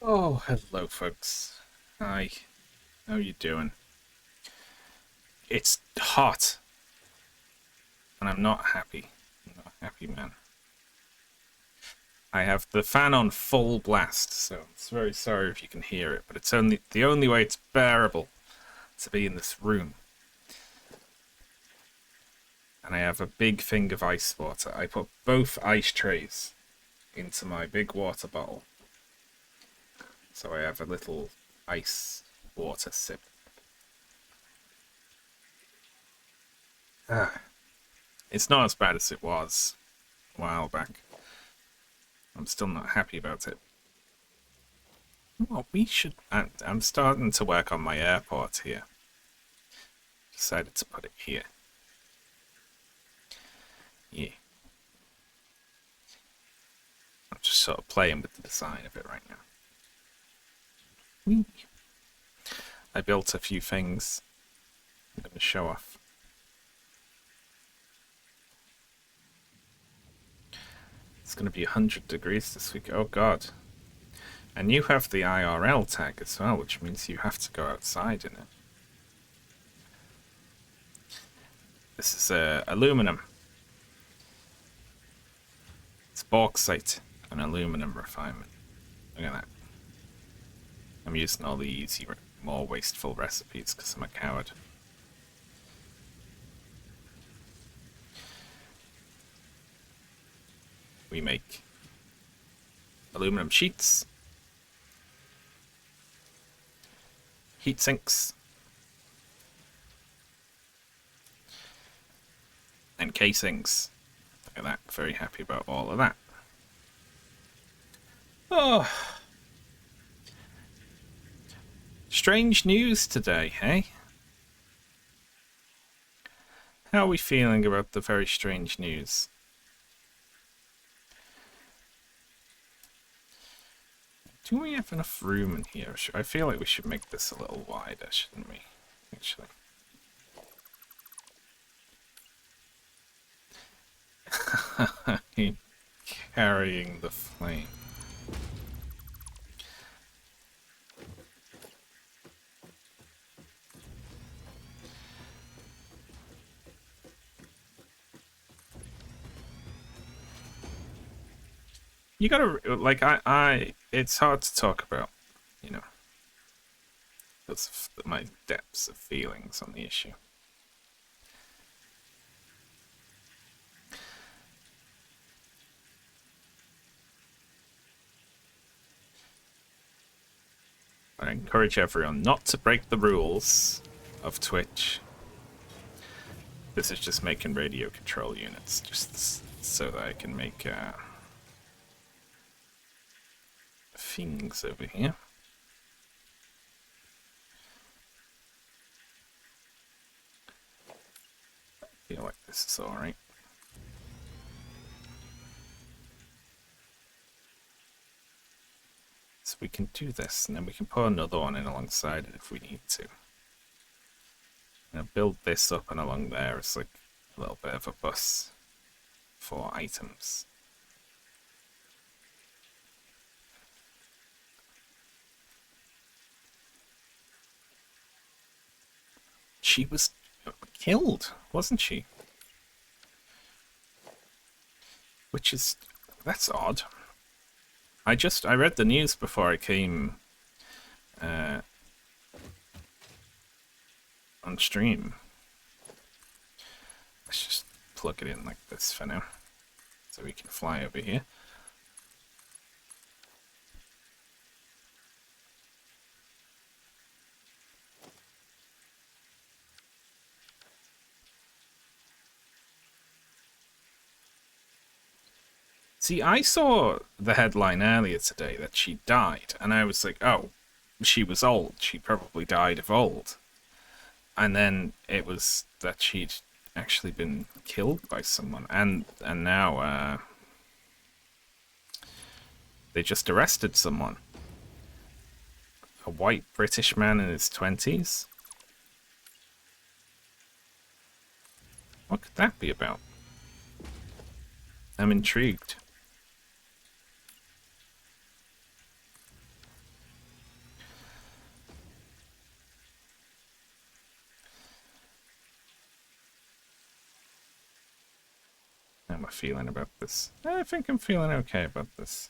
Oh, hello, folks. Hi. How you doing? It's hot, and I'm not happy. I'm not happy, man. I have the fan on full blast, so I'm very sorry if you can hear it, but it's only the only way it's bearable to be in this room. And I have a big thing of ice water. I put both ice trays into my big water bottle, so I have a little ice water sip. Ah, it's not as bad as it was a while back. I'm still not happy about it. Well, we should... I'm starting to work on my airport here. Decided to put it here. Yeah. I'm just sort of playing with the design of it right now. Whee. I built a few things I'm going to show off. It's going to be 100 degrees this week. Oh, God. And you have the IRL tag as well, which means you have to go outside in it. This is aluminum. It's bauxite and aluminum refinement. Look at that. I'm using all the easy, more wasteful recipes because I'm a coward. We make aluminum sheets, heat sinks, and casings. Look at that, very happy about all of that. Oh, strange news today, hey? How are we feeling about the very strange news? Do we have enough room in here? I feel like we should make this a little wider, shouldn't we? Actually. Carrying the flame. You gotta, like, it's hard to talk about, you know, because of my depths of feelings on the issue. I encourage everyone not to break the rules of Twitch. This is just making radio control units, just so that I can make things over here. I feel like this is alright. So we can do this, and then we can put another one in alongside it if we need to. And build this up and along there as like a little bit of a bus for items. She was killed, wasn't she? Which is... that's odd. I read the news before I came on stream. Let's just plug it in like this for now, so we can fly over here. See, I saw the headline earlier today that she died, and I was like, oh, she was old. She probably died of old. And then it was that she'd actually been killed by someone, and now they just arrested someone. A white British man in his 20s. What could that be about? I'm intrigued. am I feeling about this? I think I'm feeling okay about this.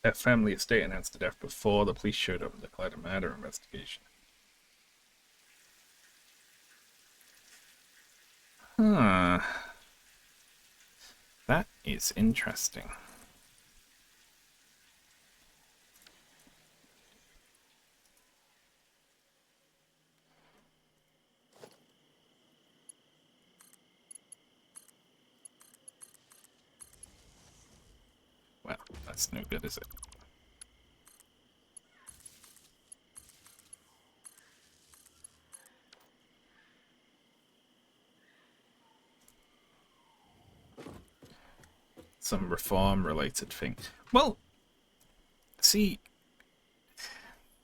That family estate announced the death before the police showed up and declared a murder investigation. Huh. That is interesting. Well, that's no good, is it? Some reform-related thing. Well, see,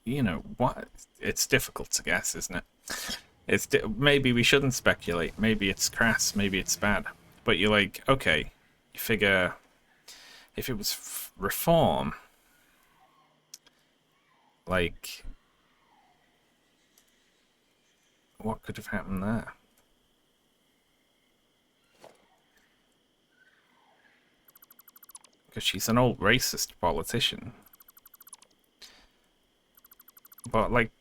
you know what? It's difficult to guess, isn't it? Maybe we shouldn't speculate. Maybe it's crass. Maybe it's bad. But you're like, okay, you figure if it was reform, like, what could have happened there? Because she's an old racist politician. But, like,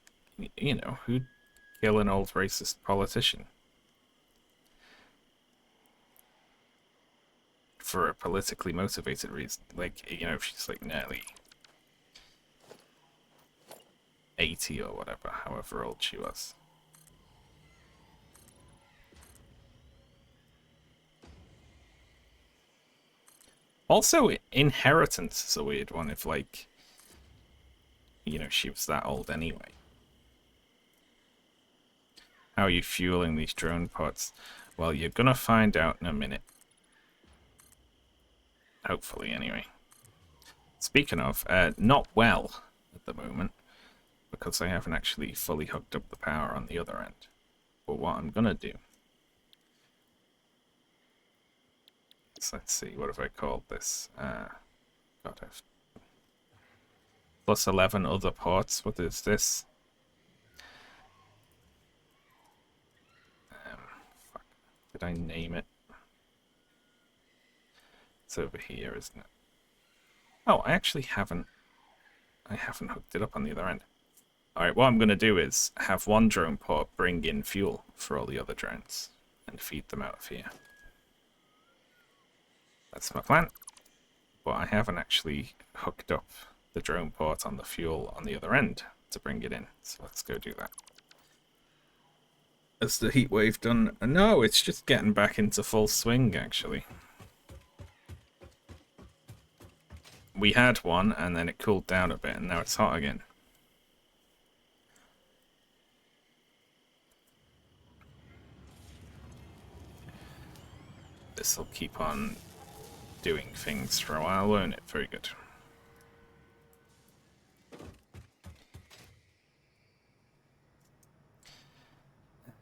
you know, who'd kill an old racist politician? For a politically motivated reason. Like, you know, if she's, like, nearly 80 or whatever, however old she was. Also, inheritance is a weird one if, like, you know, she was that old anyway. How are you fueling these drone pods? Well, you're gonna find out in a minute. Hopefully, anyway. Speaking of, not well at the moment, because I haven't actually fully hooked up the power on the other end. But what I'm gonna do... So let's see, what have I called this? God, I've... Plus 11 other ports, what is this? Fuck. Did I name it? It's over here, isn't it? Oh, I actually haven't... I haven't hooked it up on the other end. Alright, what I'm going to do is have one drone port bring in fuel for all the other drones and feed them out of here. That's my plan. But I haven't actually hooked up the drone port on the fuel on the other end to bring it in. So let's go do that. Is the heat wave done? No, it's just getting back into full swing, actually. We had one, and then it cooled down a bit, and now it's hot again. This will keep on doing things for a while, won't it? Very good.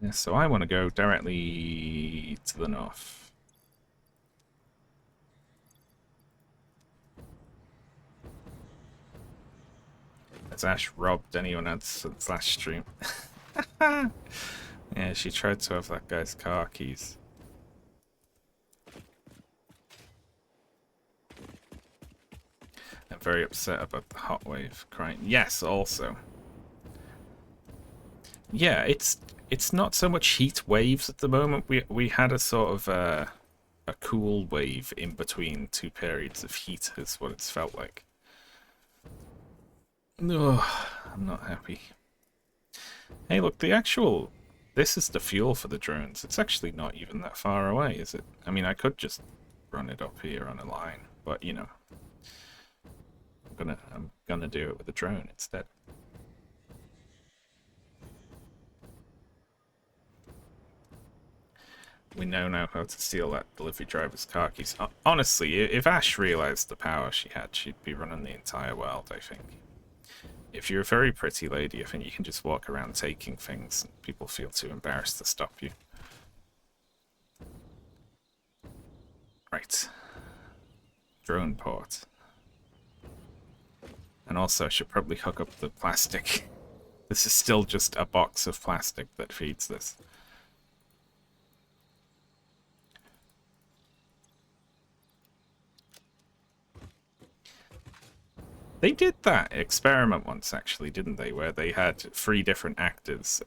Yeah, so I want to go directly to the north. Has Ash robbed anyone else since last stream? Yeah, she tried to have that guy's car keys. I'm very upset about the hot wave crying. Yes, also. Yeah, it's not so much heat waves at the moment. We had a sort of a cool wave in between two periods of heat is what it's felt like. Ugh, I'm not happy. Hey, look, this is the fuel for the drones. It's actually not even that far away, is it? I mean, I could just run it up here on a line, but you know, I'm gonna do it with a drone instead. We know now how to steal that delivery driver's car keys. Honestly, if Ash realized the power she had, she'd be running the entire world, I think. If you're a very pretty lady, I think you can just walk around taking things and people feel too embarrassed to stop you. Right. Drone port. And also, I should probably hook up the plastic. This is still just a box of plastic that feeds this. They did that experiment once, actually, didn't they? Where they had 3 different actors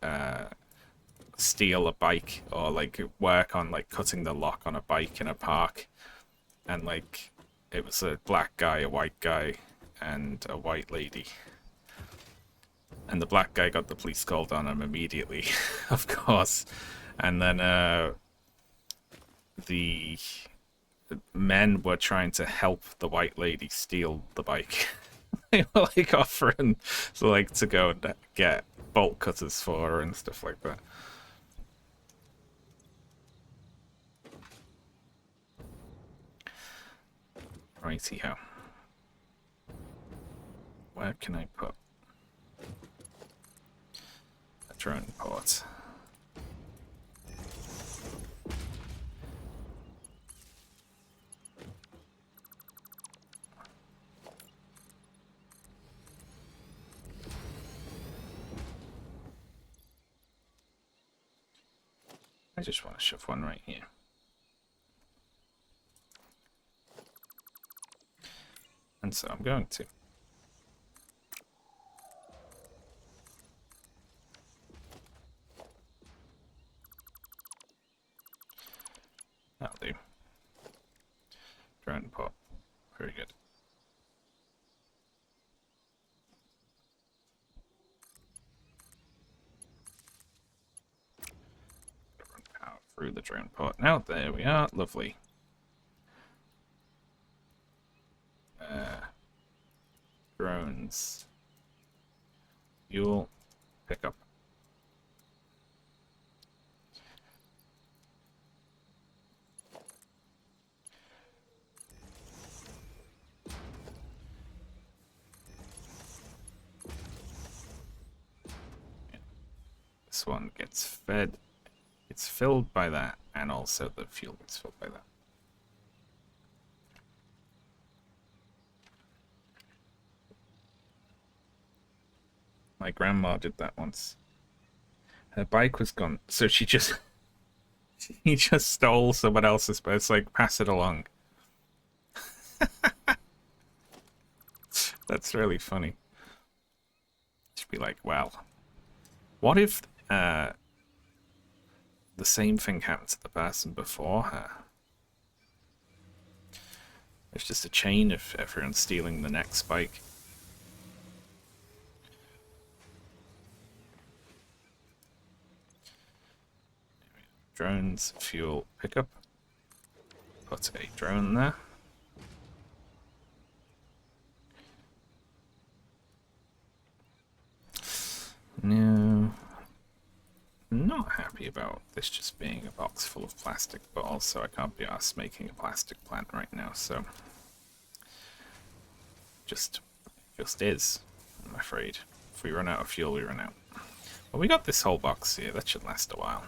steal a bike, or like work on like cutting the lock on a bike in a park, and like it was a black guy, a white guy, and a white lady. And the black guy got the police called on him immediately, of course. And then the men were trying to help the white lady steal the bike. They were like offering to go and get bolt cutters for her and stuff like that. Righty-ho. Where can I put a drone port? I just want to shove one right here. And so I'm going to. That'll do. Drone port. Very good. Run power through the drone port. Now there we are. Lovely. Drones. Fuel. Pick up. This one gets fed. It's filled by that, and also the fuel gets filled by that. My grandma did that once. Her bike was gone, so she just stole someone else's, but it's like, pass it along. That's really funny. She'd be like, well, what if the same thing happened to the person before her? It's just a chain of everyone stealing the next bike. Drones, fuel, pickup. Put a drone there. No. Not happy about this just being a box full of plastic, but also I can't be arsed making a plastic plant right now, so just is, I'm afraid. If we run out of fuel, we run out. Well, we got this whole box here, that should last a while.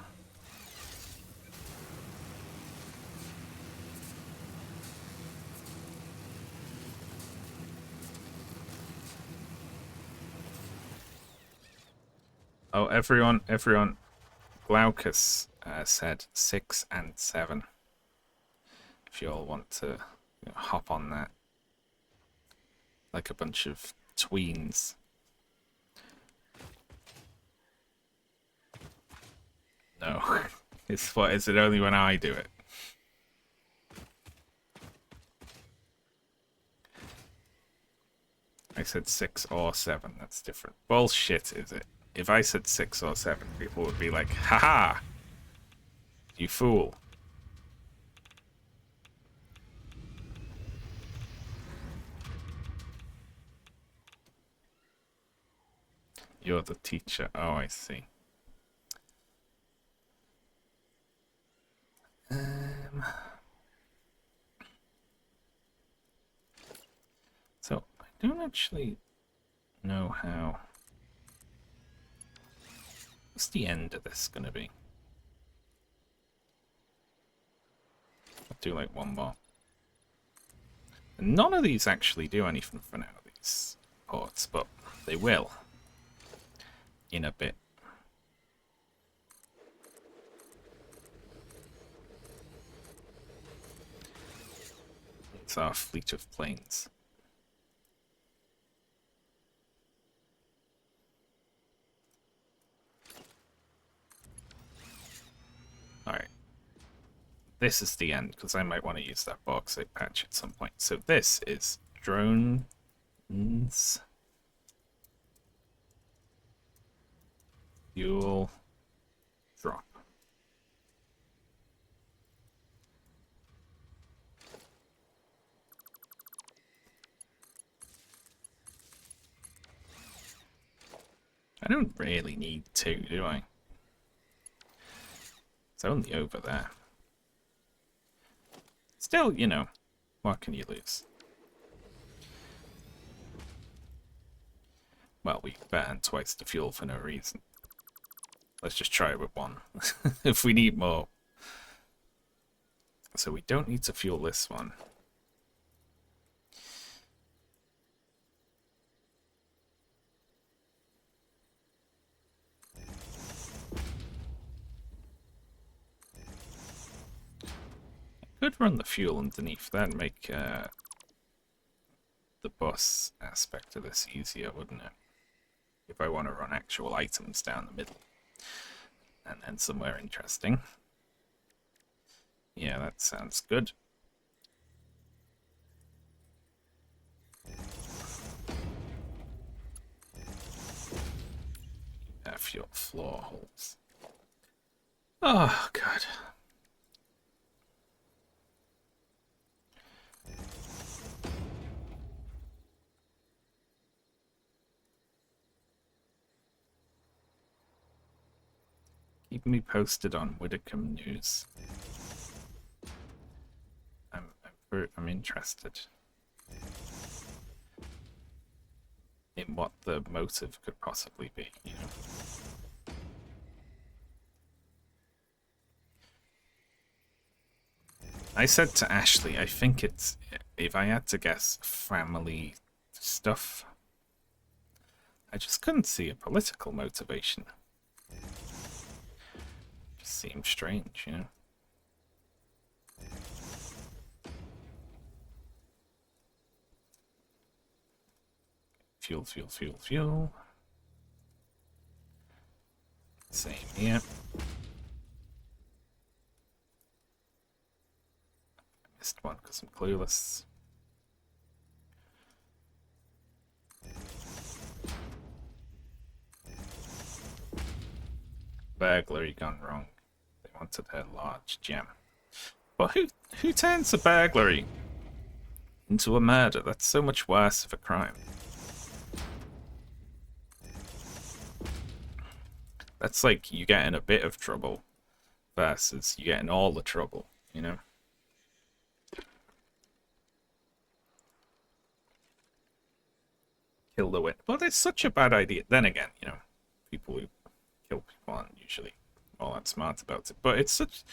Oh, everyone, Glaucus said 6 and 7. If you all want to hop on that. Like a bunch of tweens. No. Is it only when I do it? I said 6 or 7, that's different. Bullshit, is it? If I said 6 or 7, people would be like, haha! You fool. You're the teacher. Oh, I see. So, I don't actually know how... What's the end of this gonna be? I'll do like one more. And none of these actually do anything for now, these teleports, but they will in a bit. It's our fleet of planes. Alright. This is the end, because I might want to use that bauxite patch at some point. So this is drones. Fuel drop. I don't really need to, do I? It's only over there. Still, you know, what can you lose? Well, we burned twice the fuel for no reason. Let's just try it with one. If we need more. So we don't need to fuel this one. Could run the fuel underneath that and make the bus aspect of this easier, wouldn't it? If I want to run actual items down the middle. And then somewhere interesting. Yeah, that sounds good. Fuel floor holes. Oh, God. Keep me posted on Widdicombe news. I'm interested in what the motive could possibly be, you know. I said to Ashley, I think it's, if I had to guess, family stuff. I just couldn't see a political motivation. Just seems strange, you know. Fuel, fuel, fuel, fuel. Same here. I missed one because I'm clueless. Burglary gone wrong. They wanted their large gem. But who turns a burglary into a murder? That's so much worse of a crime. That's like you get in a bit of trouble versus you get in all the trouble, you know? Kill the witness. But it's such a bad idea. Then again, you know, people who kill people aren't usually all that smart about it. But it's such...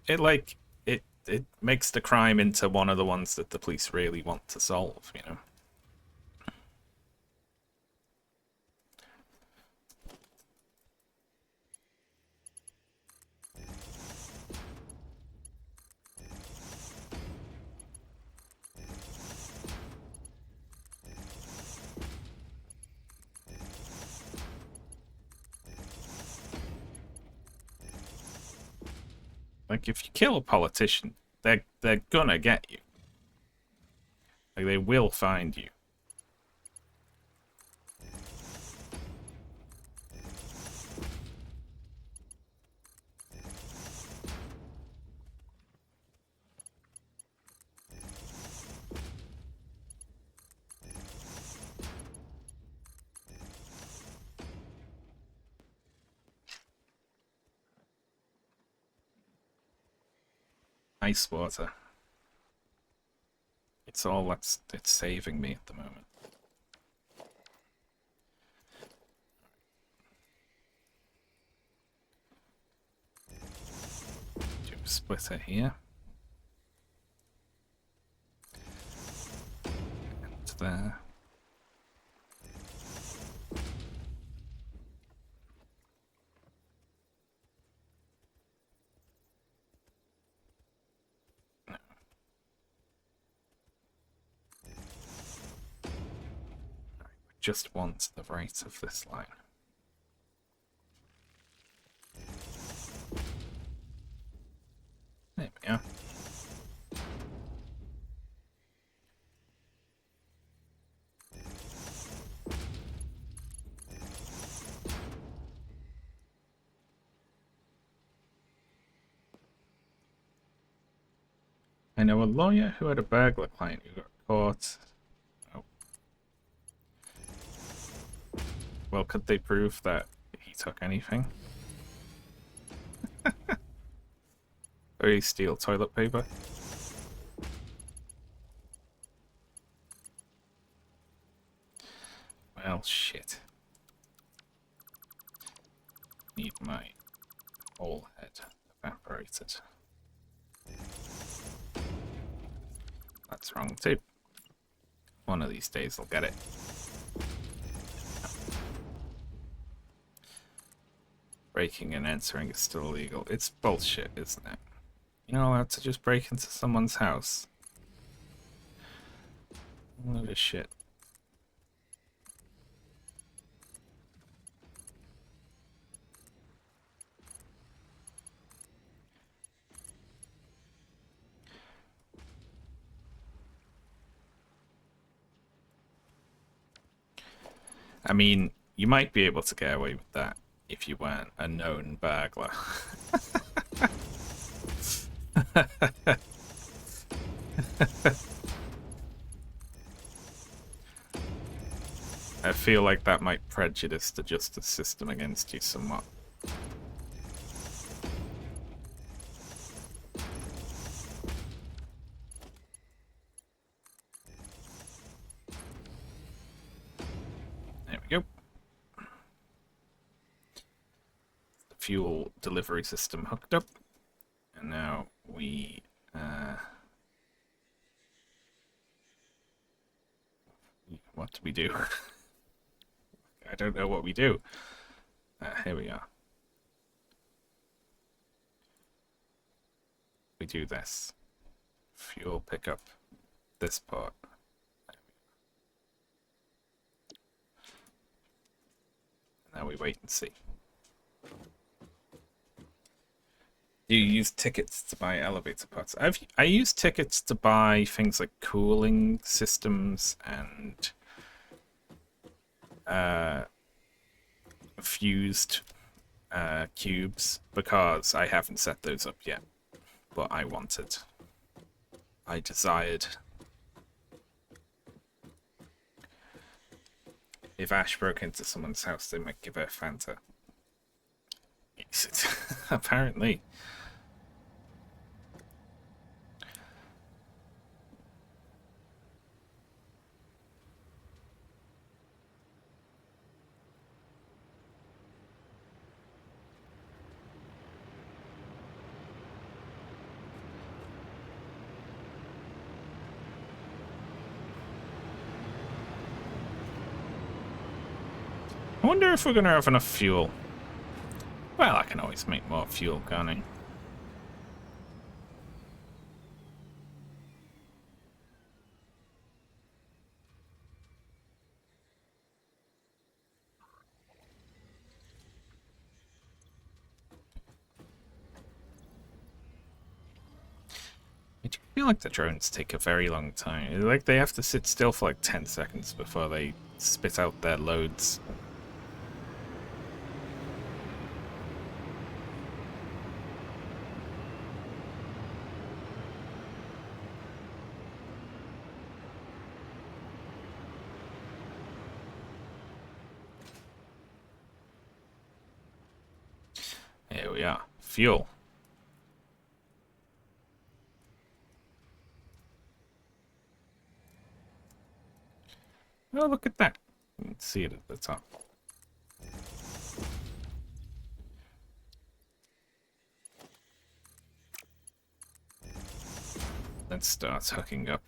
It makes the crime into one of the ones that the police really want to solve, you know? Like, if you kill a politician, they're gonna get you. Like, they will find you. Ice water. It's all it's saving me at the moment. Do a splitter here. And there. just want the right of this line. There we are. I know a lawyer who had a burglar client who got caught. Oh. Well, could they prove that he took anything? Or he steal toilet paper? Well, shit. Need my whole head evaporated. That's wrong too. One of these days I'll get it. Breaking and entering is still illegal. It's bullshit, isn't it? You're not allowed to just break into someone's house. Load of shit. I mean, you might be able to get away with that if you weren't a known burglar. I feel like that might prejudice the justice system against you somewhat. There we go. The fuel delivery system hooked up. And now we... what do we do? I don't know what we do. Here we are. We do this. Fuel pickup. This part. Now we wait and see. You use tickets to buy elevator parts. I use tickets to buy things like cooling systems and fused cubes, because I haven't set those up yet, but I wanted. I desired. If Ash broke into someone's house, they might give her Fanta. Apparently. I wonder if we're going to have enough fuel. Well, I can always make more fuel, can't I? I do feel like the drones take a very long time. Like they have to sit still for like 10 seconds before they spit out their loads. Here we are. Fuel. Oh, look at that. You can see it at the top. Let's start hooking up.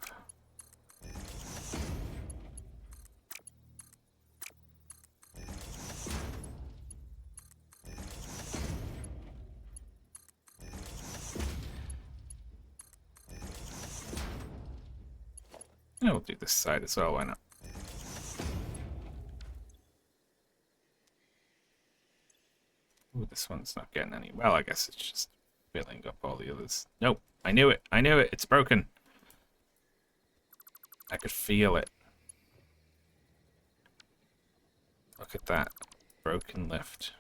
Yeah, we'll do this side as well, why not? Ooh, this one's not getting any. Well, I guess it's just filling up all the others. Nope. I knew it. I knew it. It's broken. I could feel it. Look at that. Broken lift.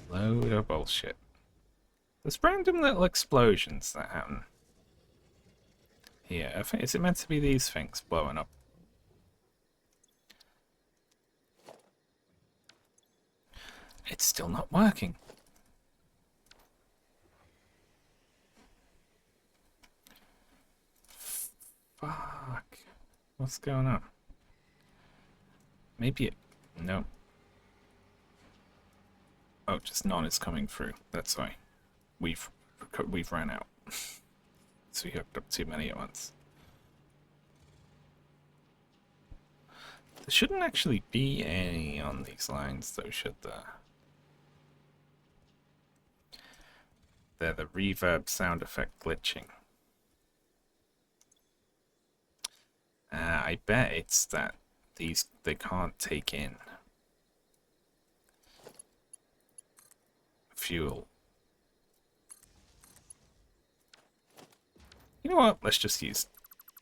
Load of bullshit. There's random little explosions that happen. Here, I think, is it meant to be these things blowing up? It's still not working. Fuck. What's going on? Maybe it... No. Oh, just none is coming through. That's why. We've ran out. So we hooked up too many at once. There shouldn't actually be any on these lines, though, should there? They're the reverb sound effect glitching. I bet it's that they can't take in fuel. You know what? Let's just use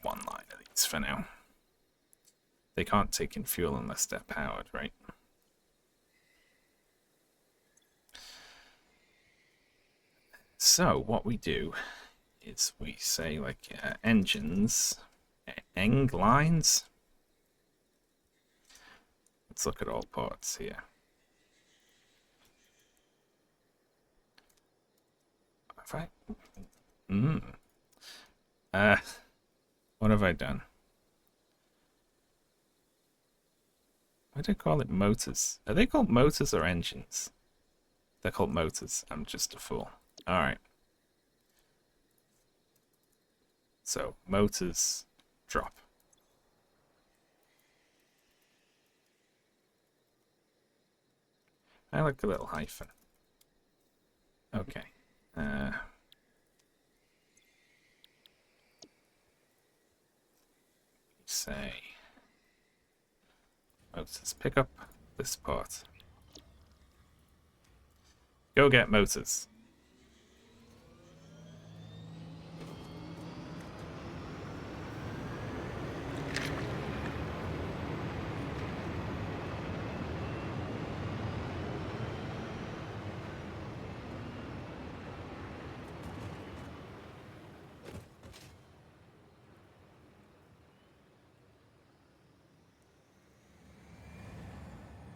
one line of these for now. They can't take in fuel unless they're powered, right? So what we do is we say like engines, eng lines. Let's look at all parts here. Have I? What have I done? Why do I call it motors? Are they called motors or engines? They're called motors. I'm just a fool. Alright. So, motors drop. I like a little hyphen. Okay. Say motors pick up this part. Go get motors.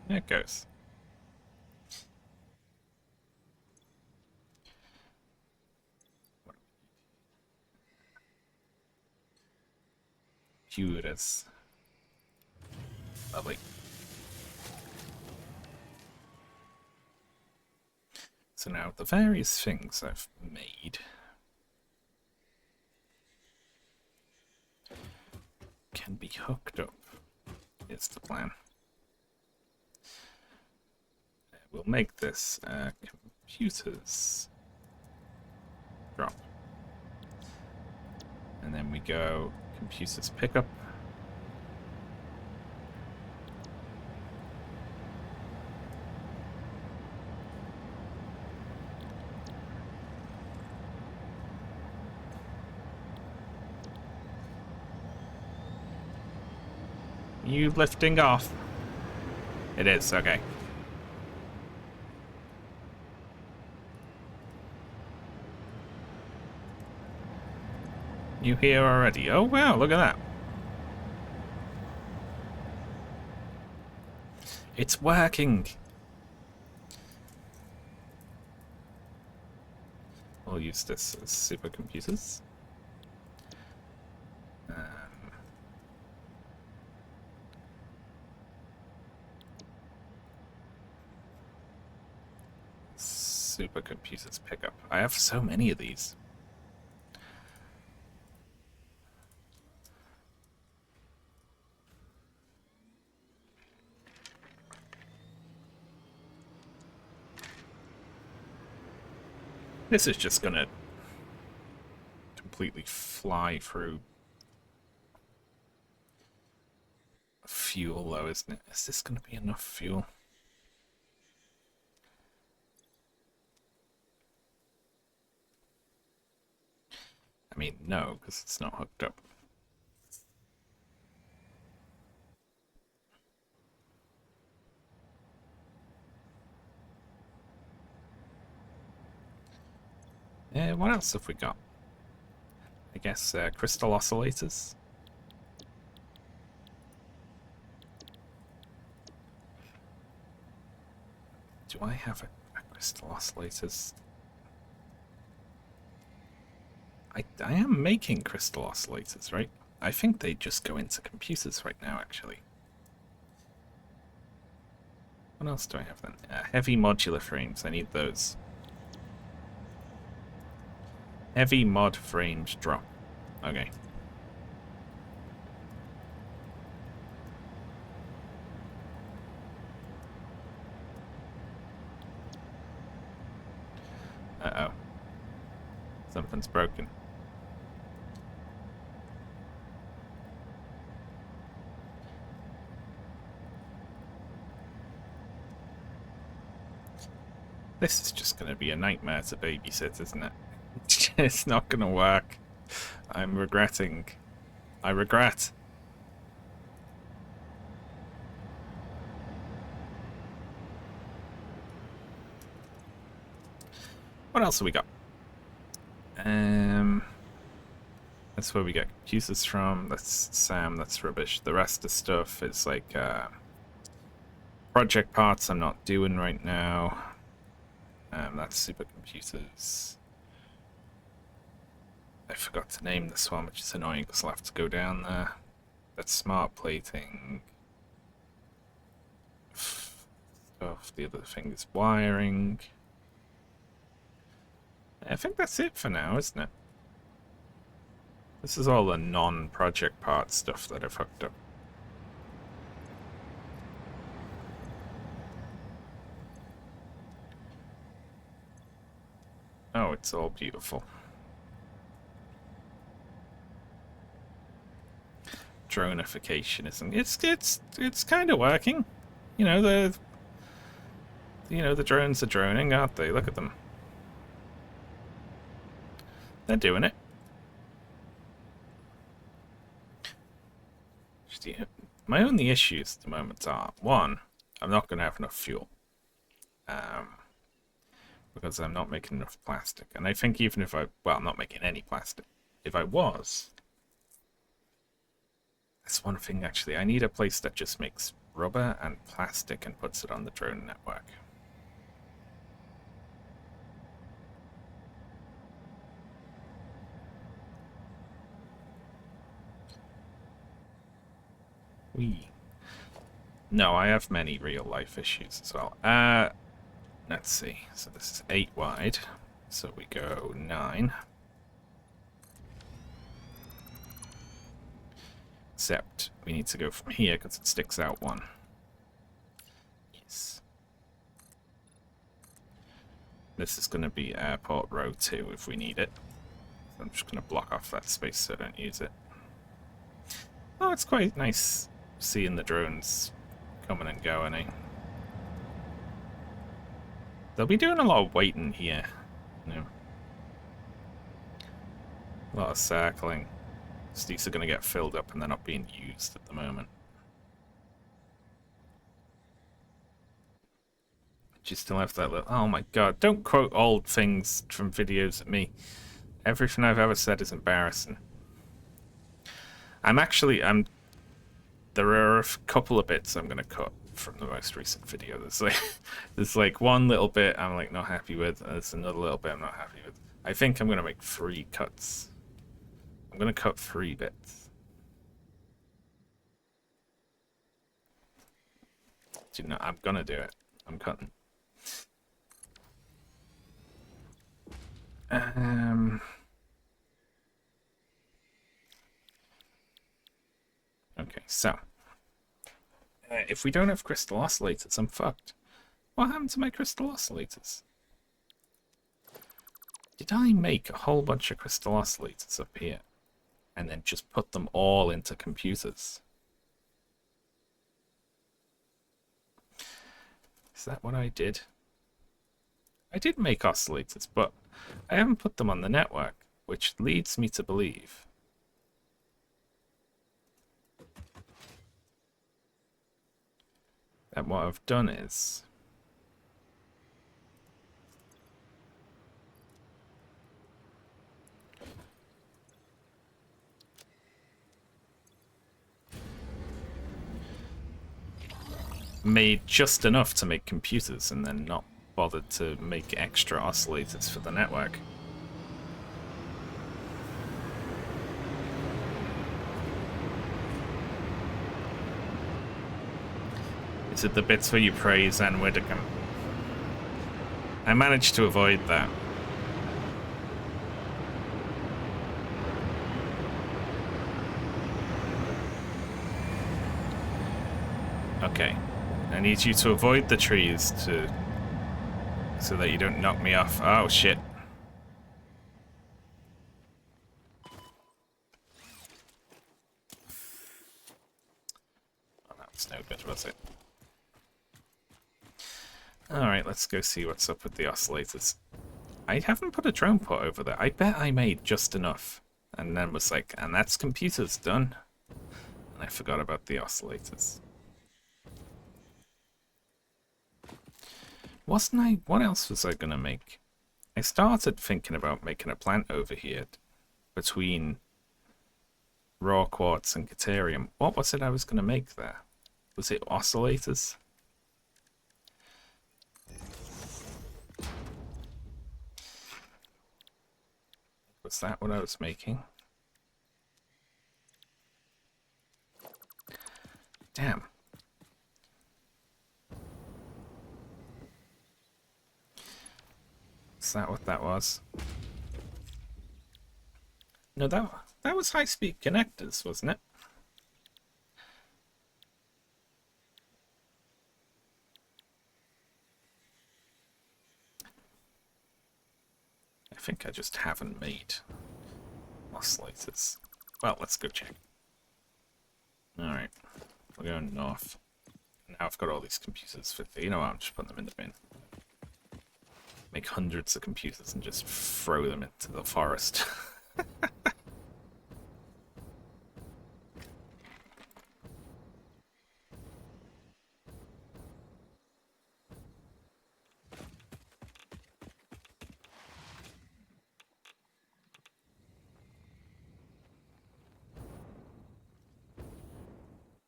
There it goes. Computers. Lovely. So now the various things I've made can be hooked up. Is the plan. We'll make this computers drop. And then we go computers pickup. You lifting off? It is, okay. You here already? Oh wow, look at that. It's working. We'll use this as supercomputers. Supercomputers pickup. I have so many of these. This is just gonna completely fly through fuel, though, isn't it? Is this gonna be enough fuel? I mean, no, because it's not hooked up. What else have we got? I guess crystal oscillators. Do I have a crystal oscillators? I am making crystal oscillators, right? I think they just go into computers right now, actually. What else do I have then? Heavy modular frames. I need those. Heavy mod frames drop. Okay. Uh-oh. Something's broken. This is just going to be a nightmare to babysit, isn't it? It's not going to work. I'm regretting. I regret. What else have we got? That's where we get computers from. That's Sam. That's rubbish. The rest of stuff is like project parts I'm not doing right now. That's supercomputers. I forgot to name this one, which is annoying because I'll have to go down there. That's smart plating. Stuff. The other thing is wiring. I think that's it for now, isn't it? This is all the non-project part stuff that I've hooked up. Oh, it's all beautiful. Dronification isn't. It's kind of working. You know the drones are droning, aren't they? Look at them. They're doing it. My only issues at the moment are, one, I'm not going to have enough fuel. Because I'm not making enough plastic. And I think even if well, I'm not making any plastic. If I was, that's one thing actually. I need a place that just makes rubber and plastic and puts it on the drone network. No, I have many real life issues as well. Let's see. So this is 8 wide. So we go 9. Except we need to go from here because it sticks out 1. Yes. This is going to be airport row 2 if we need it. So I'm just going to block off that space so I don't use it. Oh, it's quite nice seeing the drones coming and going, eh? They'll be doing a lot of waiting here, you know. A lot of circling. So these are going to get filled up and they're not being used at the moment. Do you still have that little... Oh my god, don't quote old things from videos at me. Everything I've ever said is embarrassing. There are a couple of bits I'm going to cut from the most recent video. There's like one little bit I'm like not happy with, and there's another little bit I'm not happy with. I think I'm going to make 3 cuts. I'm going to cut 3 bits. Do you know, I'm going to do it. I'm cutting. Okay, so if we don't have crystal oscillators, I'm fucked. What happened to my crystal oscillators? Did I make a whole bunch of crystal oscillators up here and then just put them all into computers? Is that what I did? I did make oscillators, but I haven't put them on the network, which leads me to believe that what I've done is made just enough to make computers and then not bothered to make extra oscillators for the network. Is it the bits where you praise Anne Widdecombe? I managed to avoid that. Okay. I need you to avoid the trees so that you don't knock me off. Oh, shit. Oh, that was no good, was it? Alright, let's go see what's up with the oscillators. I haven't put a drone port over there. I bet I made just enough. And then was like, and that's computers done. And I forgot about the oscillators. Wasn't I? What else was I going to make? I started thinking about making a plant over here between raw quartz and Caterium. What was it I was going to make there? Was it oscillators? Was that what I was making? Damn. Is that what that was? No, that was high-speed connectors, wasn't it? I think I just haven't made oscillators. Well, let's go check. Alright, we're going north. Now I've got all these computers for... You know what, I'm just putting them in the bin. Make hundreds of computers and just throw them into the forest.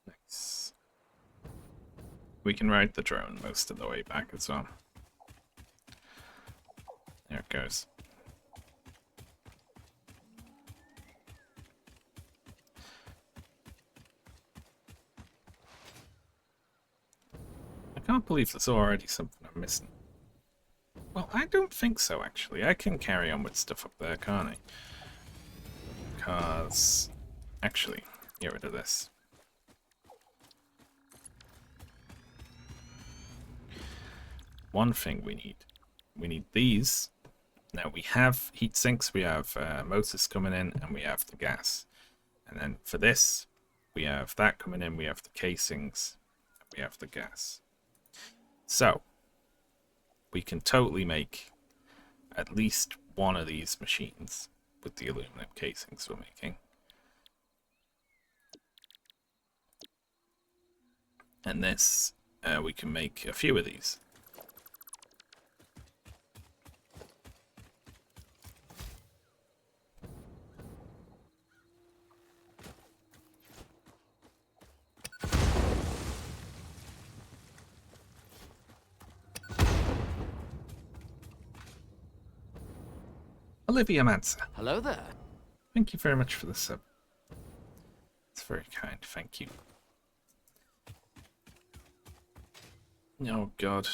Nice. We can ride the drone most of the way back as well. There it goes. I can't believe there's already something I'm missing. Well, I don't think so, actually. I can carry on with stuff up there, can't I? Because... Actually, get rid of this. One thing we need. We need these. Now, we have heat sinks, we have motors coming in, and we have the gas. And then for this, we have that coming in, we have the casings, and we have the gas. So, we can totally make at least one of these machines with the aluminum casings we're making. And this, we can make a few of these. Olivia Manser. Hello there. Thank you very much for the sub. It's very kind, thank you. Oh god.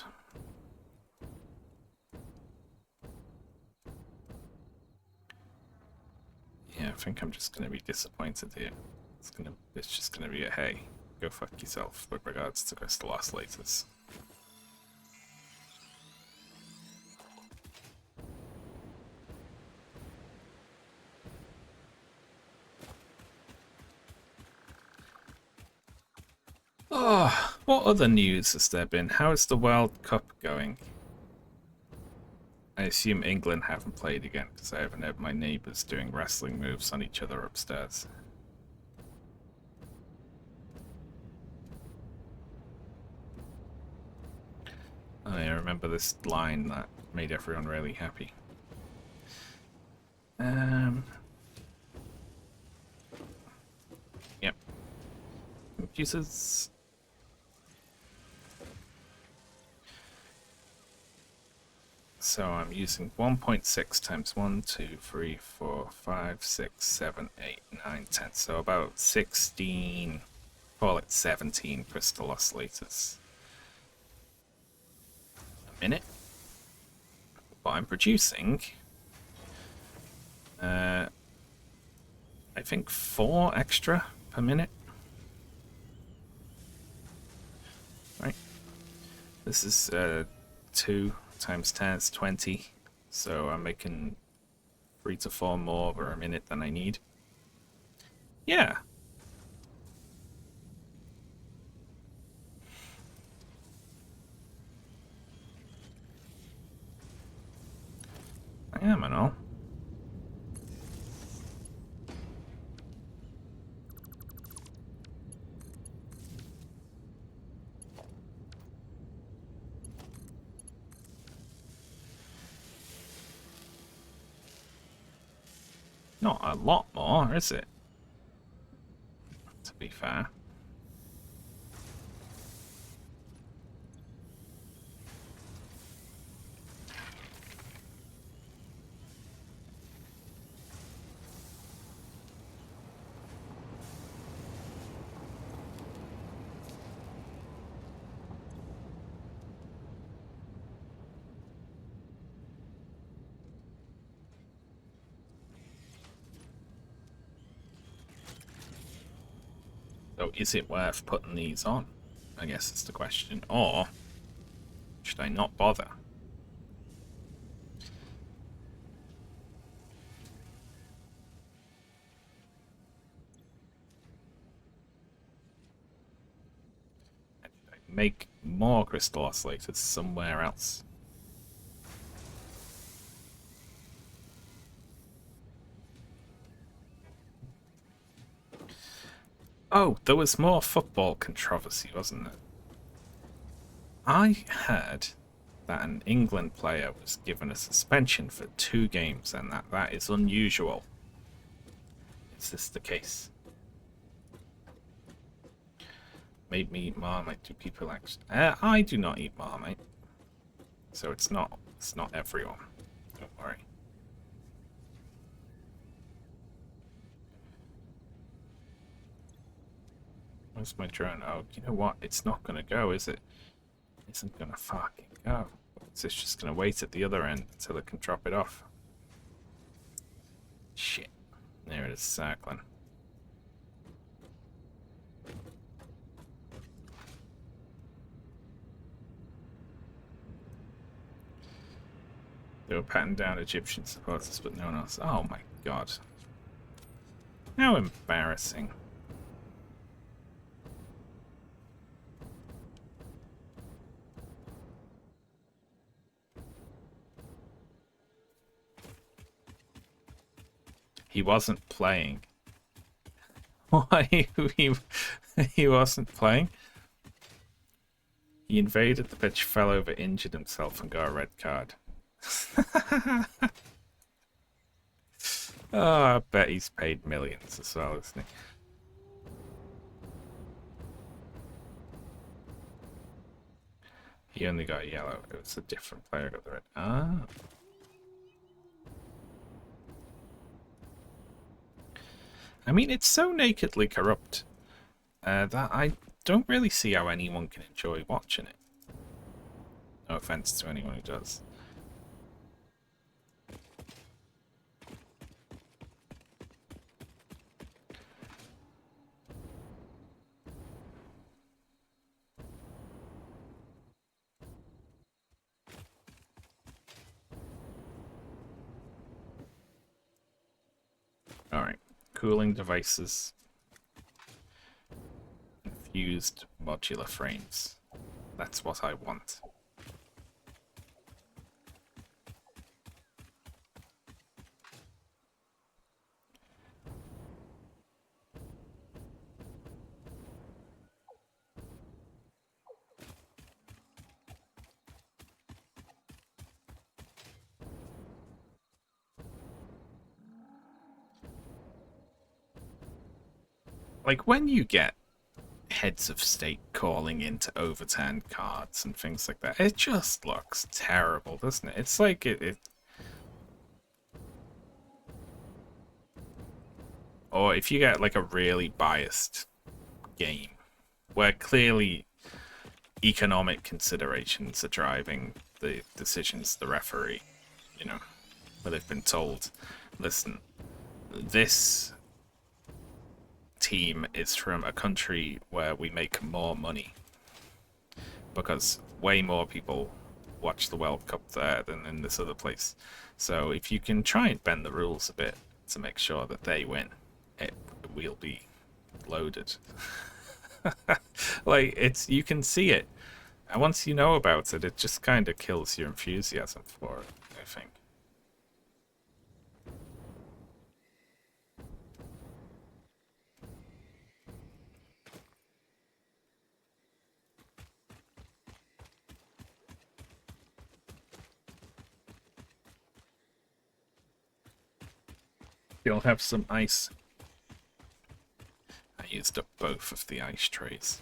Yeah, I think I'm just gonna be disappointed here. It's just gonna be a hey, go fuck yourself with regards to crystal oscillators. Oh, what other news has there been? How is the World Cup going? I assume England haven't played again because I haven't heard my neighbours doing wrestling moves on each other upstairs. I remember this line that made everyone really happy. Yep. Computers. So I'm using 1.6 times 1, 2, 3, 4, 5, 6, 7, 8, 9, 10. So about 16, call it 17 crystal oscillators a minute. But I'm producing, I think 4 extra per minute. Right. This is 2 times 10 is 20. So I'm making 3 to 4 more per a minute than I need. Yeah. I am and all. Not a lot more, is it? To be fair. So is it worth putting these on? I guess is the question. Or should I not bother? And should I make more crystal oscillators somewhere else? Oh, there was more football controversy, wasn't there? I heard that an England player was given a suspension for 2 games and that is unusual. Is this the case? Made me eat Marmite. Do people actually? I do not eat Marmite, so it's not everyone. Don't worry. Where's my drone? Oh, you know what? It's not gonna go, is it? It isn't gonna fucking go. It's just gonna wait at the other end until it can drop it off. Shit. There it is, circling. They were patting down Egyptian supporters, but no one else. Oh my god. How embarrassing. He wasn't playing. Why? He wasn't playing? He invaded the pitch, fell over, injured himself, and got a red card. Oh, I bet he's paid millions as well, isn't he? He only got yellow. It was a different player got the red. Ah. I mean, it's so nakedly corrupt that I don't really see how anyone can enjoy watching it. No offense to anyone who does. Alright, cooling devices. used modular frames. That's what I want. Like, when you get heads of state calling in to overturn cards and things like that, it just looks terrible, doesn't it? It's like it or if you get like a really biased game where clearly economic considerations are driving the decisions of the referee, you know, where they've been told, listen, this team is from a country where we make more money because way more people watch the World Cup there than in this other place. So if you can try and bend the rules a bit to make sure that they win, it will be loaded. Like, it's, you can see it, and once you know about it, it just kind of kills your enthusiasm for it, I think. You'll have some ice. I used up both of the ice trays.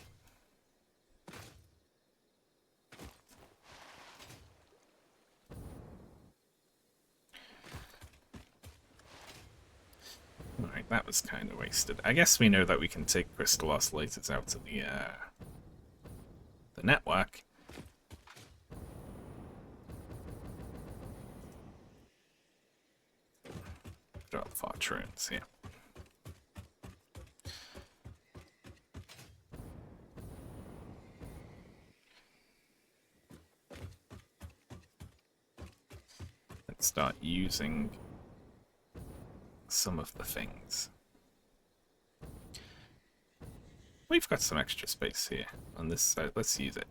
Alright, that was kind of wasted. I guess we know that we can take crystal oscillators out of the network. Draw the Fortunes here. Let's start using some of the things. We've got some extra space here on this side. Let's use it.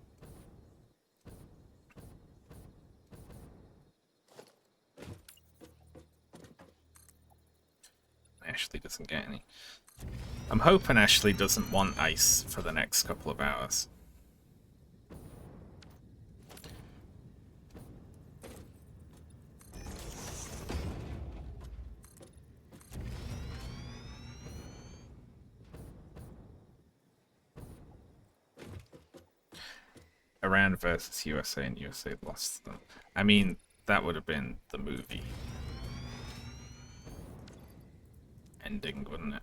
Ashley doesn't get any. I'm hoping Ashley doesn't want ice for the next couple of hours. Iran versus USA, and USA lost them. I mean, that would have been the movie ending, wouldn't it?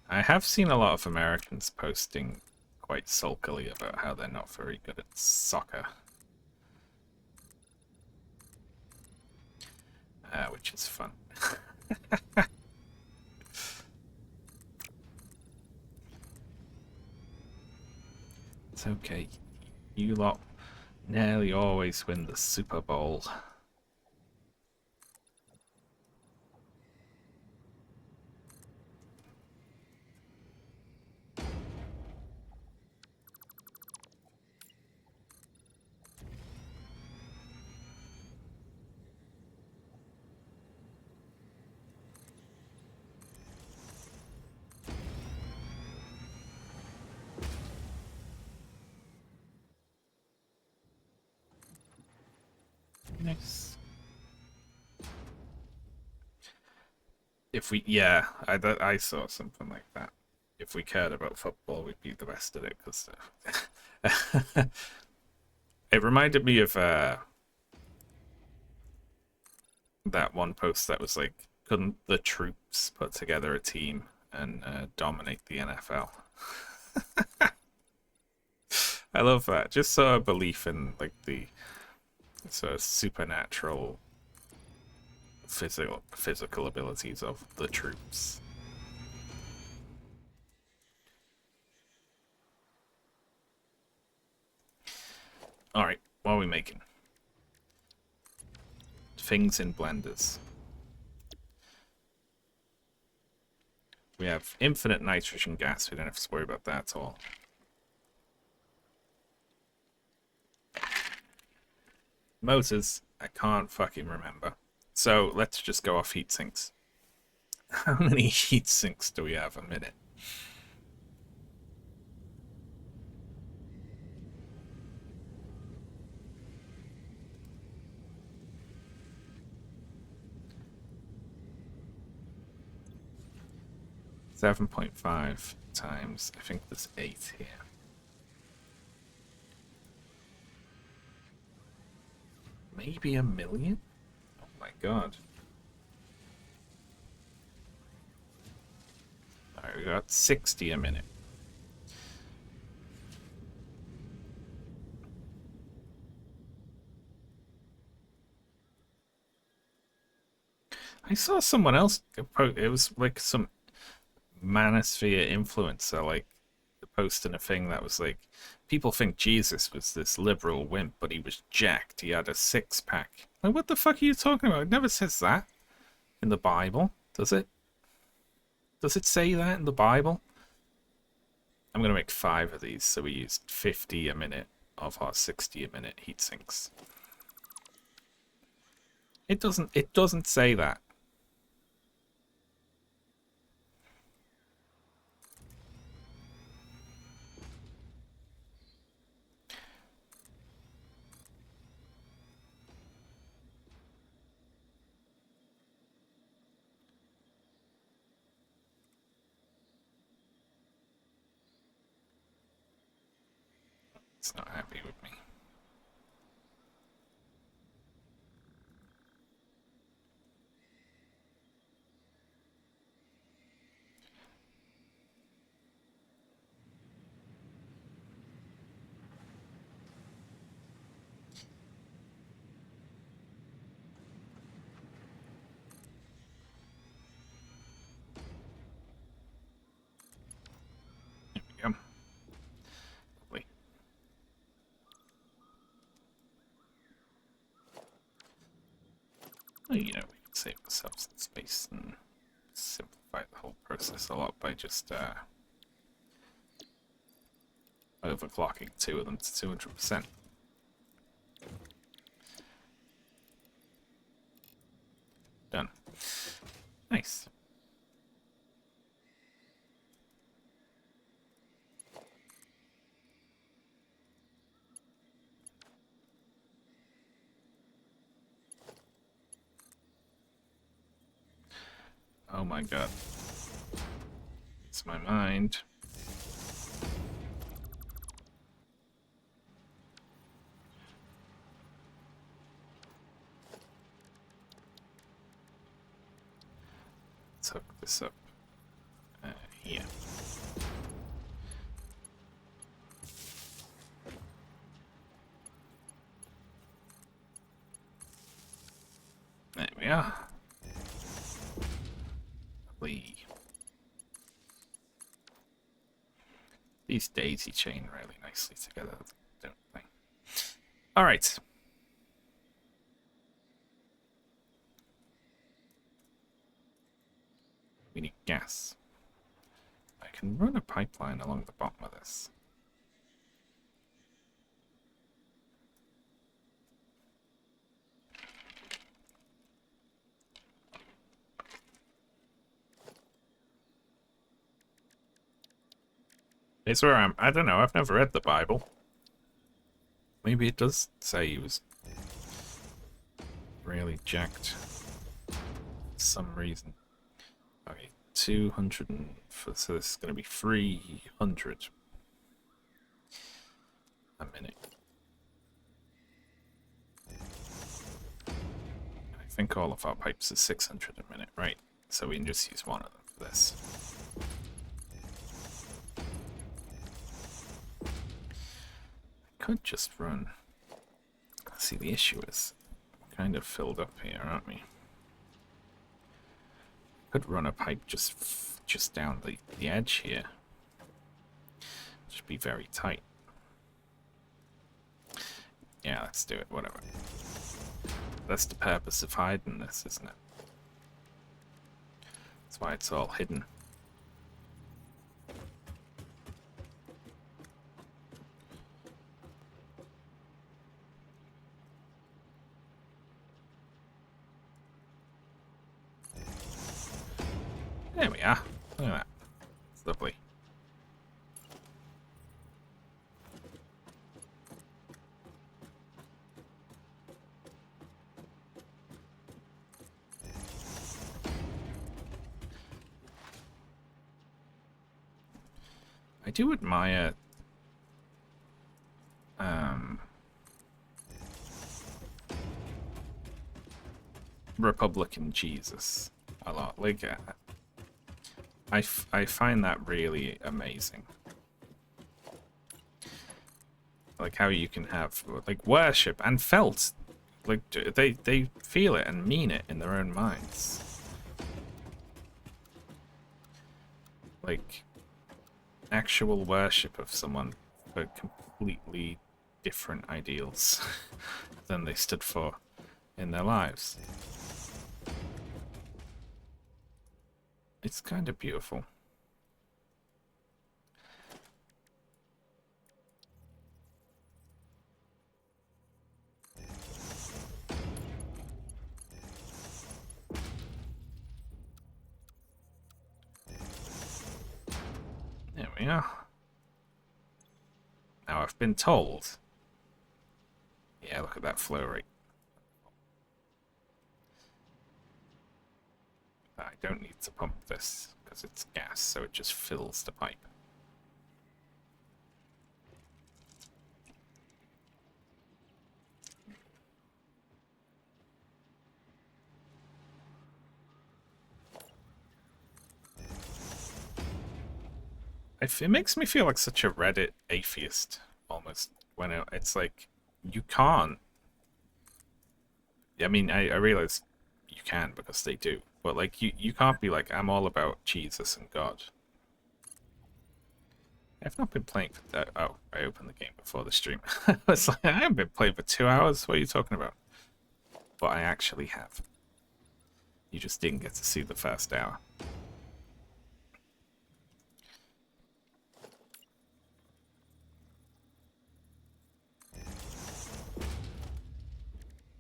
I have seen a lot of Americans posting quite sulkily about how they're not very good at soccer. Which is fun. It's okay. You lot nearly always win the Super Bowl. Nice. If we, yeah, I saw something like that. If we cared about football, we'd be the best at it. Because it reminded me of that one post that was like, couldn't the troops put together a team and dominate the NFL? I love that. Just sort of belief in like the sort of supernatural physical abilities of the troops. All right, what are we making? Things in blenders. We have infinite nitrogen gas. We don't have to worry about that at all. Motors, I can't fucking remember. So let's just go off heat sinks. How many heat sinks do we have a minute? $7.5 times, I think there's 8 here. Maybe a million? Oh my god. Alright, we got 60 a minute. I saw someone else, it was like some manosphere influencer, like, posting a thing that was like, people think Jesus was this liberal wimp, but he was jacked. He had a six-pack. Like, what the fuck are you talking about? It never says that in the Bible, does it? Does it say that in the Bible? I'm going to make 5 of these, so we used 50 a minute of our 60 a minute heat sinks. It doesn't say that. It's not happy with me. There we go. Lovely. Well, you know, we can save ourselves some space and simplify the whole process a lot by just overclocking 2 of them to 200%. Done. Nice. Oh my god. It's my mind. Let's hook this up here. There we are. Lovely. These daisy chain really nicely together, don't they? Alright. We need gas. I can run a pipeline along the bottom of this. It's where I don't know, I've never read the Bible. Maybe it does say he was really jacked for some reason. Okay, 200 so this is going to be 300 a minute. I think all of our pipes are 600 a minute, right? So we can just use one of them for this. I could just run. See, the issue is we're kind of filled up here, aren't we? Could run a pipe just down the edge here. Should be very tight. Yeah, let's do it. Whatever. That's the purpose of hiding this, isn't it? That's why it's all hidden. There we are. Look at that. It's lovely. I do admire Republican Jesus a lot. Like, I find that really amazing. Like how you can have like worship and felt, like they feel it and mean it in their own minds. Like actual worship of someone for completely different ideals than they stood for in their lives. It's kind of beautiful. There we are. Now I've been told. Yeah, look at that flow rate. I don't need to pump this because it's gas, so it just fills the pipe. It makes me feel like such a Reddit atheist, almost, when it's like, you can't. I mean, I realize you can because they do, but like, you can't be like, I'm all about Jesus and God. I've not been playing for that. Oh, I opened the game before the stream. It's like, I haven't been playing for 2 hours. What are you talking about? But I actually have. You just didn't get to see the first hour.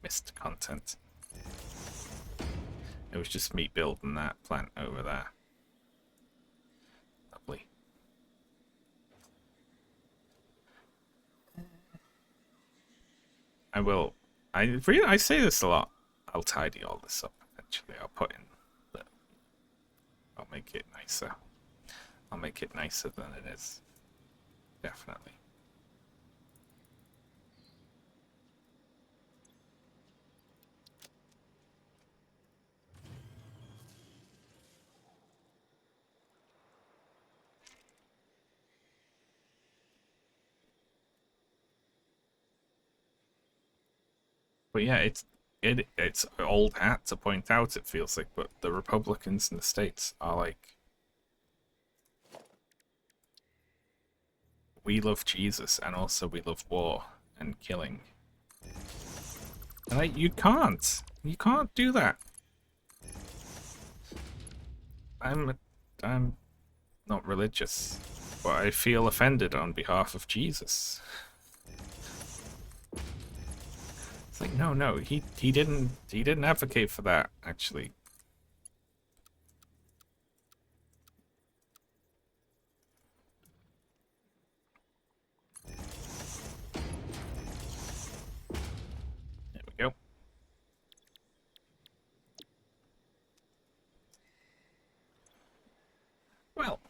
Missed content. It was just me building that plant over there. Lovely. I will. I say this a lot. I'll tidy all this up eventually. I'll put in. I'll make it nicer. I'll make it nicer than it is. Definitely. But yeah, it's old hat to point out, it feels like, but the Republicans in the States are like, we love Jesus and also we love war and killing. And like, you can't do that. I'm not religious, but I feel offended on behalf of Jesus. It's like, no, he didn't advocate for that, actually. There we go. Well,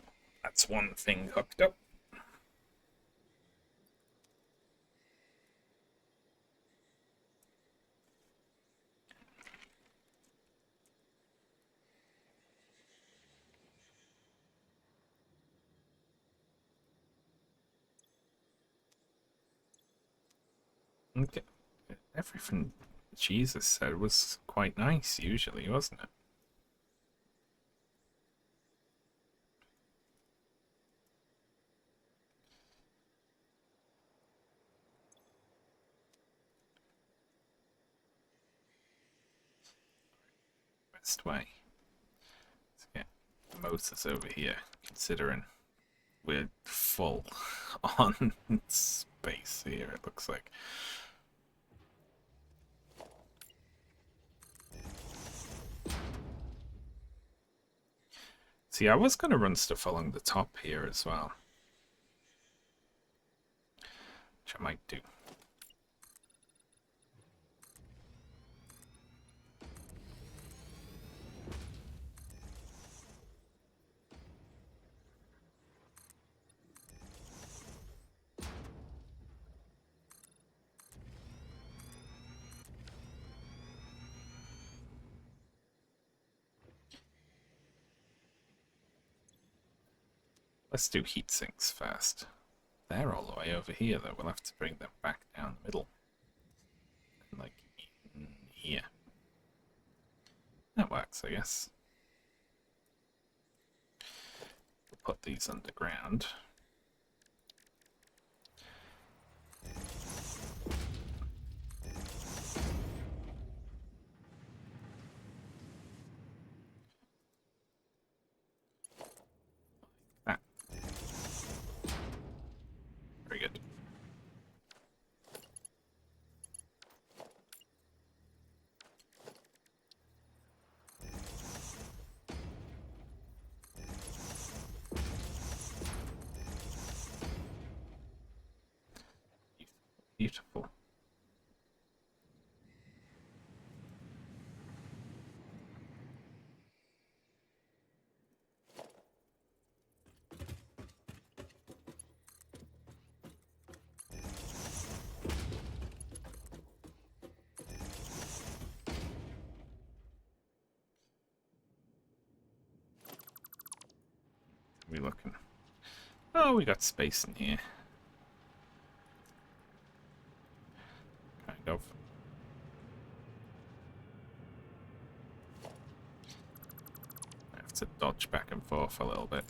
that's one thing hooked up. Okay. Everything Jesus said was quite nice, usually, wasn't it? best way to get motors over here, considering we're full on space here, it looks like. See, I was going to run stuff along the top here as well, which I might do. Let's do heat sinks first. They're all the way over here, though. We'll have to bring them back down the middle. Like in here. That works, I guess. We'll put these underground. Very good. Beautiful. We looking? Oh, we got space in here. Kind of. I have to dodge back and forth a little bit.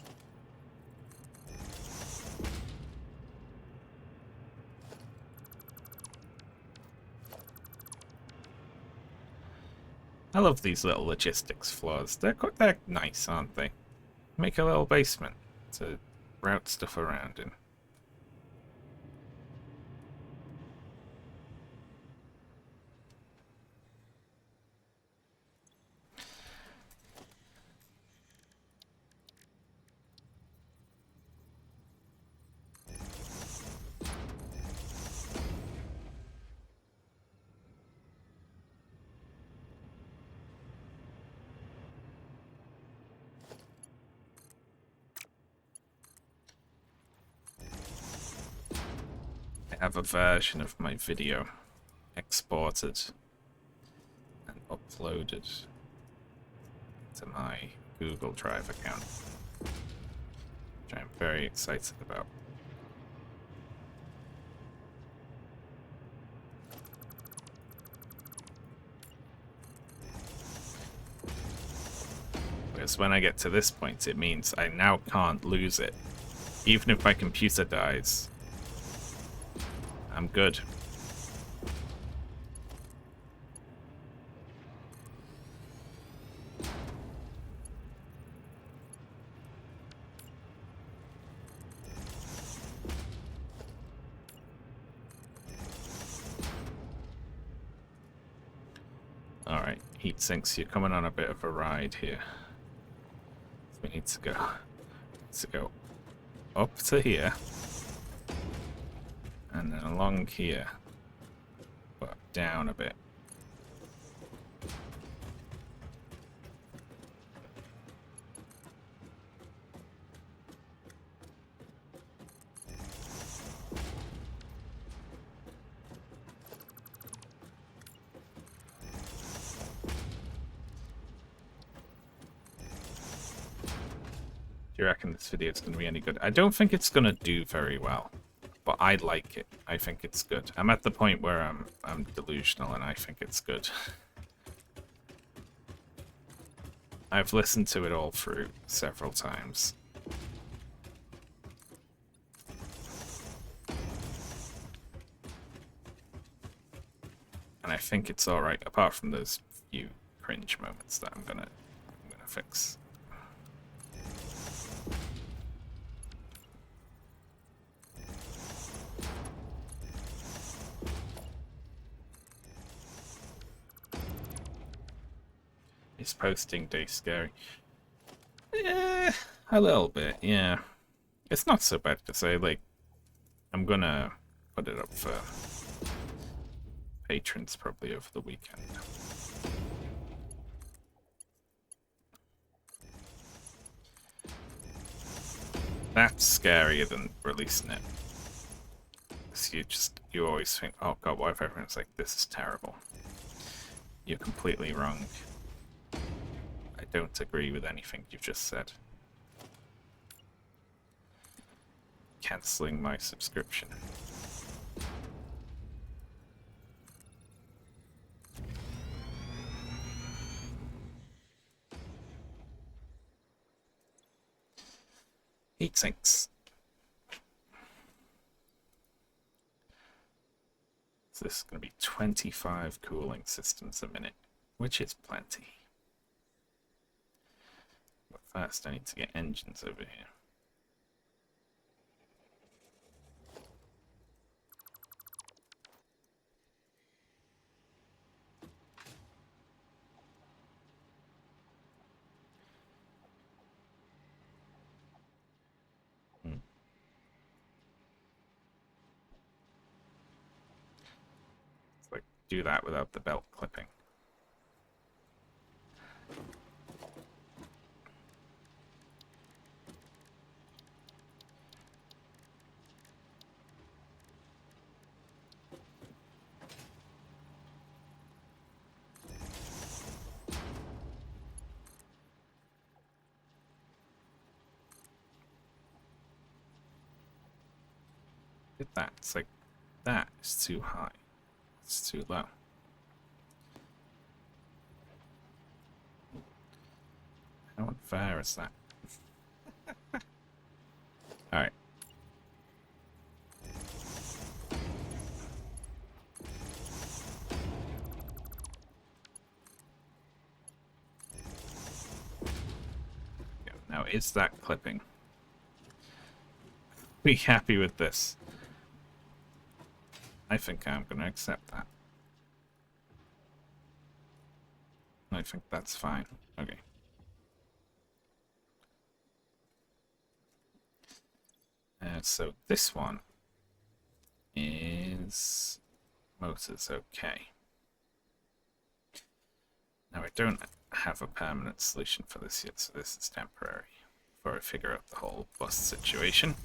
I love these little logistics flaws. They're nice, aren't they? Make a little basement to route stuff around in. Have a version of my video exported and uploaded to my Google Drive account, which I'm very excited about. Because when I get to this point, it means I now can't lose it. Even if my computer dies, I'm good. Alright, heat sinks, you're coming on a bit of a ride here. We need to go up to here. And then along here, but down a bit. Do you reckon this video is going to be any good? I don't think it's going to do very well. But I like it. I think it's good. I'm at the point where I'm delusional and I think it's good. I've listened to it all through several times. And I think it's alright, apart from those few cringe moments that I'm gonna fix. Is posting day scary? Yeah, a little bit, yeah. It's not so bad because I'm gonna put it up for patrons probably over the weekend. That's scarier than releasing it. Because you always think, oh god, what if everyone's like, this is terrible? You're completely wrong. I don't agree with anything you've just said. Cancelling my subscription. Heat sinks. So this is going to be 25 cooling systems a minute, which is plenty. But first I need to get engines over here. Do that without the belt clipping. Look at that. It's like, that is too high. It's too low. How unfair is that? Alright. Now, is that clipping? Be happy with this. I think I'm going to accept that. I think that's fine. Okay. So this one is motors okay. Now I don't have a permanent solution for this yet, so this is temporary before I figure out the whole bus situation.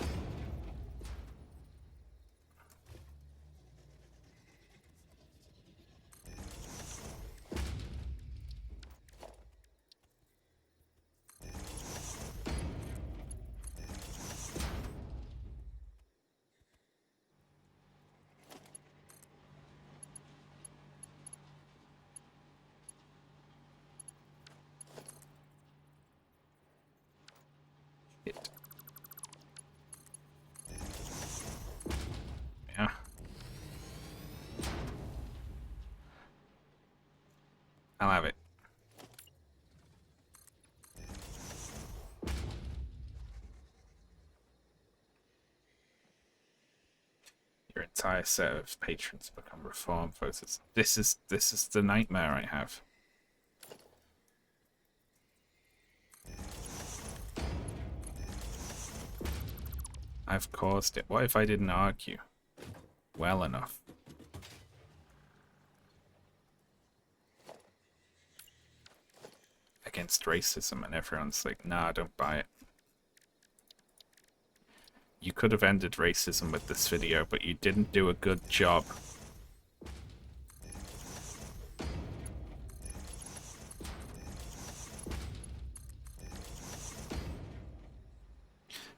Yeah. I'll have it. Your entire set of patrons become reform voters. This is the nightmare I have. I've caused it. What if I didn't argue well enough? Against racism, and everyone's like, nah, don't buy it. You could have ended racism with this video, but you didn't do a good job.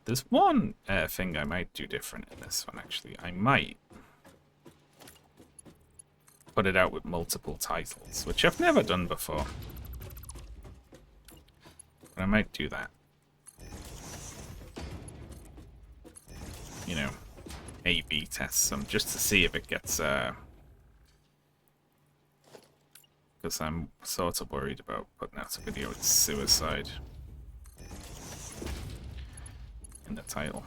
There's one thing I might do different in this one, actually. I might put it out with multiple titles, which I've never done before. But I might do that. You know, A/B test some just to see if it gets because because I'm sort of worried about putting out a video with suicide in the title.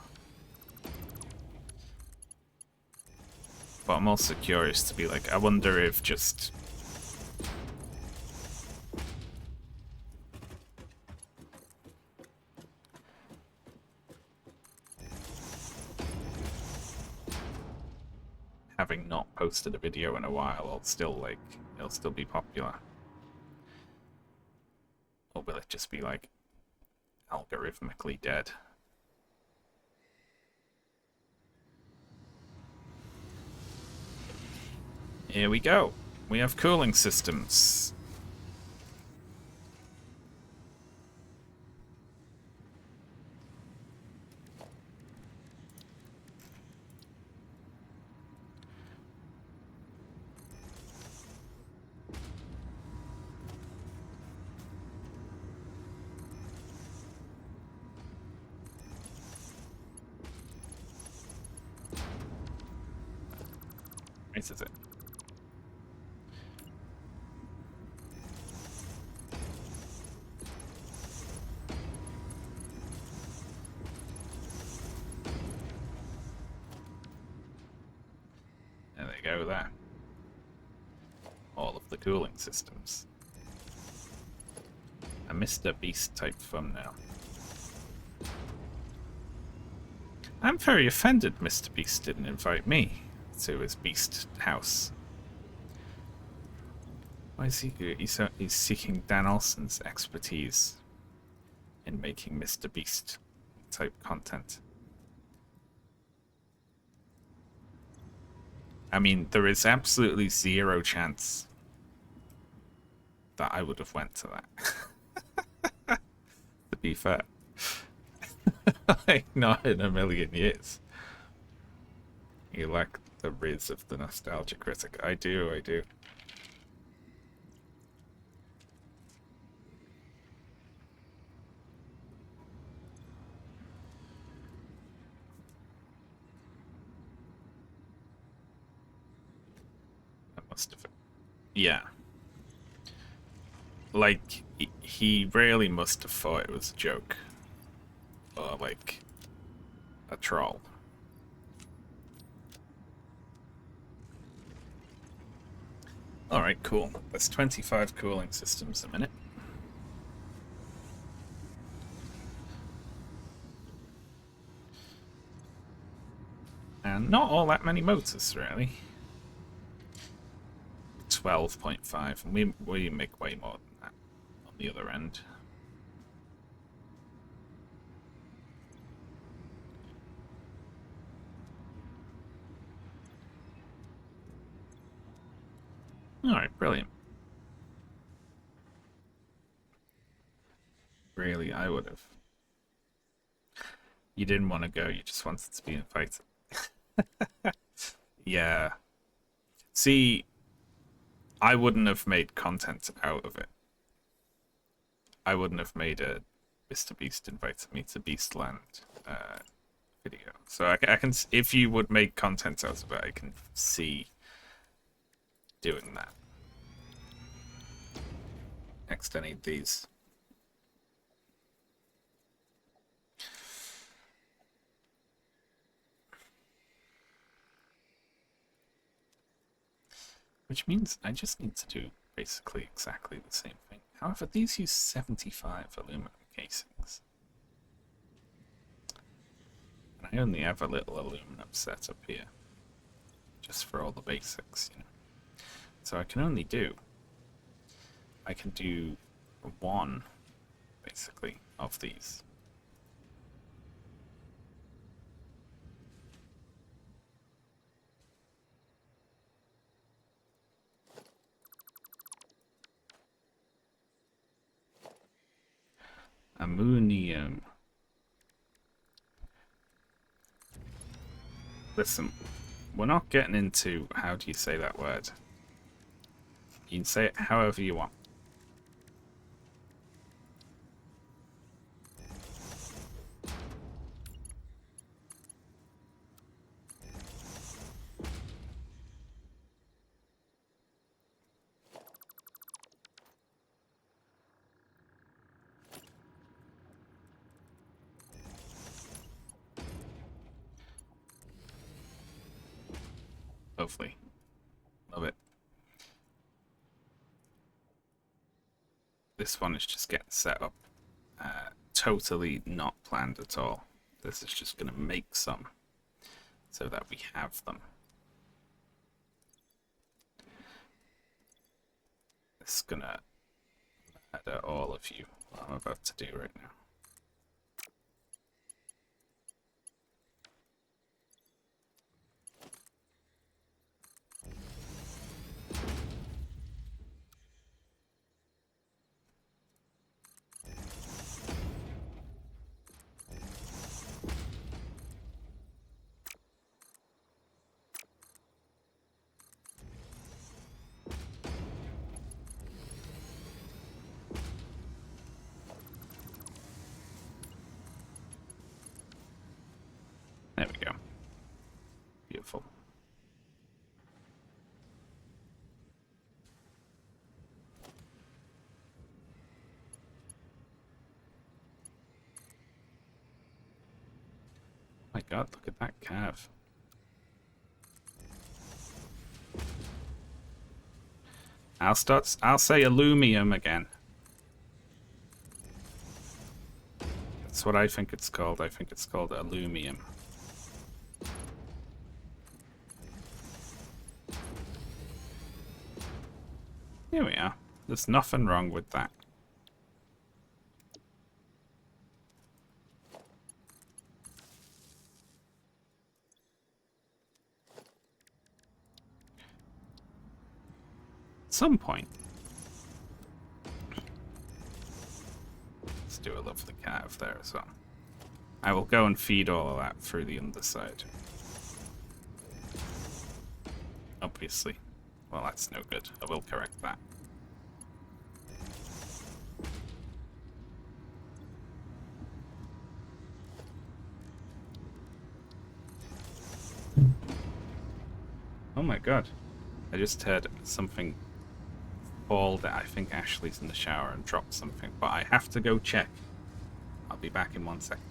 But I'm also curious to be like, I wonder if just having not posted a video in a while, it'll still be popular. Or will it just be like algorithmically dead? Here we go. We have cooling systems. This is it. There they go there. All of the cooling systems. A Mr. Beast type thumbnail. I'm very offended Mr. Beast didn't invite me to his beast house. Why is he? He's seeking Dan Olsen's expertise in making Mr. Beast type content. I mean, there is absolutely zero chance that I would have went to that. To be fair. Like, not in a million years. You lack the riz of the nostalgia critic. I do. I must have. Yeah. Like, he really must have thought it was a joke. Or, like, a troll. Alright, cool. There's 25 cooling systems a minute. And not all that many motors, really. 12.5, and we make way more than that on the other end. Alright, brilliant. Really, I would have. You didn't want to go, you just wanted to be invited. Yeah. See, I wouldn't have made content out of it. I wouldn't have made a Mr. Beast invited me to Beastland video. So I can, if you would make content out of it, I can see doing that. Next, I need these. Which means I just need to do basically exactly the same thing. However, these use 75 aluminum casings. And I only have a little aluminum set up here. Just for all the basics, you know. So I can only do... I can do one, basically, of these. Ammonium. Listen, we're not getting into how do you say that word. You can say it however you want. Lovely. Love it. This one is just getting set up. Totally not planned at all. This is just going to make some so that we have them. This is going to murder all of you, what I'm about to do right now. There we go. Beautiful. My God, look at that calf. I'll say aluminum again. That's what I think it's called. I think it's called aluminum. Here we are. There's nothing wrong with that. At some point, let's do a lovely calf there as well. I will go and feed all of that through the underside. Obviously. Well, that's no good. I will correct that. Oh my God. I just heard something fall that I think Ashley's in the shower and dropped something, but I have to go check. I'll be back in 1 second.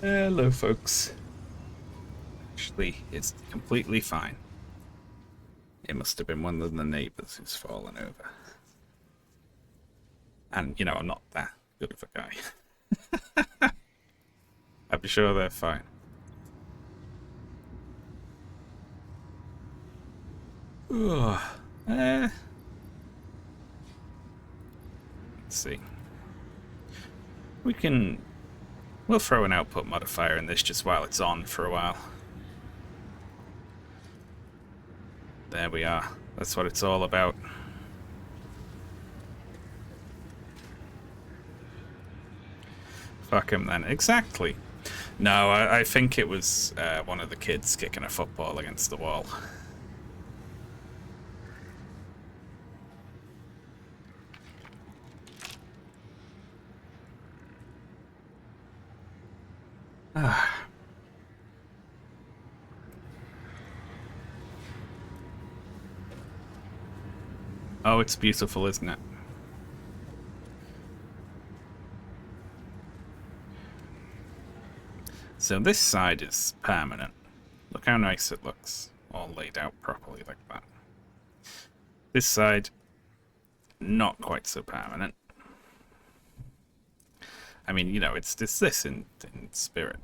Hello, folks. Actually, it's completely fine. It must have been one of the neighbors who's fallen over. And, you know, I'm not that good of a guy. I'm sure they're fine. Let's see. We'll throw an output modifier in this just while it's on for a while. There we are. That's what it's all about. Fuck him then. Exactly. No, I think it was one of the kids kicking a football against the wall. Oh, it's beautiful, isn't it? So this side is permanent. Look how nice it looks, all laid out properly like that. This side, not quite so permanent. I mean, you know, it's this in spirit.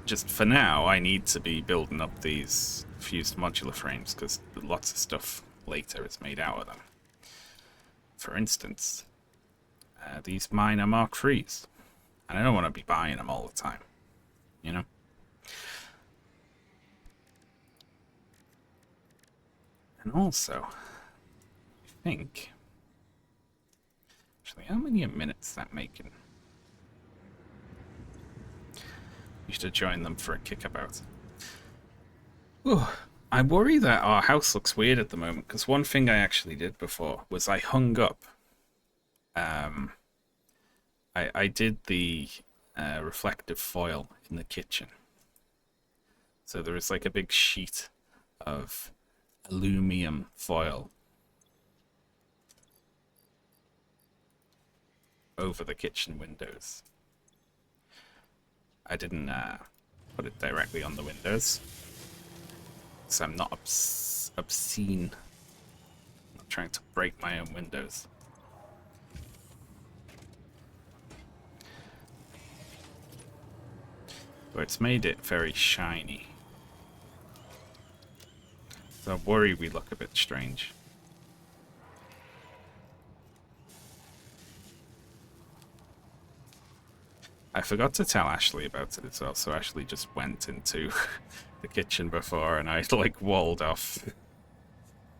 Just for now, I need to be building up these fused modular frames because lots of stuff later is made out of them. For instance, these mine are Mark IIIs, and I don't want to be buying them all the time, you know? And also, I think... Actually, how many minutes is that making? You should join them for a kickabout. Ooh, I worry that our house looks weird at the moment, because one thing I actually did before was I hung up. I did the reflective foil in the kitchen. So there is like a big sheet of aluminum foil over the kitchen windows. I didn't put it directly on the windows, so I'm not obscene. I'm not trying to break my own windows. But it's made it very shiny. So I worry we look a bit strange. I forgot to tell Ashley about it as well, so Ashley just went into the kitchen before and I like walled off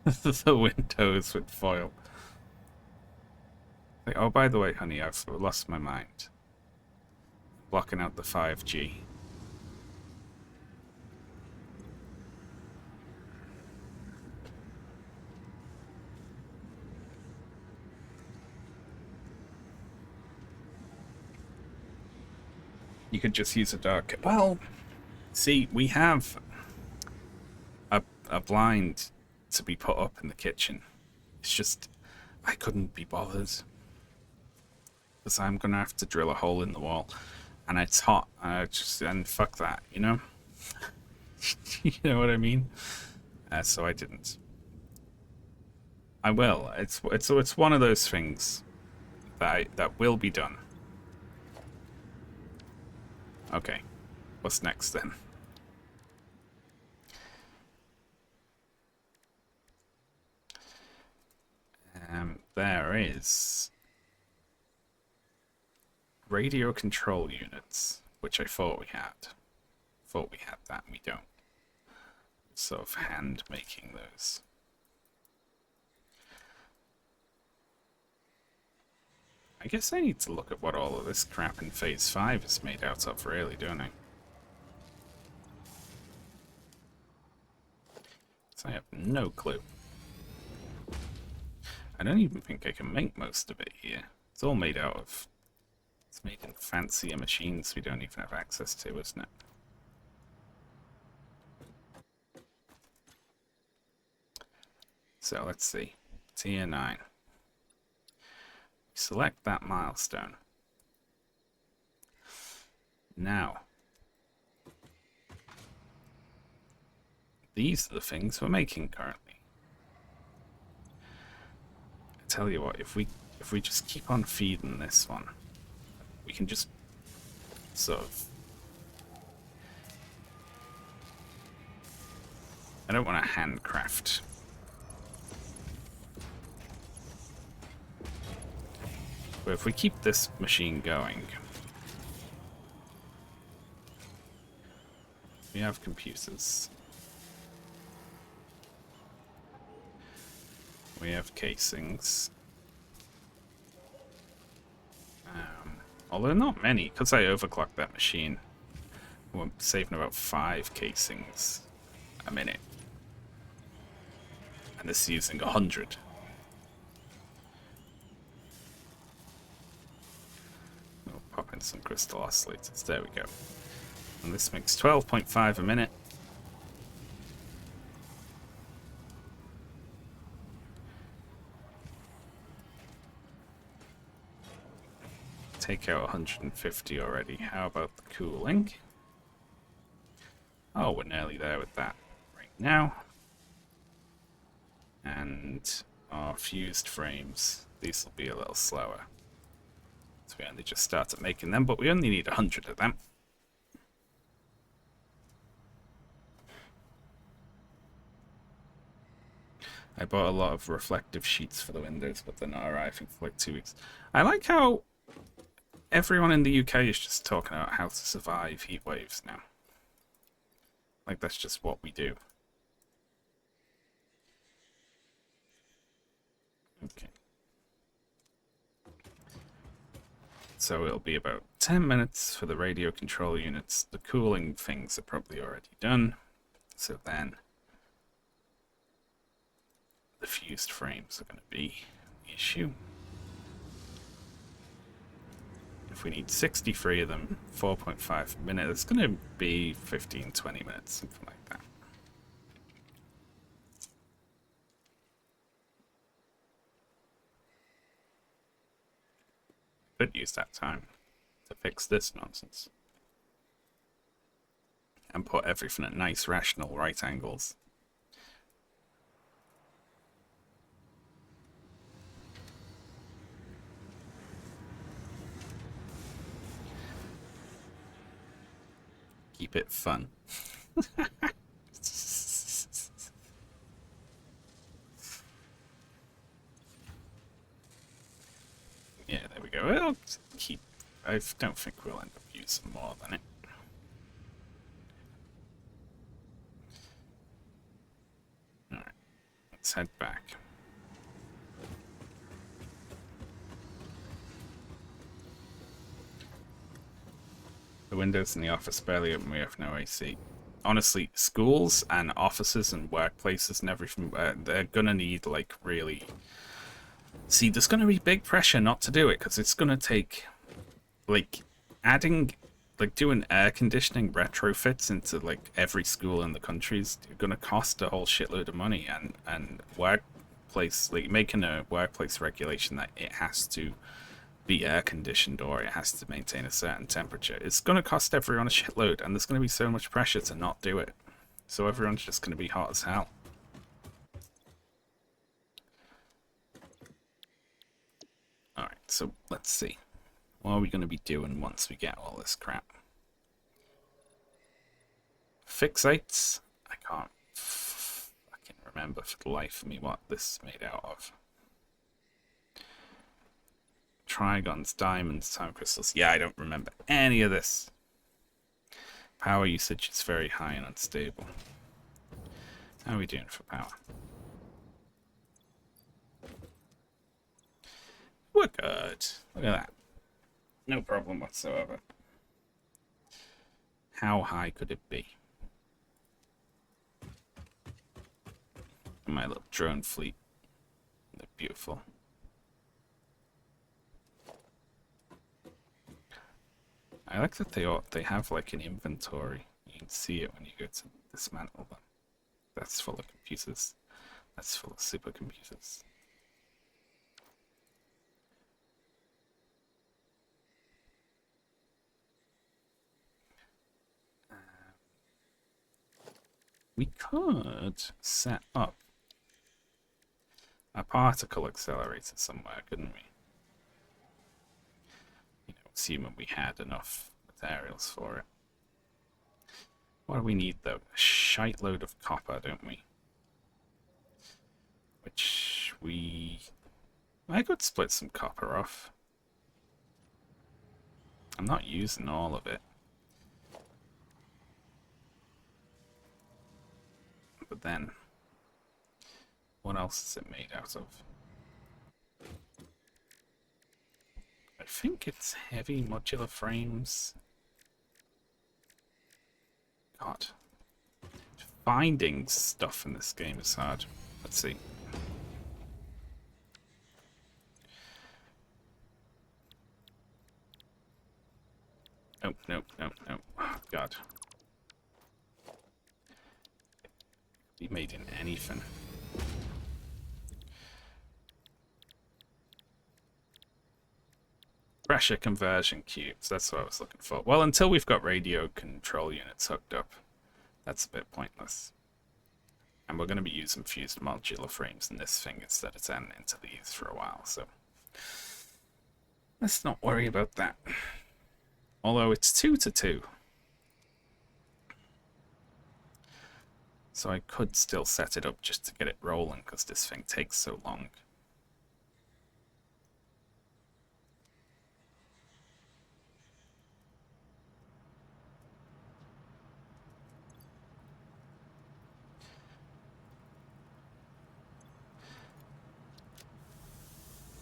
the windows with foil. Like, oh, by the way, honey, I've lost my mind. Blocking out the 5G. You could just use a dark... Well, see, we have a blind to be put up in the kitchen. It's just, I couldn't be bothered. Because I'm going to have to drill a hole in the wall. And it's hot. And fuck that, you know? You know what I mean? So I didn't. I will. It's one of those things that will be done. Okay, what's next then? There is radio control units, which I thought we had. Thought we had that, and we don't. Sort of hand making those. I guess I need to look at what all of this crap in Phase 5 is made out of, really, don't I? So I have no clue. I don't even think I can make most of it here. It's all made out of... It's made in fancier machines we don't even have access to, isn't it? So let's see. Tier 9. Select that milestone. Now, these are the things we're making currently. I tell you what, if we just keep on feeding this one, we can just sort of... I don't want to handcraft. But if we keep this machine going, we have computers. We have casings. Although not many, because I overclocked that machine. We're saving about 5 casings a minute. And this is using 100. We'll pop in some crystal oscillators. There we go. And this makes 12.5 a minute. Take out 150 already. How about the cooling? Oh, we're nearly there with that right now. And our fused frames. These will be a little slower. So we only just started making them, but we only need 100 of them. I bought a lot of reflective sheets for the windows, but they're not arriving for like 2 weeks. I like how everyone in the UK is just talking about how to survive heat waves now. Like, that's just what we do. Okay. So it'll be about 10 minutes for the radio control units. The cooling things are probably already done. So then the fused frames are going to be the issue. If we need 63 of them, 4.5 minutes, it's going to be 15-20 minutes, something like that. Could use that time to fix this nonsense. And put everything at nice, rational right angles. Keep it fun. Yeah, there we go. I'll keep. I don't think we'll end up using more than it. Alright, let's head back. The windows in the office barely open, we have no AC. Honestly, schools and offices and workplaces and everything, they're gonna need, like, really... See, there's gonna be big pressure not to do it, because it's gonna take, like, adding, like, doing air conditioning retrofits into, like, every school in the country is gonna cost a whole shitload of money, and workplace, like, making a workplace regulation that it has to be air conditioned or it has to maintain a certain temperature, it's going to cost everyone a shitload, and there's going to be so much pressure to not do it. So everyone's just going to be hot as hell. Alright, so let's see. What are we going to be doing once we get all this crap? Fixates? I can't fucking remember for the life of me what this is made out of. Trigons, diamonds, time crystals. Yeah, I don't remember any of this. Power usage is very high and unstable. How are we doing for power? We're good. Look at that. No problem whatsoever. How high could it be? My little drone fleet. They're beautiful. I like that they have like an inventory. You can see it when you go to dismantle them. That's full of computers. That's full of supercomputers. We could set up a particle accelerator somewhere, couldn't we? You know, assuming we had enough materials for it. What do we need though? A shite load of copper, don't we? Which I could split some copper off. I'm not using all of it. But then, what else is it made out of? I think it's heavy modular frames. God. Finding stuff in this game is hard. Let's see. Nope, nope, nope, nope. Oh, God. Be made in anything. Pressure conversion cubes, that's what I was looking for. Well, until we've got radio control units hooked up, that's a bit pointless. And we're going to be using fused modular frames in this thing instead of turning into these for a while, so let's not worry about that. Although it's 2 to 2. So I could still set it up just to get it rolling, because this thing takes so long.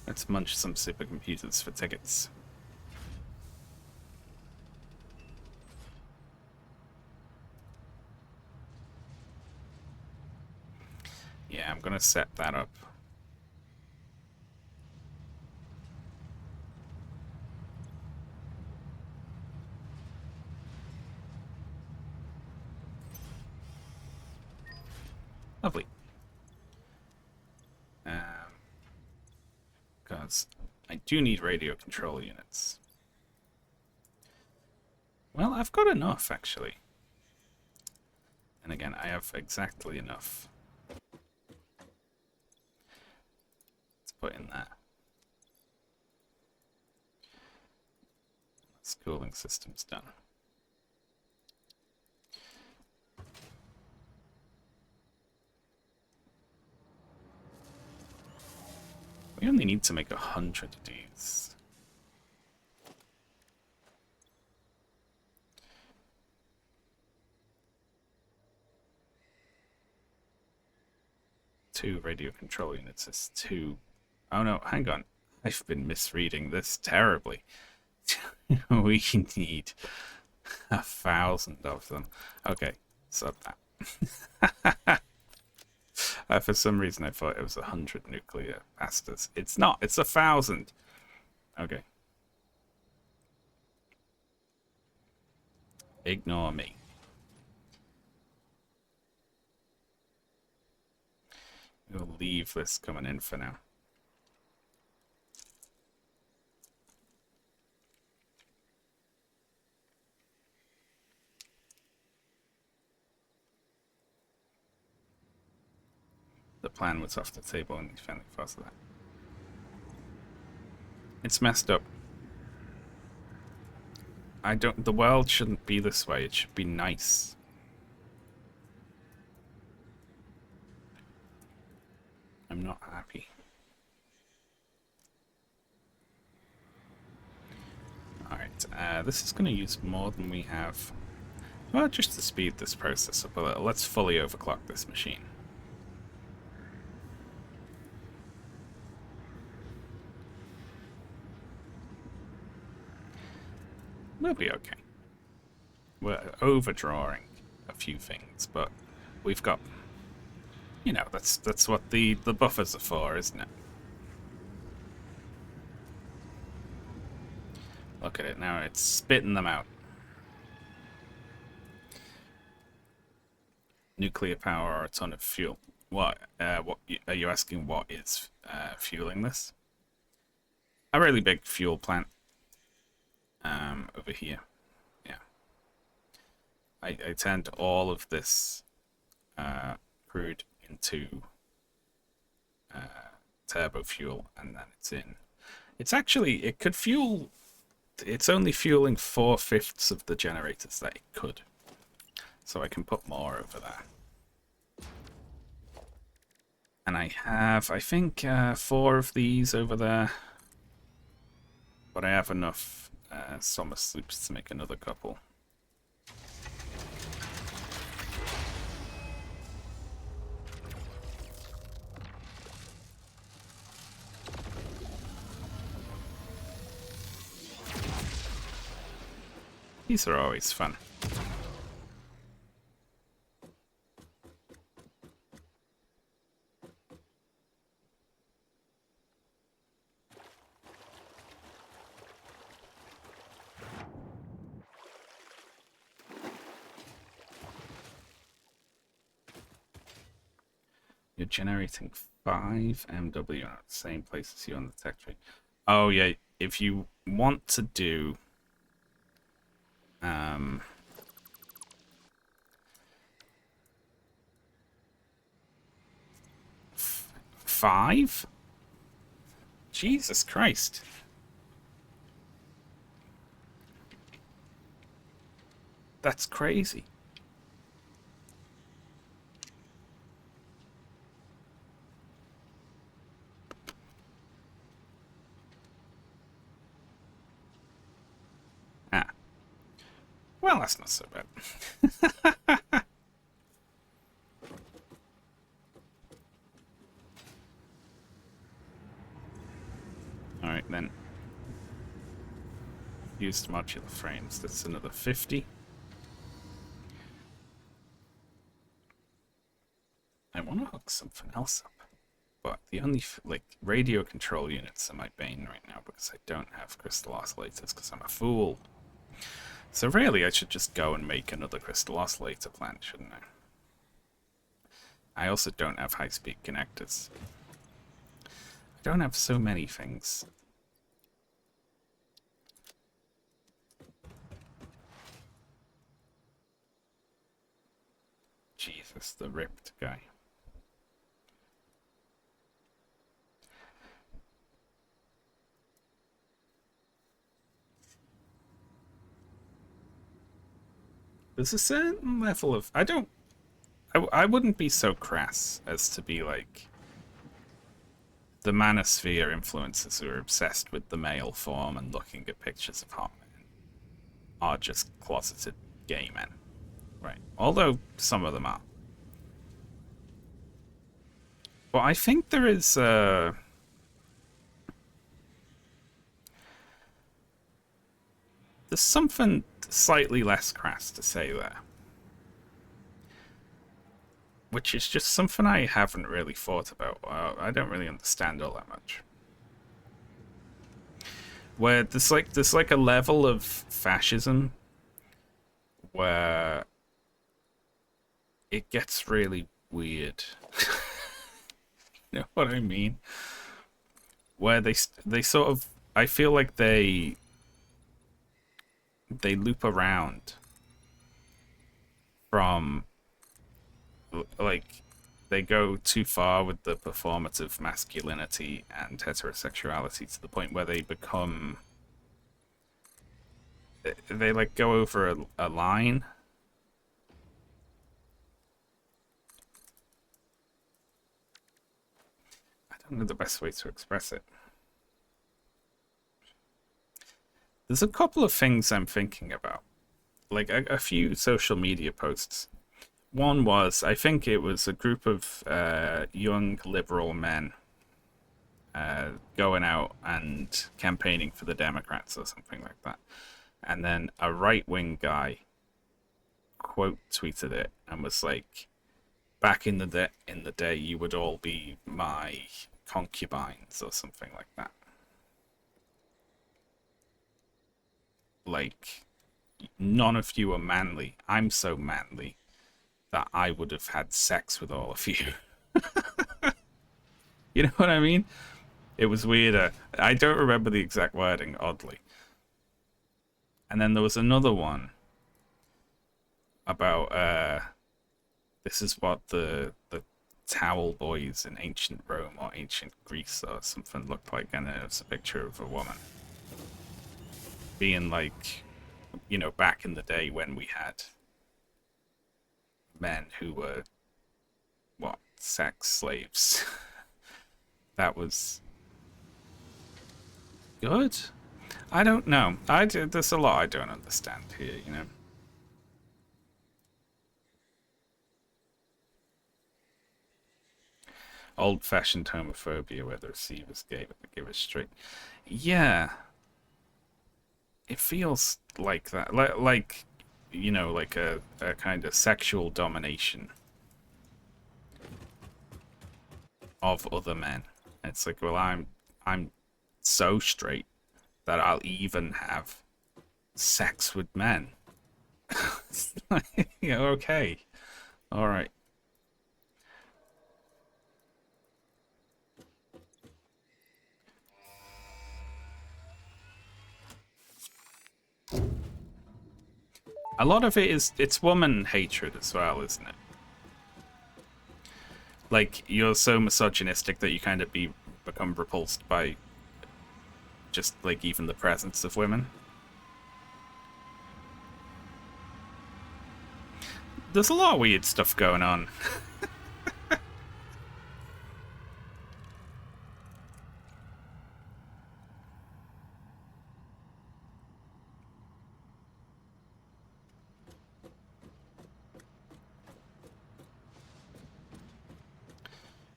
Let's munch some supercomputers for tickets. Yeah, I'm gonna set that up. Lovely. Because I do need radio control units. Well, I've got enough, actually. And again, I have exactly enough to put in there. This cooling system's done. We only need to make 100 of these. Two radio control units is two. Oh no, hang on. I've been misreading this terribly. We need 1,000 of them. Okay, so that. For some reason I thought it was 100 nuclear pastas. It's not, it's 1,000. Okay. Ignore me. We'll leave this coming in for now. The plan was off the table and finally fast that. It's messed up. The world shouldn't be this way. It should be nice. I'm not happy. Alright, this is going to use more than we have. Well, just to speed this process up a little, let's fully overclock this machine. We'll be okay. We're overdrawing a few things, but we've got, you know, that's what the buffers are for, isn't it? Look at it now, it's spitting them out. Nuclear power or a ton of fuel. What are you asking? What is fueling this? A really big fuel plant. Over here. Yeah. I turned all of this crude into turbo fuel, and then it's in. It's actually, it could fuel. It's only fueling 4/5 of the generators that it could. So I can put more over there. And I have, I think, 4 of these over there. But I have enough summer sloops to make another couple. These are always fun. You're generating 5 MW at the same place as you on the tech tree. Oh yeah, if you want to do 5? Jesus Christ. That's crazy. Well, that's not so bad. Alright then. Used modular frames. That's another 50. I want to hook something else up. But the only, like, radio control units are my bane right now because I don't have crystal oscillators because I'm a fool. So really, I should just go and make another crystal oscillator plant, shouldn't I? I also don't have high-speed connectors. I don't have so many things. Jesus, the ripped guy. There's a certain level of... I wouldn't be so crass as to be like... The manosphere influencers who are obsessed with the male form and looking at pictures of hot men are just closeted gay men. Right. Although some of them are. But I think there is... there's something slightly less crass to say there. Which is just something I haven't really thought about. I don't really understand all that much. Where there's like a level of fascism where it gets really weird. You know what I mean? Where they sort of, I feel like they loop around from, like, they go too far with the performative masculinity and heterosexuality to the point where they become, they like go over a line. I don't know the best way to express it. There's a couple of things I'm thinking about, like a few social media posts. One was, I think it was a group of young liberal men going out and campaigning for the Democrats or something like that. And then a right-wing guy quote tweeted it and was like, back in the day, you would all be my concubines or something like that. Like, none of you are manly. I'm so manly that I would have had sex with all of you. You know what I mean? It was weirder. I don't remember the exact wording, oddly. And then there was another one about this is what the towel boys in ancient Rome or ancient Greece or something looked like, and it was a picture of a woman being like, you know, back in the day when we had men who were, what, sex slaves. That was good. I don't know. There's a lot I don't understand here, you know. Old-fashioned homophobia where the receiver's gay but the giver's straight. Yeah. It feels like that. Like you know, like a kind of sexual domination of other men. It's like, well, I'm so straight that I'll even have sex with men. Yeah, okay. All right. A lot of it is, it's woman hatred as well, isn't it? Like, you're so misogynistic that you kind of become repulsed by just, like, even the presence of women. There's a lot of weird stuff going on.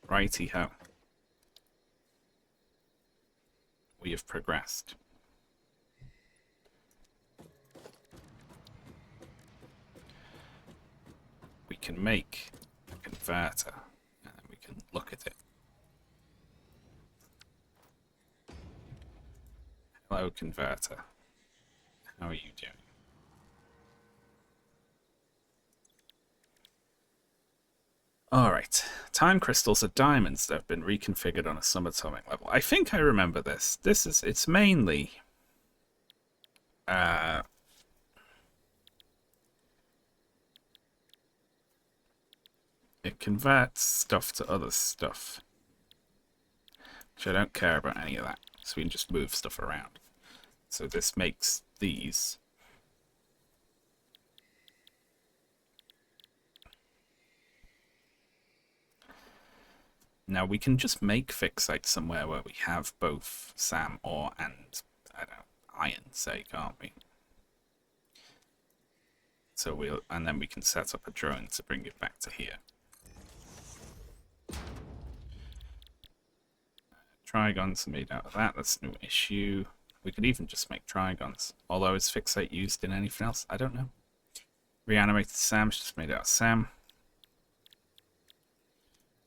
Righty-ho. We have progressed. We can make a converter, and then we can look at it. Hello, converter. How are you doing? Alright. Time crystals are diamonds that have been reconfigured on a subatomic level. I think I remember this. It's mainly... it converts stuff to other stuff. Which I don't care about any of that. So we can just move stuff around. So this makes these. Now we can just make fixite somewhere where we have both SAM ore and, I don't know, iron, say, can't we? So and then we can set up a drone to bring it back to here. Trigons are made out of that, that's no issue. We could even just make trigons. Although is fixite used in anything else? I don't know. Reanimated SAM's just made out of SAM.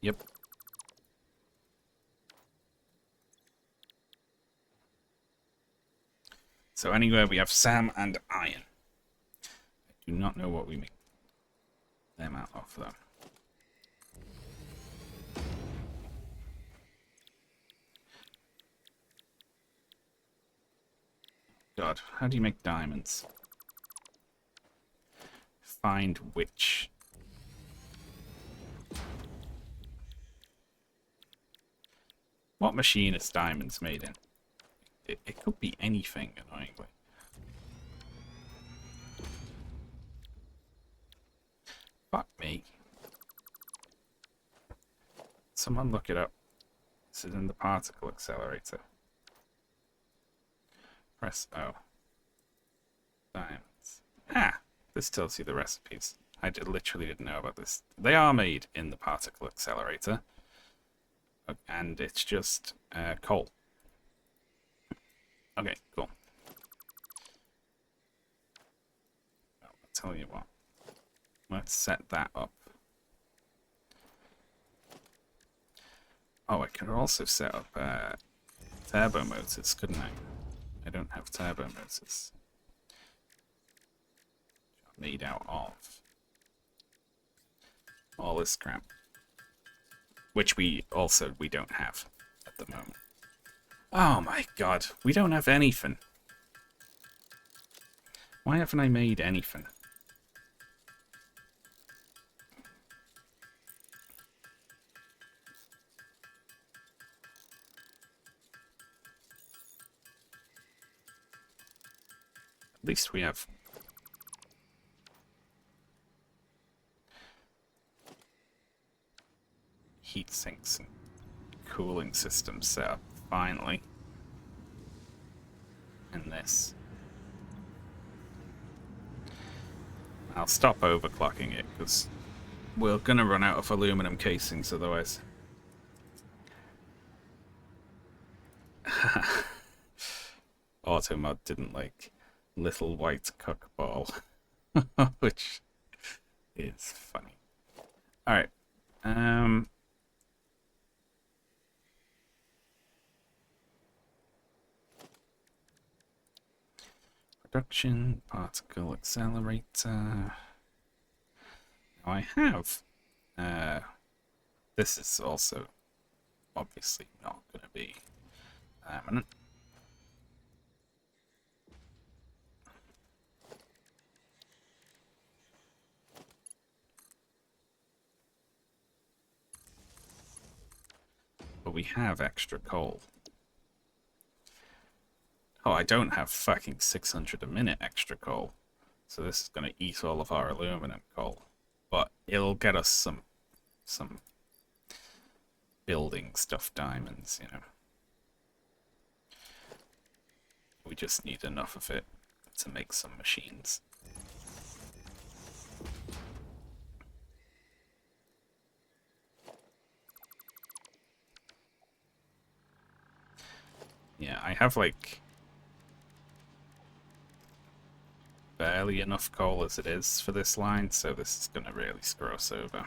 Yep. So anywhere we have SAM and iron. I do not know what we make them out of though. God, how do you make diamonds? Find which. What machine is diamonds made in? It could be anything, annoyingly. Fuck me. Someone look it up. This is in the particle accelerator. Press O. Diamonds. Ah! This tells you the recipes. I literally didn't know about this. They are made in the particle accelerator. And it's just coal. Okay, cool. Well, I'll tell you what. Let's set that up. Oh, I could also set up turbo motors, couldn't I? I don't have turbo motors. Made out of all this crap. Which we don't have at the moment. Oh my god, we don't have anything. Why haven't I made anything? At least we have heat sinks and cooling systems set up, finally. And this. I'll stop overclocking it, because we're gonna run out of aluminum casings otherwise. Automod didn't like little white cock ball, which is funny. Alright. Production, particle accelerator. Now I have. This is also obviously not going to be permanent. But we have extra coal. Oh, I don't have fucking 600 a minute extra coal. So this is going to eat all of our aluminum coal. But it'll get us some building stuff diamonds, you know. We just need enough of it to make some machines. Yeah, I have like barely enough coal as it is for this line, so this is going to really screw us over.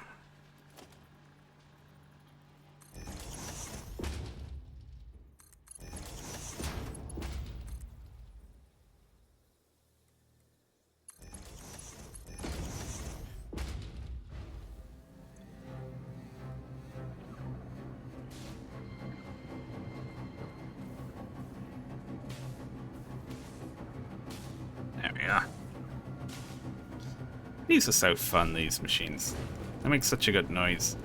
There we are. These are so fun, these machines. They make such a good noise.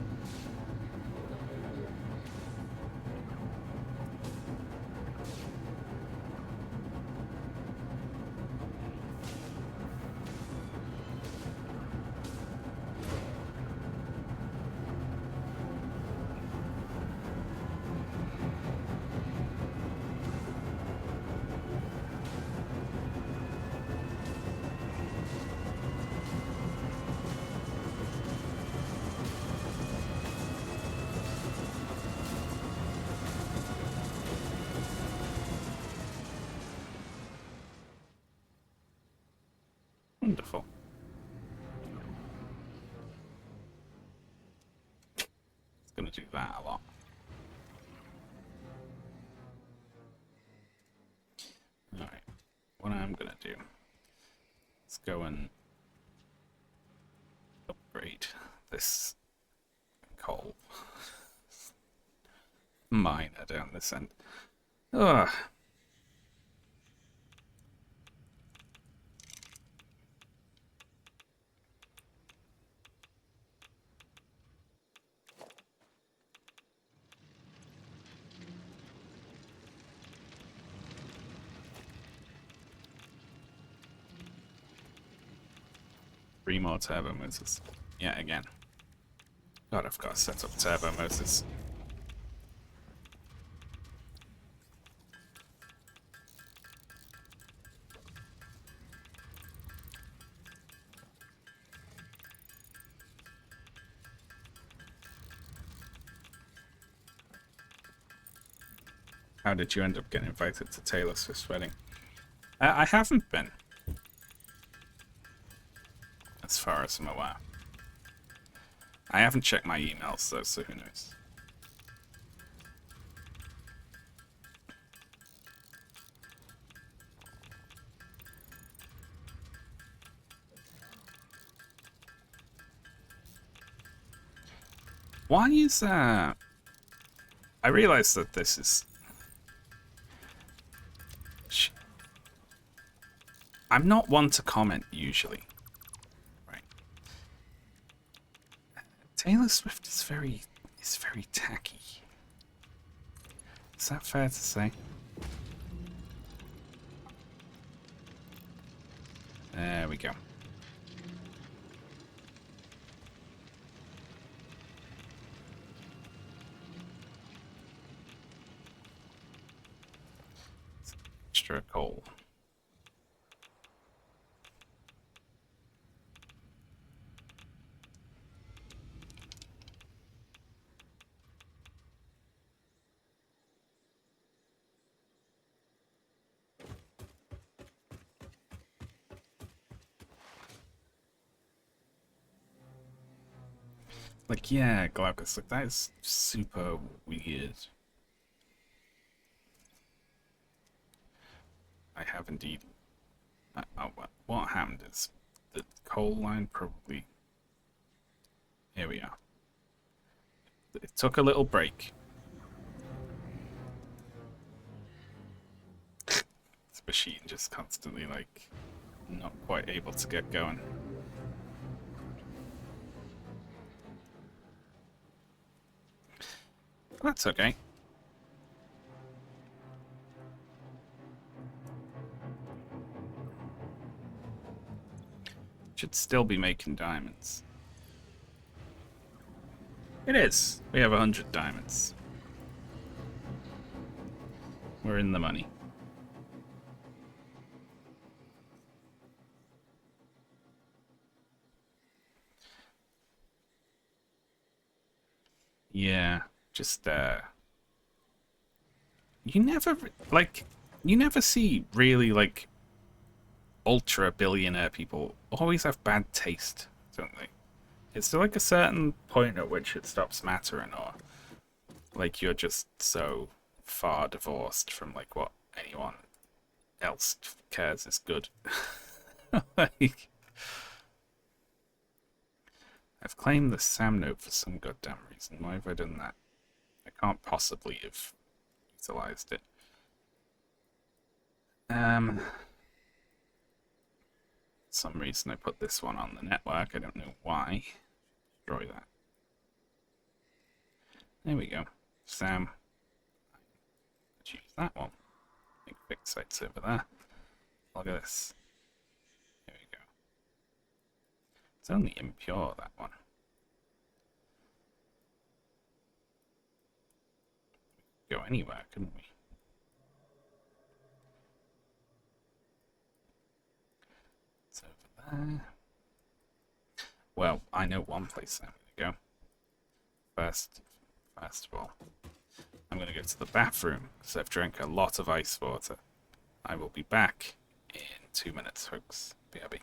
Wonderful. It's going to do that a lot. Alright, what I'm going to do is go and upgrade this coal miner down this end. Ugh. Three more turbo motors. Yeah, again. God, I've got to set up turbo motors. How did you end up getting invited to Taylor Swift's wedding? I haven't been, as far as I'm aware. I haven't checked my emails though, so who knows. Why is that? I realize that this is... I'm not one to comment usually. Right. Taylor Swift is very tacky. Is that fair to say? There we go. Extra coal. Like, yeah, Glaucus, like, that is super weird. I have indeed. What happened is the coal line probably. Here we are. It took a little break. This machine just constantly, like, not quite able to get going. That's okay. Should still be making diamonds. It is. We have 100 diamonds. We're in the money. Yeah, just you never, like, you never see really, like, ultra billionaire people always have bad taste, don't they? Is there, like, a certain point at which it stops mattering, or, like, you're just so far divorced from, like, what anyone else cares is good? Like, I've claimed the Sam note for some goddamn reason. Why have I done that? I can't possibly have utilized it. Some reason I put this one on the network. I don't know why. Destroy that. There we go. Sam. Let's use that one. Big fix sites over there. Look at this. There we go. It's only impure, that one. Go anywhere, couldn't we? It's over there. Well, I know one place I'm going to go. First of all, I'm going to go to the bathroom because I've drank a lot of ice water. I will be back in 2 minutes, folks. BRB.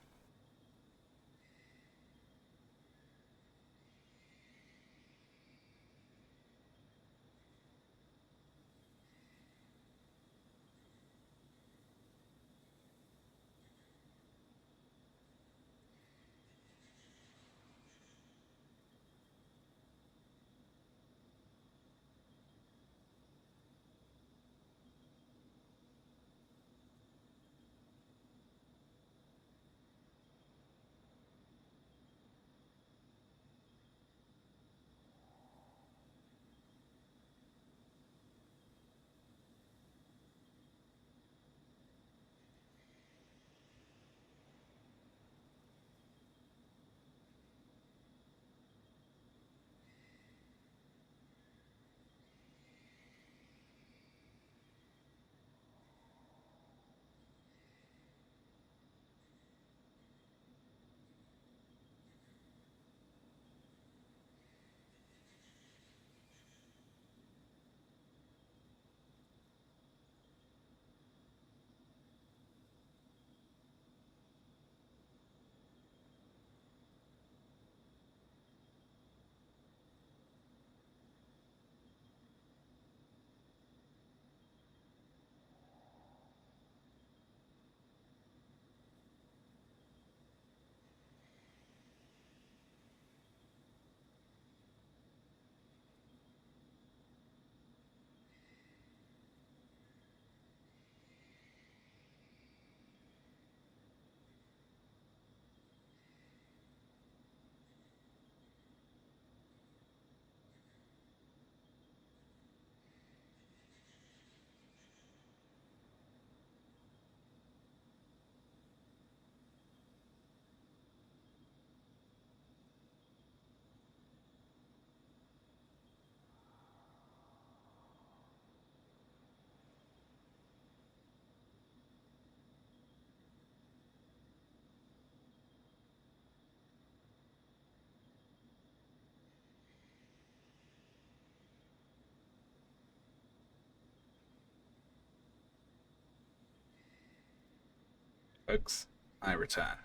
Folks, I return.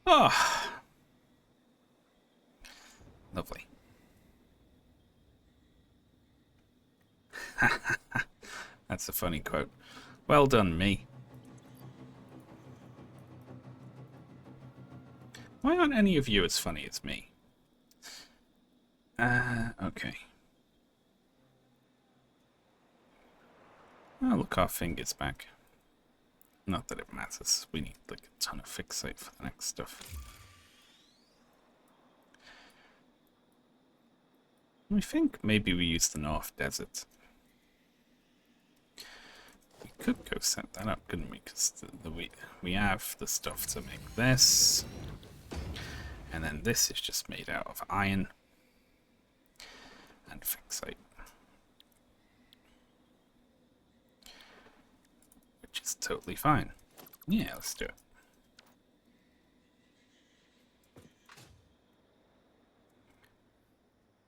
Oh, lovely. That's a funny quote. Well done, me. Why aren't any of you as funny as me? Okay. Oh, look, our finger's back. Not that it matters. We need like a ton of fixate for the next stuff. I think maybe we use the North Desert. We could go set that up, couldn't we? Because we have the stuff to make this. And then this is just made out of iron and fixate. Which is totally fine. Yeah, let's do it.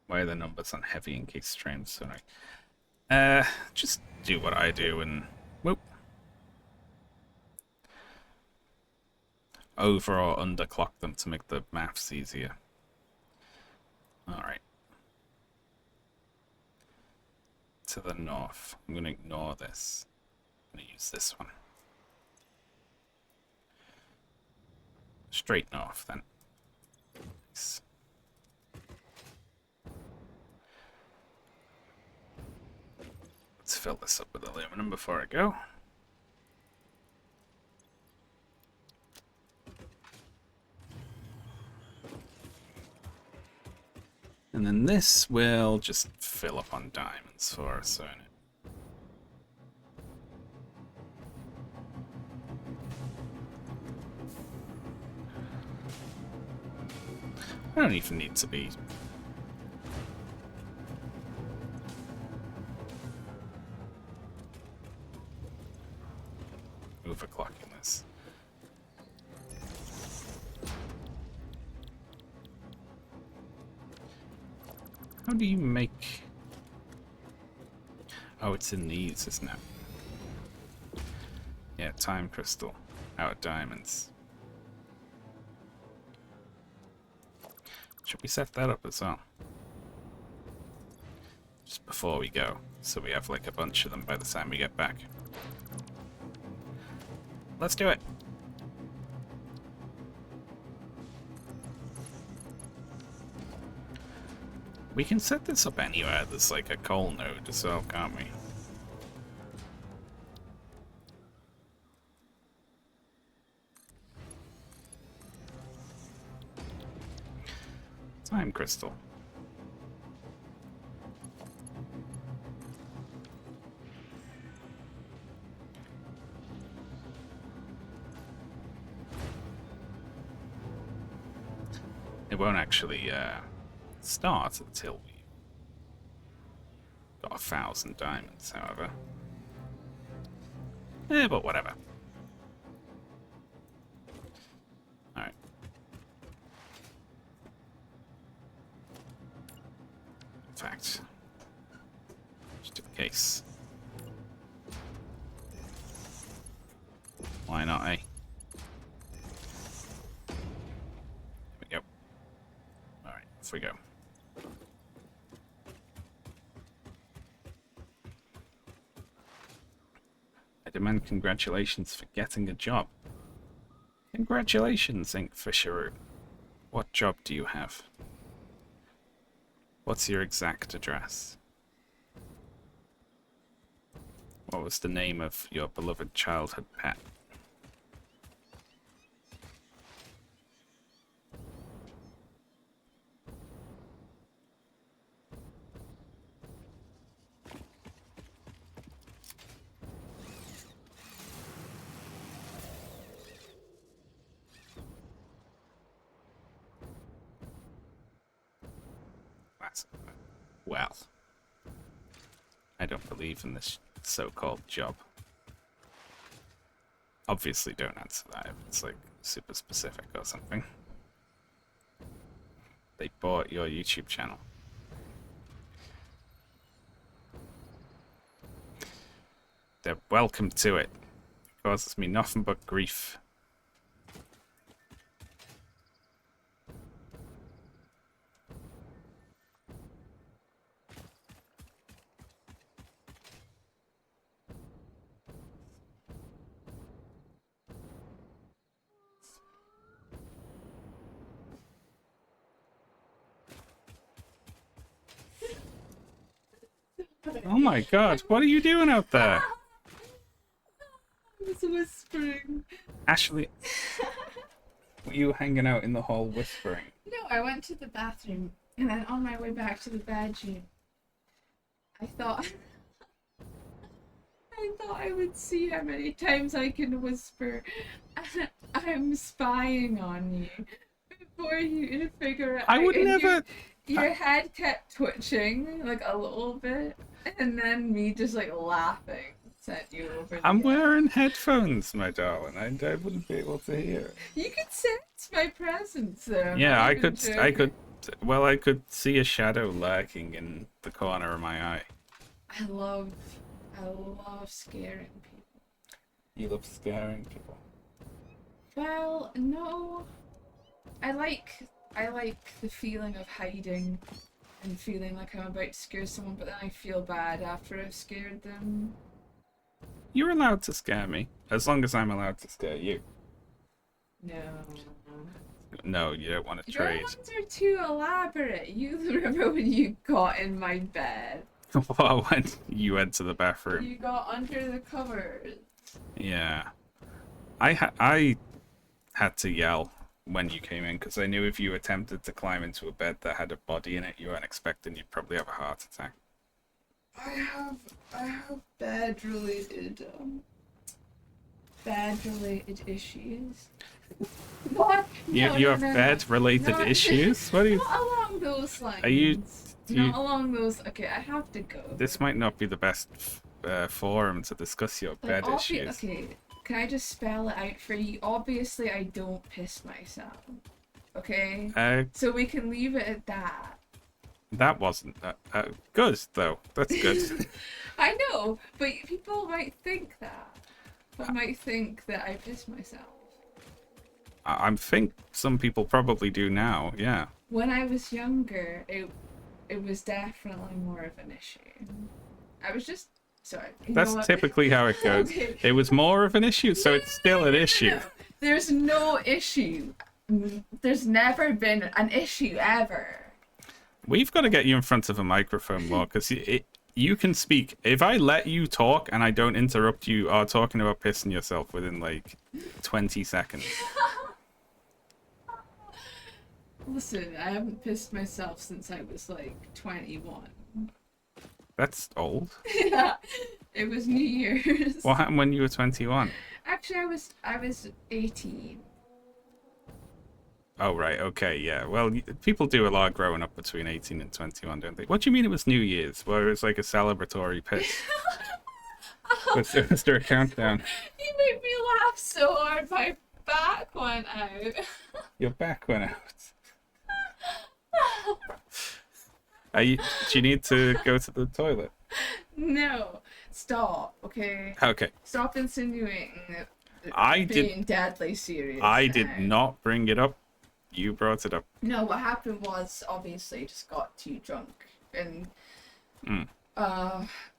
Why are the numbers on heavy in case streams? Sorry. Just do what I do and whoop. Over or underclock them to make the maths easier. Alright. To the north. I'm going to ignore this. I'm going to use this one. Straight north, then. Nice. Let's fill this up with aluminum before I go. And then this will just fill up on diamonds for us, won't it? I don't even need to be overclocking this. How do you make... Oh, it's in these, isn't it? Yeah, time crystal out of diamonds. Should we set that up as well? Just before we go, so we have like a bunch of them by the time we get back. Let's do it! We can set this up anywhere there's like a coal node as well, can't we? Time crystal. It won't actually start until we got 1,000 diamonds, however. But whatever. Alright. In fact, just in case. Why not, eh? There we go. Alright, off we go. I demand congratulations for getting a job. Congratulations, Ink Fisheroo. What job do you have? What's your exact address? What was the name of your beloved childhood pet? Well, I don't believe in this so-called job. Obviously don't answer that if it's like super specific or something. They bought your YouTube channel. They're welcome to it. It causes me nothing but grief. Oh my god, what are you doing out there? I was whispering. Ashley, were you hanging out in the hall whispering? No, I went to the bathroom, and then on my way back to the bedroom, I thought I would see how many times I can whisper, I'm spying on you, before you figure it out. I would never... Your head kept twitching, like, a little bit, and then me just, like, laughing sent you over the I'm edge. wearing headphones, my darling. I wouldn't be able to hear it. You could sense my presence there. Yeah, I could... Well, I could see a shadow lurking in the corner of my eye. I love, I love scaring people. You love scaring people. Well, no, I like, I like the feeling of hiding and feeling like I'm about to scare someone, but then I feel bad after I've scared them. You're allowed to scare me, as long as I'm allowed to scare you. No. No, you don't want to Your trade. ones are too elaborate. You remember when you got in my bed? Well, when you went to the bathroom. You got under the covers. Yeah. I had to yell when you came in because I knew if you attempted to climb into a bed that had a body in it you weren't expecting, you'd probably have a heart attack. I have bed related issues. What? No, You no, have no, no. bed-related Not, issues? What are you... not along those lines. Are you... Not along those. Okay, I have to go. This might not be the best forum to discuss your bed issues. Okay, can I just spell it out for you? Obviously, I don't piss myself. Okay? So we can leave it at that. That wasn't good, though. That's good. I know, but people might think that. People might think that I piss myself. I think some people probably do now, yeah. When I was younger, it was definitely more of an issue. I was just sorry. That's typically how it goes. Okay. It was more of an issue, so it's still an issue. No. There's no issue. There's never been an issue ever. We've got to get you in front of a microphone more, because you can speak. If I let you talk and I don't interrupt you or talking about pissing yourself within like 20 seconds. Listen, I haven't pissed myself since I was like 21. That's old. Yeah, it was New Year's. What happened when you were 21? Actually, I was 18. Oh, right. Okay, yeah. Well, people do a lot growing up between 18 and 21, don't they? What do you mean it was New Year's? Well, it was like a celebratory piss. Was there a countdown? You made me laugh so hard, my back went out. Your back went out. Do you need to go to the toilet? No, stop, okay? Okay. Stop insinuating that I being deadly serious. I did not bring it up. You brought it up. No, what happened was obviously just got too drunk and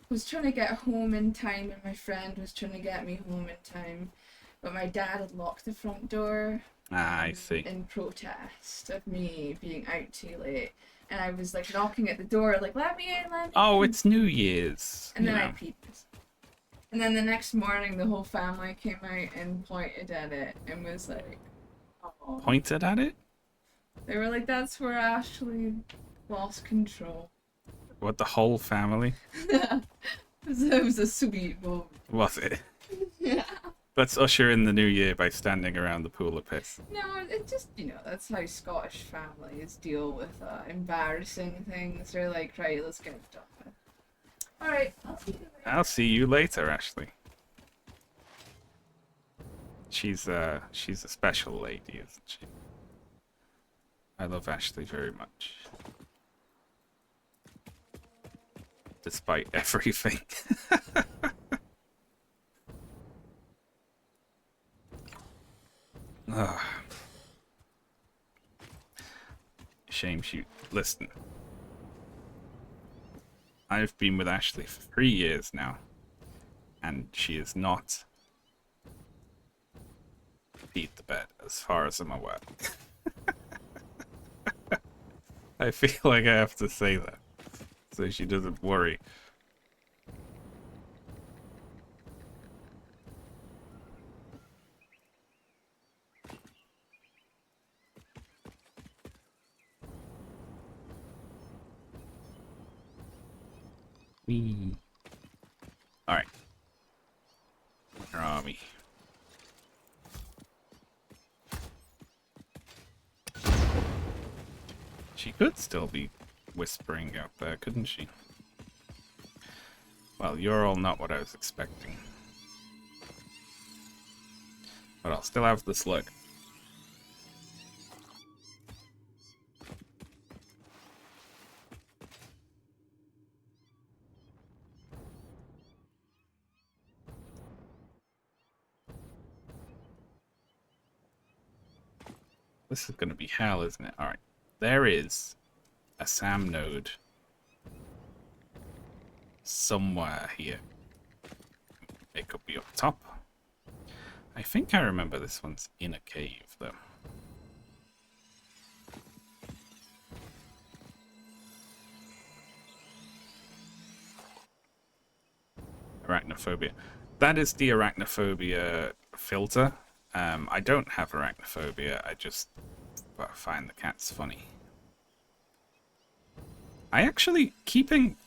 was trying to get home in time, and my friend was trying to get me home in time, but my dad had locked the front door. I see. In protest of me being out too late. And I was like knocking at the door, like, let me in, let me in. Oh, it's New Year's. And then I peeped. And then the next morning, the whole family came out and pointed at it and was like, oh. Pointed at it? They were like, that's where Ashley lost control. What, the whole family? it was a sweet moment. Was it? Yeah. Let's usher in the new year by standing around the pool of piss. No, it just, that's how Scottish families deal with embarrassing things. They're like, right, let's get it done with. Alright, I'll see you later, Ashley. She's a special lady, isn't she? I love Ashley very much. Despite everything. Shame she... Listen. I've been with Ashley for 3 years now. And she is not... peed the bed, as far as I'm aware. I feel like I have to say that. So she doesn't worry. Wee. Alright. Where are we? She could still be whispering out there, couldn't she? Well, you're all not what I was expecting. But I'll still have the slug. This is going to be hell, isn't it? Alright. There is a SAM node somewhere here. It could be up top. I think I remember this one's in a cave, though. Arachnophobia. That is the arachnophobia filter. I don't have arachnophobia, I just find the cats funny. I actually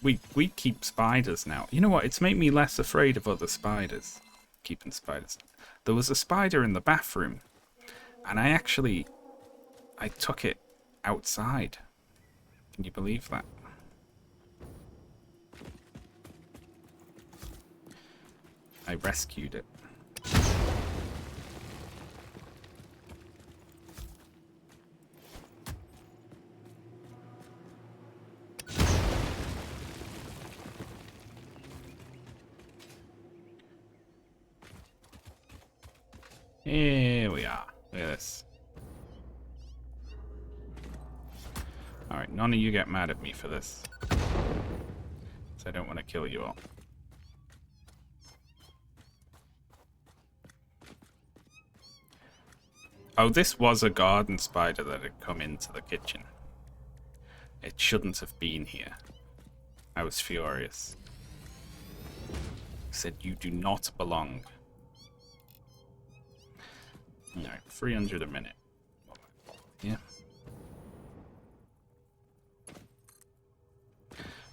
we keep spiders now. You know what? It's made me less afraid of other spiders. Keeping spiders. There was a spider in the bathroom, and I took it outside. Can you believe that? I rescued it. Here we are. Look at this. Alright, none of you get mad at me for this. So I don't want to kill you all. Oh, this was a garden spider that had come into the kitchen. It shouldn't have been here. I was furious. I said, you do not belong. Alright, 300 a minute. Yeah.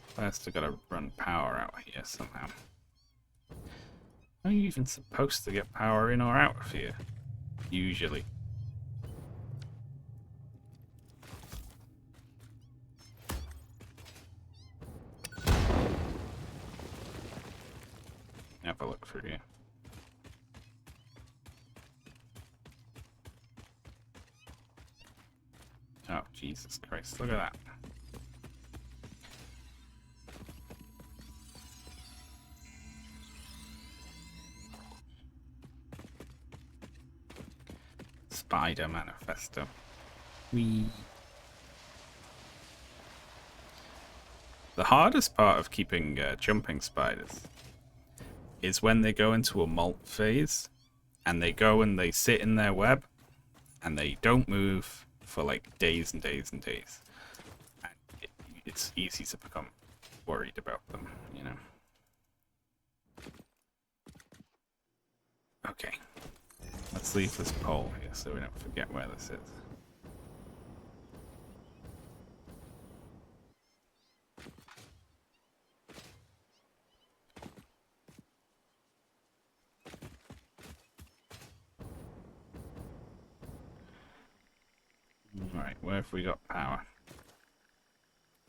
First, I gotta run power out here somehow. Are you even supposed to get power in or out of here? Usually. Have a look through here. Oh, Jesus Christ, look at that. Spider Manifesto. Whee. The hardest part of keeping jumping spiders is when they go into a molt phase and they go and they sit in their web and they don't move for like days and days and days. And it's easy to become worried about them, you know. Okay. Let's leave this pole here so we don't forget where this is. Alright, where have we got power?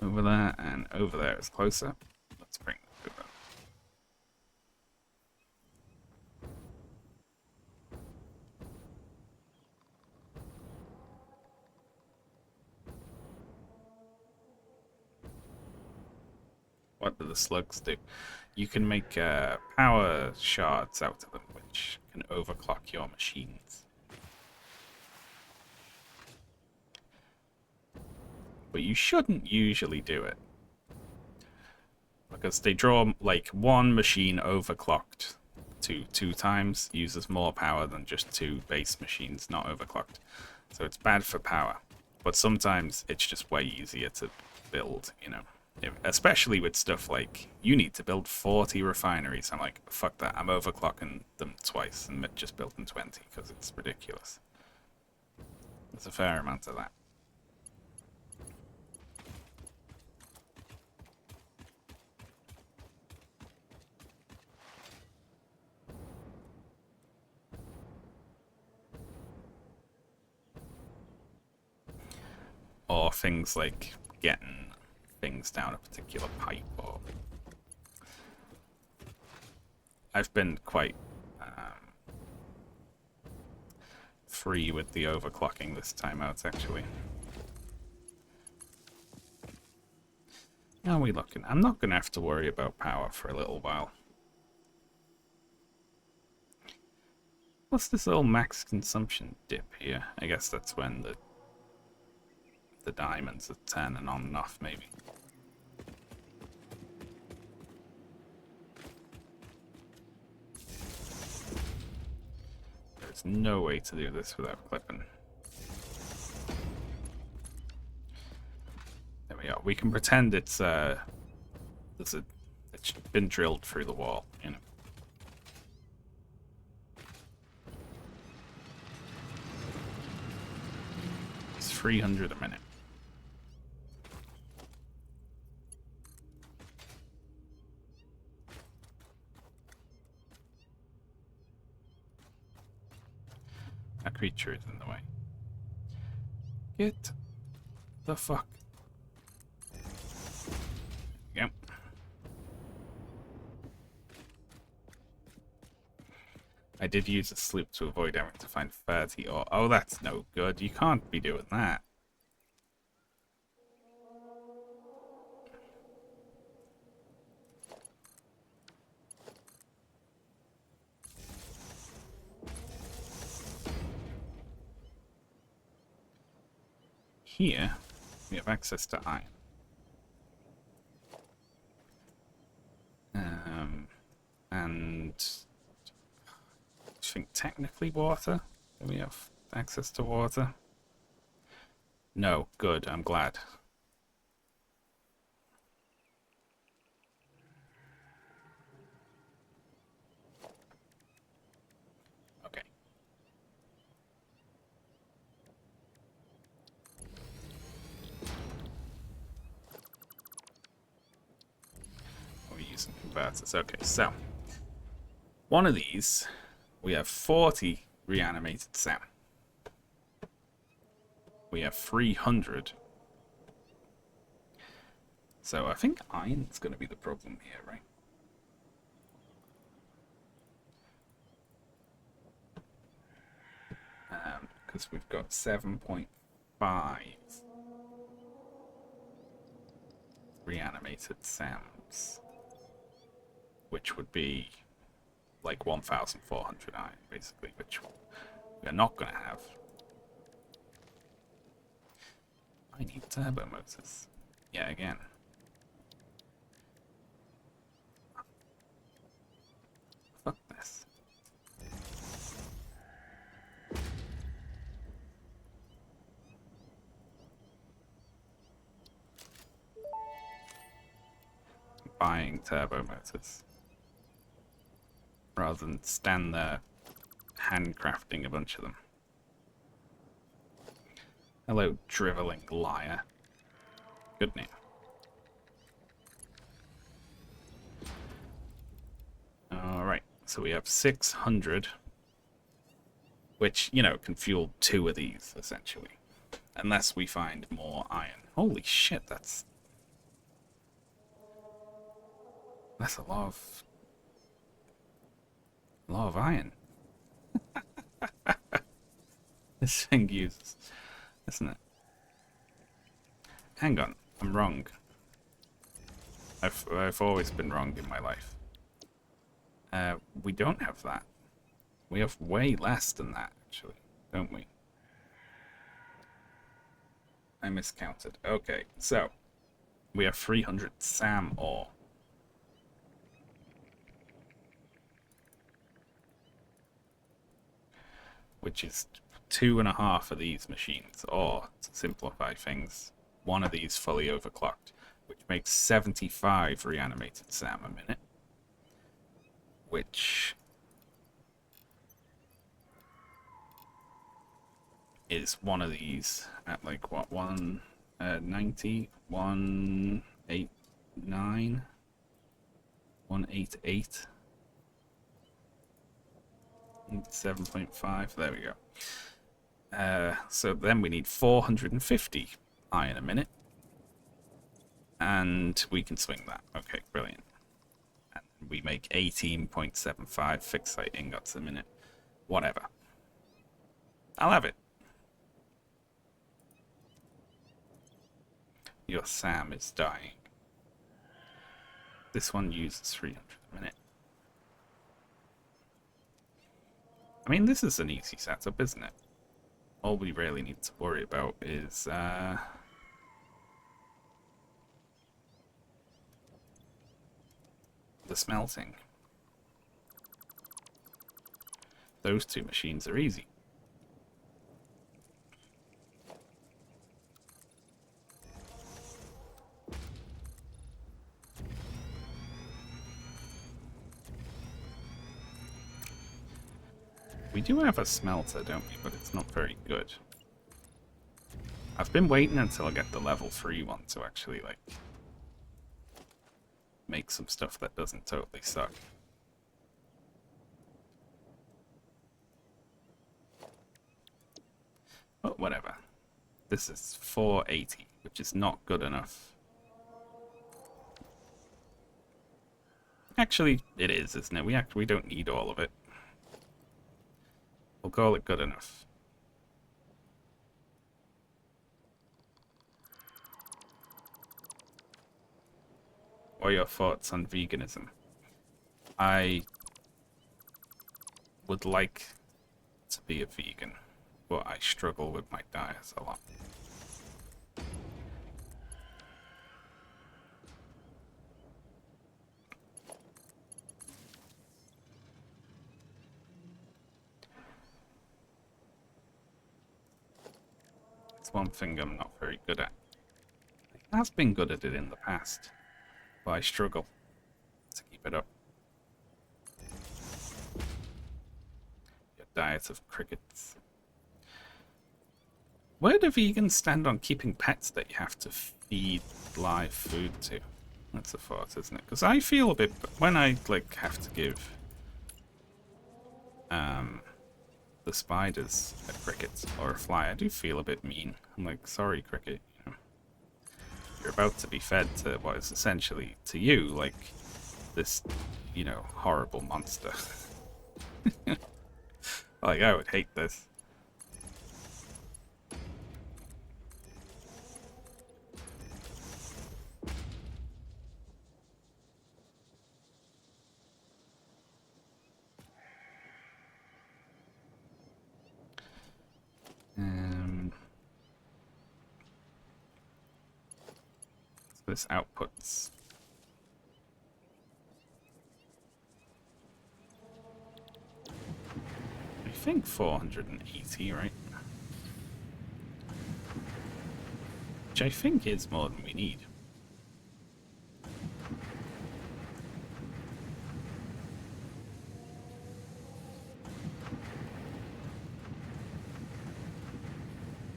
Over there, and over there is closer. Let's bring it over. What do the slugs do? You can make power shards out of them, which can overclock your machines. But you shouldn't usually do it. Because they draw, like, one machine overclocked to 2 times uses more power than just 2 base machines not overclocked. So it's bad for power. But sometimes it's just way easier to build, you know. Especially with stuff like, you need to build 40 refineries. I'm like, fuck that, I'm overclocking them twice and just building 20 because it's ridiculous. There's a fair amount of that. Or things like getting things down a particular pipe, or I've been quite free with the overclocking this time out, actually. How are we looking? I'm not going to have to worry about power for a little while. What's this little max consumption dip here? I guess that's when the the diamonds are turning on and off, maybe. There's no way to do this without clipping. There we are. We can pretend it's it's been drilled through the wall, you know. It's 300 a minute. A creature is in the way. Get the fuck. Yep. I did use a sloop to avoid having to find 30 ore. Oh, that's no good. You can't be doing that. Here, we have access to iron. And I think technically water. Do we have access to water? No, good, I'm glad. Okay. We're using converters. Okay, so one of these, we have 40 reanimated Sam. We have 300. So I think iron's going to be the problem here, right? Because we've got 7.5 reanimated Sams, which would be like 1,400 iron, basically, which we're not going to have. I need turbo motors. Yeah, again. Fuck this. Buying turbo motors rather than stand there handcrafting a bunch of them. Hello, driveling liar. Good name. Alright, so we have 600, which, you know, can fuel 2 of these, essentially. Unless we find more iron. Holy shit, that's a lot of iron. This thing uses, isn't it? Hang on, I'm wrong. I've always been wrong in my life. We don't have that. We have way less than that, actually, don't we? I miscounted. Okay, so we have 300 Sam ore. Which is 2.5 of these machines, or to simplify things, 1 of these fully overclocked, which makes 75 reanimated Sam a minute, which is 1 of these at like what, 190, 189, 188. 7.5, there we go. So then we need 450 iron a minute. And we can swing that. Okay, brilliant. And we make 18.75 fixed site ingots a minute. Whatever. I'll have it. Your Sam is dying. This one uses 300 a minute. I mean, this is an easy setup, isn't it? All we really need to worry about is the smelting. Those two machines are easy. We do have a smelter, don't we? But it's not very good. I've been waiting until I get the level 3 one to actually, like, make some stuff that doesn't totally suck. But whatever. This is 480, which is not good enough. Actually, it is, isn't it? We don't need all of it. We'll call it good enough. What are your thoughts on veganism? I would like to be a vegan, but I struggle with my diet a lot. It's one thing I'm not very good at. I have been good at it in the past, but I struggle to keep it up. Your diet of crickets. Where do vegans stand on keeping pets that you have to feed live food to? That's a thought, isn't it? Because I feel a bit... When I, like, have to give the spiders a cricket or a fly, I do feel a bit mean. I'm like, sorry, cricket. You know, you're about to be fed to what is essentially, to you, like, this, you know, horrible monster. Like, I would hate this. So this outputs. I think 480, right? Which I think is more than we need.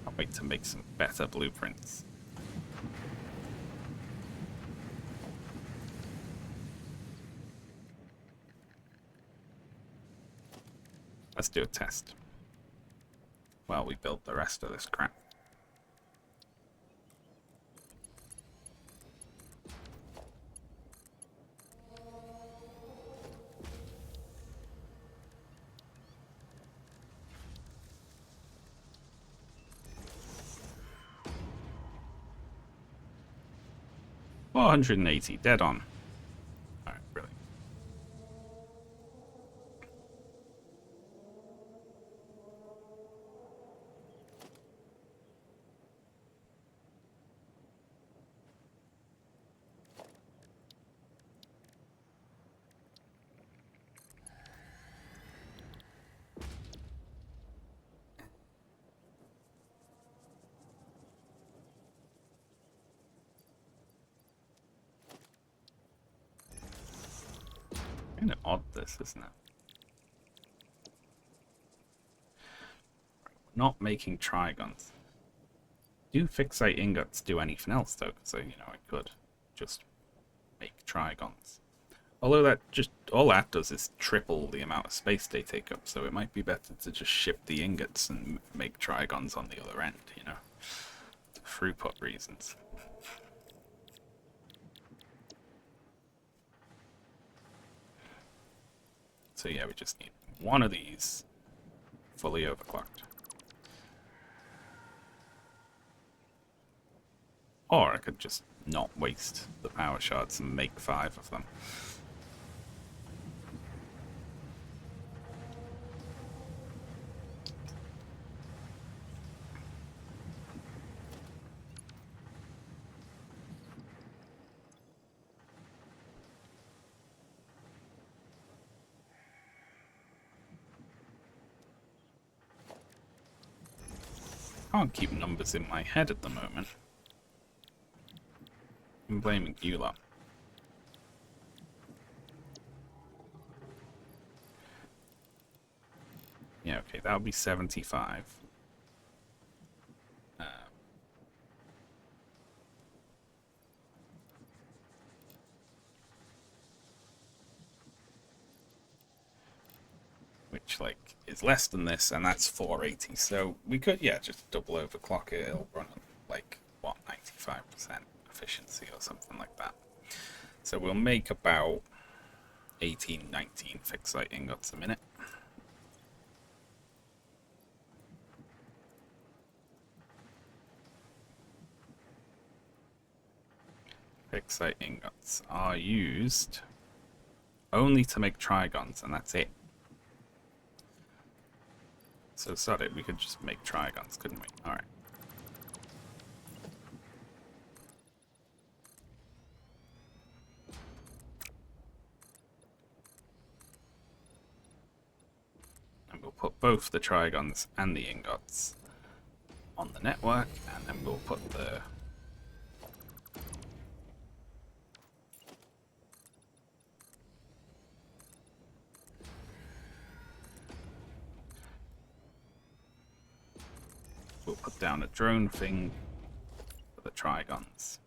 Can't wait to make some better blueprints. Let's do a test while we build the rest of this crap. $480, dead on. Alright, brilliant. Kind of odd, this, isn't it? Not making trigons. Do fixate ingots do anything else though? Because you know, I could just make trigons. Although that just all that does is triple the amount of space they take up. So it might be better to just ship the ingots and make trigons on the other end. You know, for throughput reasons. So yeah, we just need one of these fully overclocked. Or I could just not waste the power shards and make 5 of them. Can't keep numbers in my head at the moment. I'm blaming you lot. Yeah, okay, that'll be 75. Which, like, is less than this, and that's 480. So we could, yeah, just double overclock it. It'll run at, like, what, 95% efficiency or something like that. So we'll make about 18, 19 fixed site ingots a minute. Fixed site ingots are used only to make trigons, and that's it. So sorry, we could just make trigons, couldn't we? Alright. And we'll put both the trigons and the ingots on the network, and then we'll put the down a drone thing for the trigons.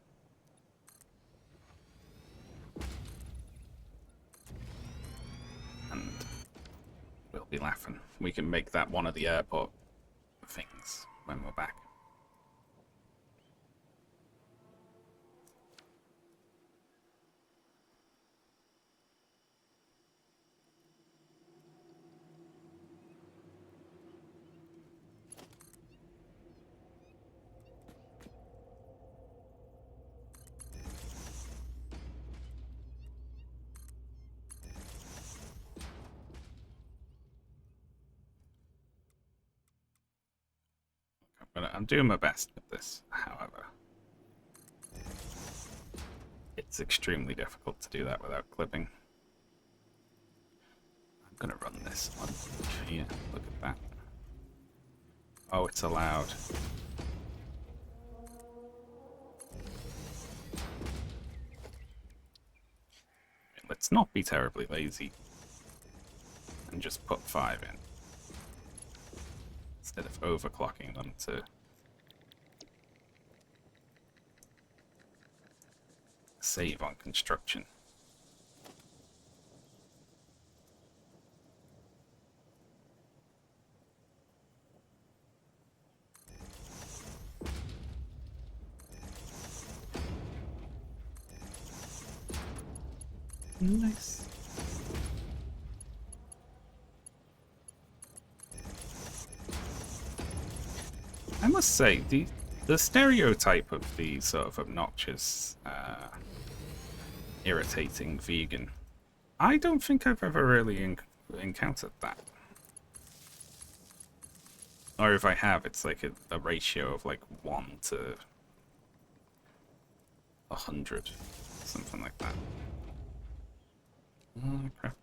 And we'll be laughing. We can make that one of the airport things when we're back. I'm doing my best with this, however. It's extremely difficult to do that without clipping. I'm gonna run this one here. Look at that. Oh, it's allowed. Let's not be terribly lazy and just put 5 in instead of overclocking them to save on construction. Nice. I must say, the stereotype of the sort of obnoxious, irritating vegan, I don't think I've ever really encountered that. Or if I have, it's like a ratio of like 1 to 100, something like that. Oh, crap.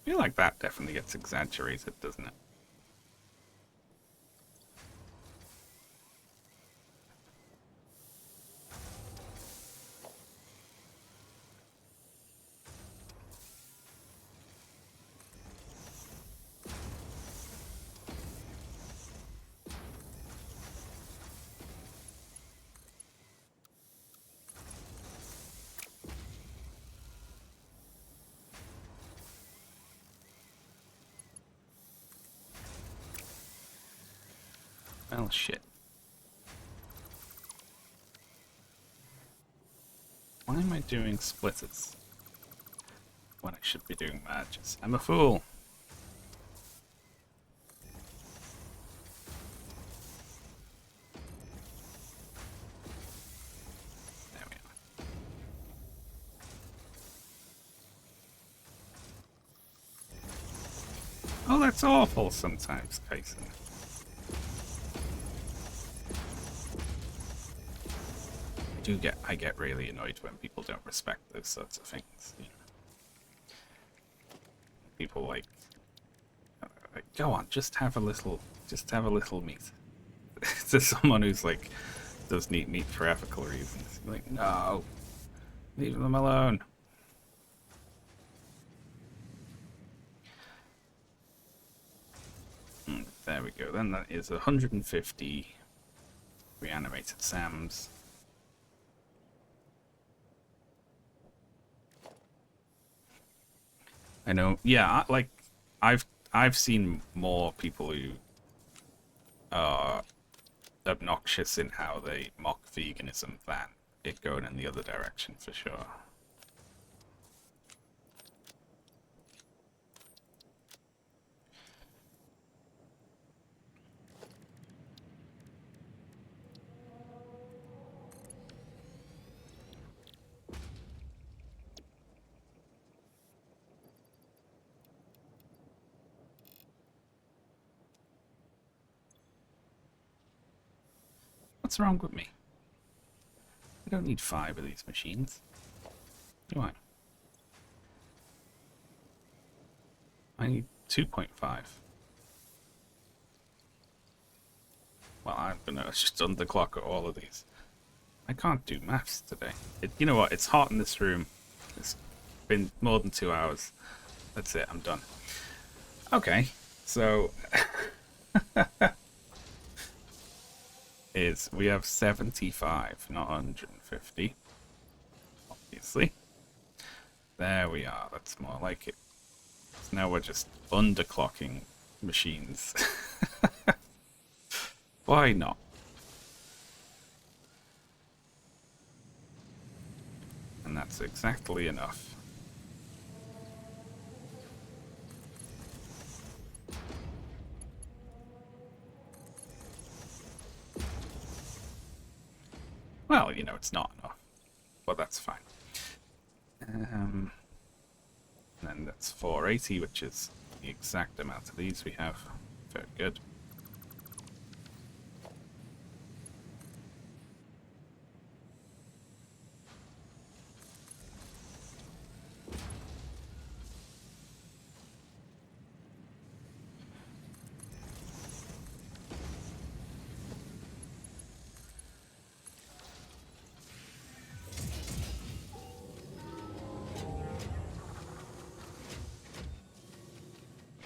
I feel like that definitely gets exaggerated, doesn't it? Well, shit. Why am I doing splitters when I should be doing merges? I'm a fool. There we are. Oh, that's awful sometimes, Kason. I get really annoyed when people don't respect those sorts of things. You know? People like Go on, just have a little meat. To someone who's like doesn't eat meat for ethical reasons. Like, no, leave them alone. There we go. Then that is 150 reanimated Sams. I know. Yeah, like I've seen more people who are obnoxious in how they mock veganism than it going in the other direction for sure. What's wrong with me? I don't need 5 of these machines. Do I? I need 2.5. Well, I'm gonna just underclock at all of these. I can't do maths today. You know what? It's hot in this room. It's been more than 2 hours. That's it. I'm done. Okay, so we have 75, not 150. Obviously. There we are. That's more like it. So now we're just underclocking machines. Why not? And that's exactly enough. Well, you know, it's not enough. But that's fine. And then that's 480, which is the exact amount of these we have. Very good.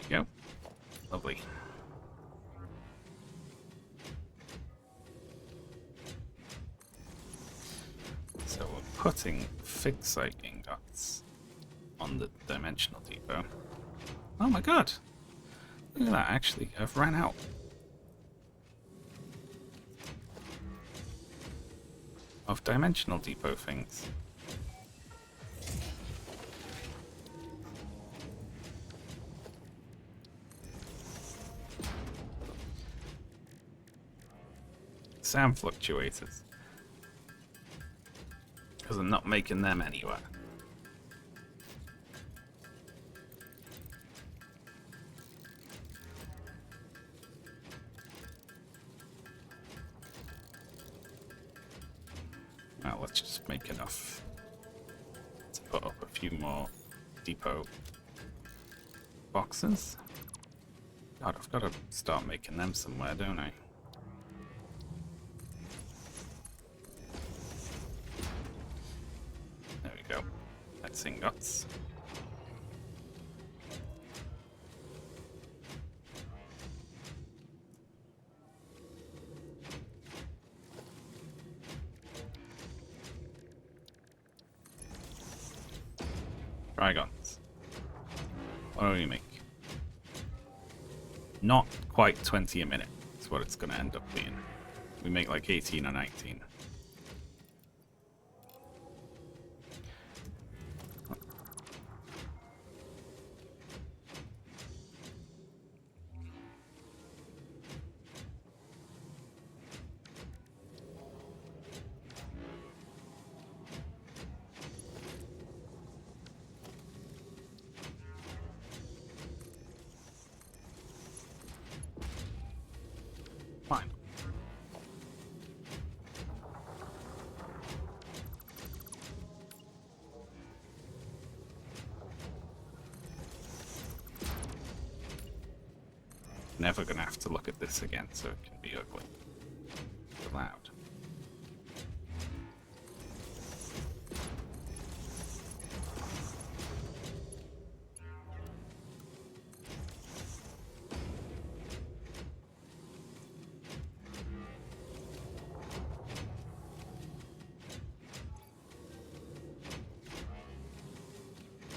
There we go. Lovely. So we're putting fixite ingots on the dimensional depot. Oh my god! Look at that, actually, I've ran out. Of dimensional depot things. Sound fluctuators. Because I'm not making them anywhere. Well, let's just make enough to put up a few more depot boxes. God, I've got to start making them somewhere, don't I? There we go. That's ingots. Dragons. What do we make? Not quite 20 a minute. That's what it's going to end up being. We make like 18 or 19. Fine. Never gonna have to look at this again, so it can be ugly. Loud.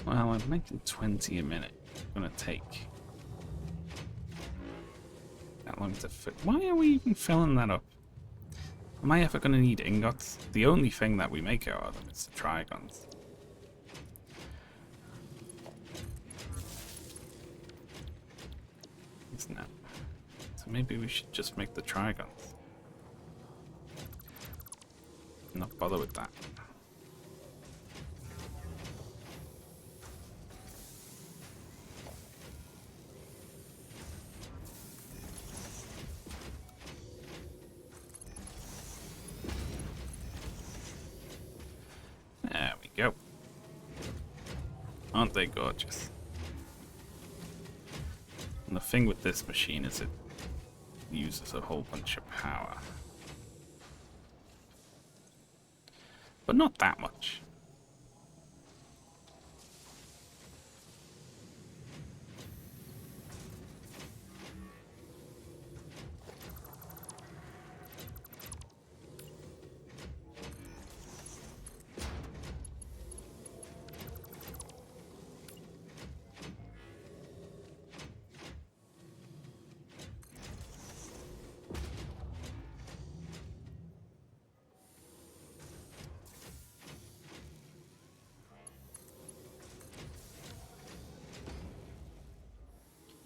Well, I'm making 20 a minute. It's gonna take that long to fit. Why are we even filling that up? Am I ever gonna need ingots? The only thing that we make out of them is the trigons. Isn't it? So maybe we should just make the trigons. Not bother with that. There we go. Aren't they gorgeous? And the thing with this machine is it uses a whole bunch of power. But not that much.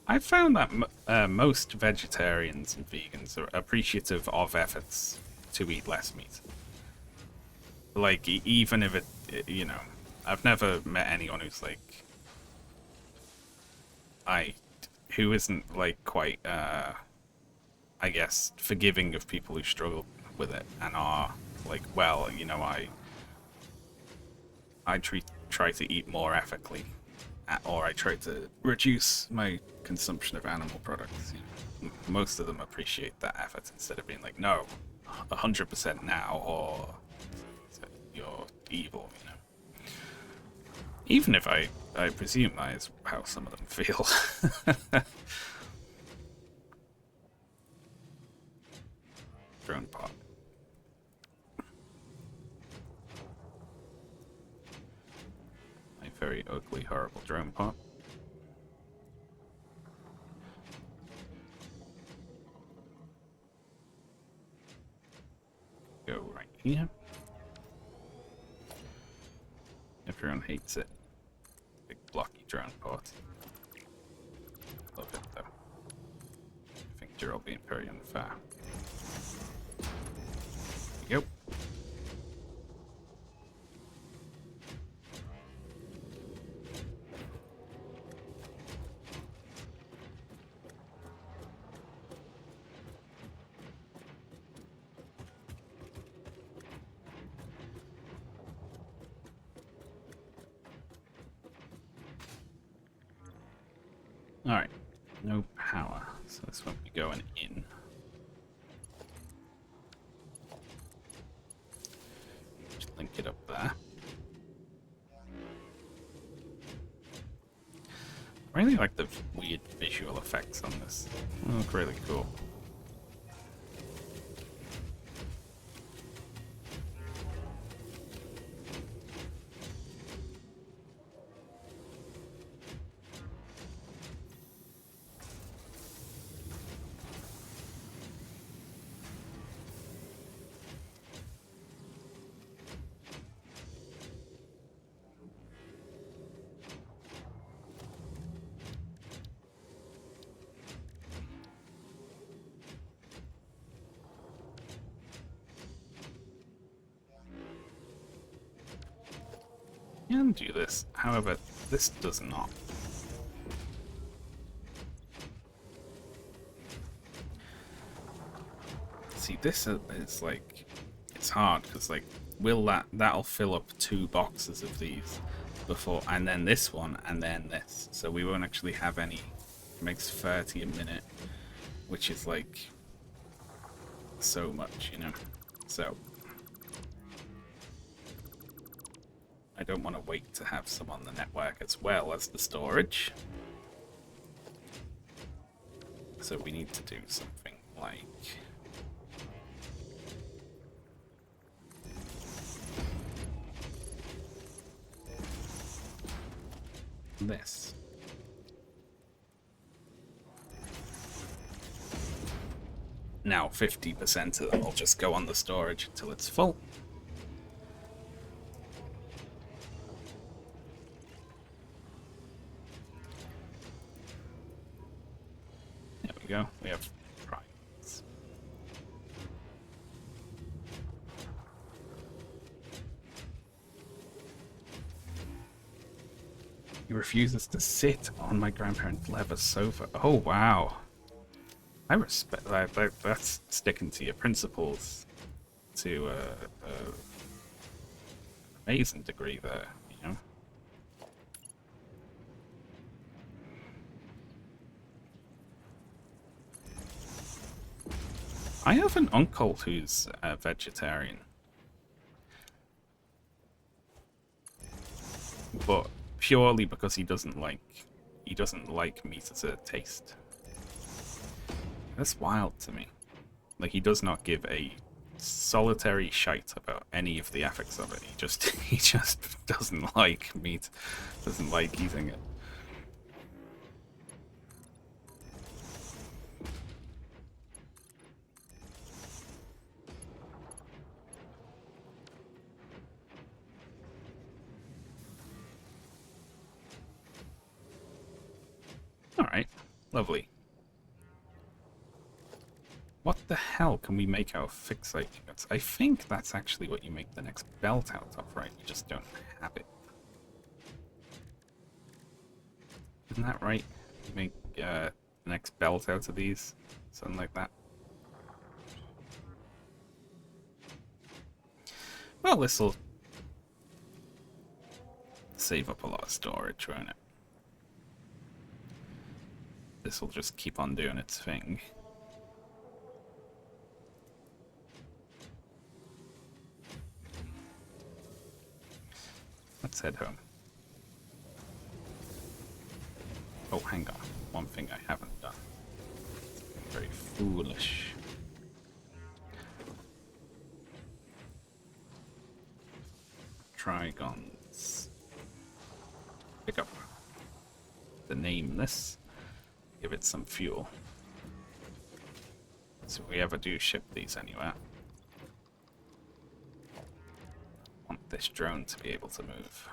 I've found that most vegetarians and vegans are appreciative of efforts to eat less meat. Like, even if you know, I've never met anyone who's like, who isn't like quite, I guess, forgiving of people who struggle with it and are like, well, you know, I try to eat more ethically. Or I try to reduce my consumption of animal products. You know, most of them appreciate that effort instead of being like, no, 100% now, or you're evil, you know. Even if I presume that is how some of them feel. Drone pot. Very ugly, horrible drone pot. Go right here. Everyone hates it. Big blocky drone pot. Love it though. I think you're all being very unfair. There we go. Alright, no power, so this won't be going in. Just link it up there. I really like the weird visual effects on this. They look really cool. Can do this, however, this does not. See, this is like, it's hard because like, that'll fill up 2 boxes of these before, and then this one, and then this. So we won't actually have any. It makes 30 a minute. which is like so much, you know. So I don't want to wait to have some on the network as well as the storage. So we need to do something like this. Now 50% of them will just go on the storage until it's full. There we go. We have primes. He refuses to sit on my grandparents' leather sofa. Oh, wow. I respect that. That's sticking to your principles to an amazing degree there, you know? I have an uncle who's a vegetarian. But purely because he doesn't like meat as a taste. That's wild to me. Like, he does not give a solitary shite about any of the ethics of it. He just doesn't like meat, doesn't like eating it. All right, lovely. What the hell can we make out of fixate units? I think that's actually what you make the next belt out of, right? You just don't have it. Isn't that right? You make the next belt out of these? Something like that. Well, this'll save up a lot of storage, won't it? This'll just keep on doing its thing. Let's head home. Oh, hang on. One thing I haven't done. Very foolish. Trigons. Pick up the nameless. Give it some fuel. So if we ever do ship these anywhere, I want this drone to be able to move.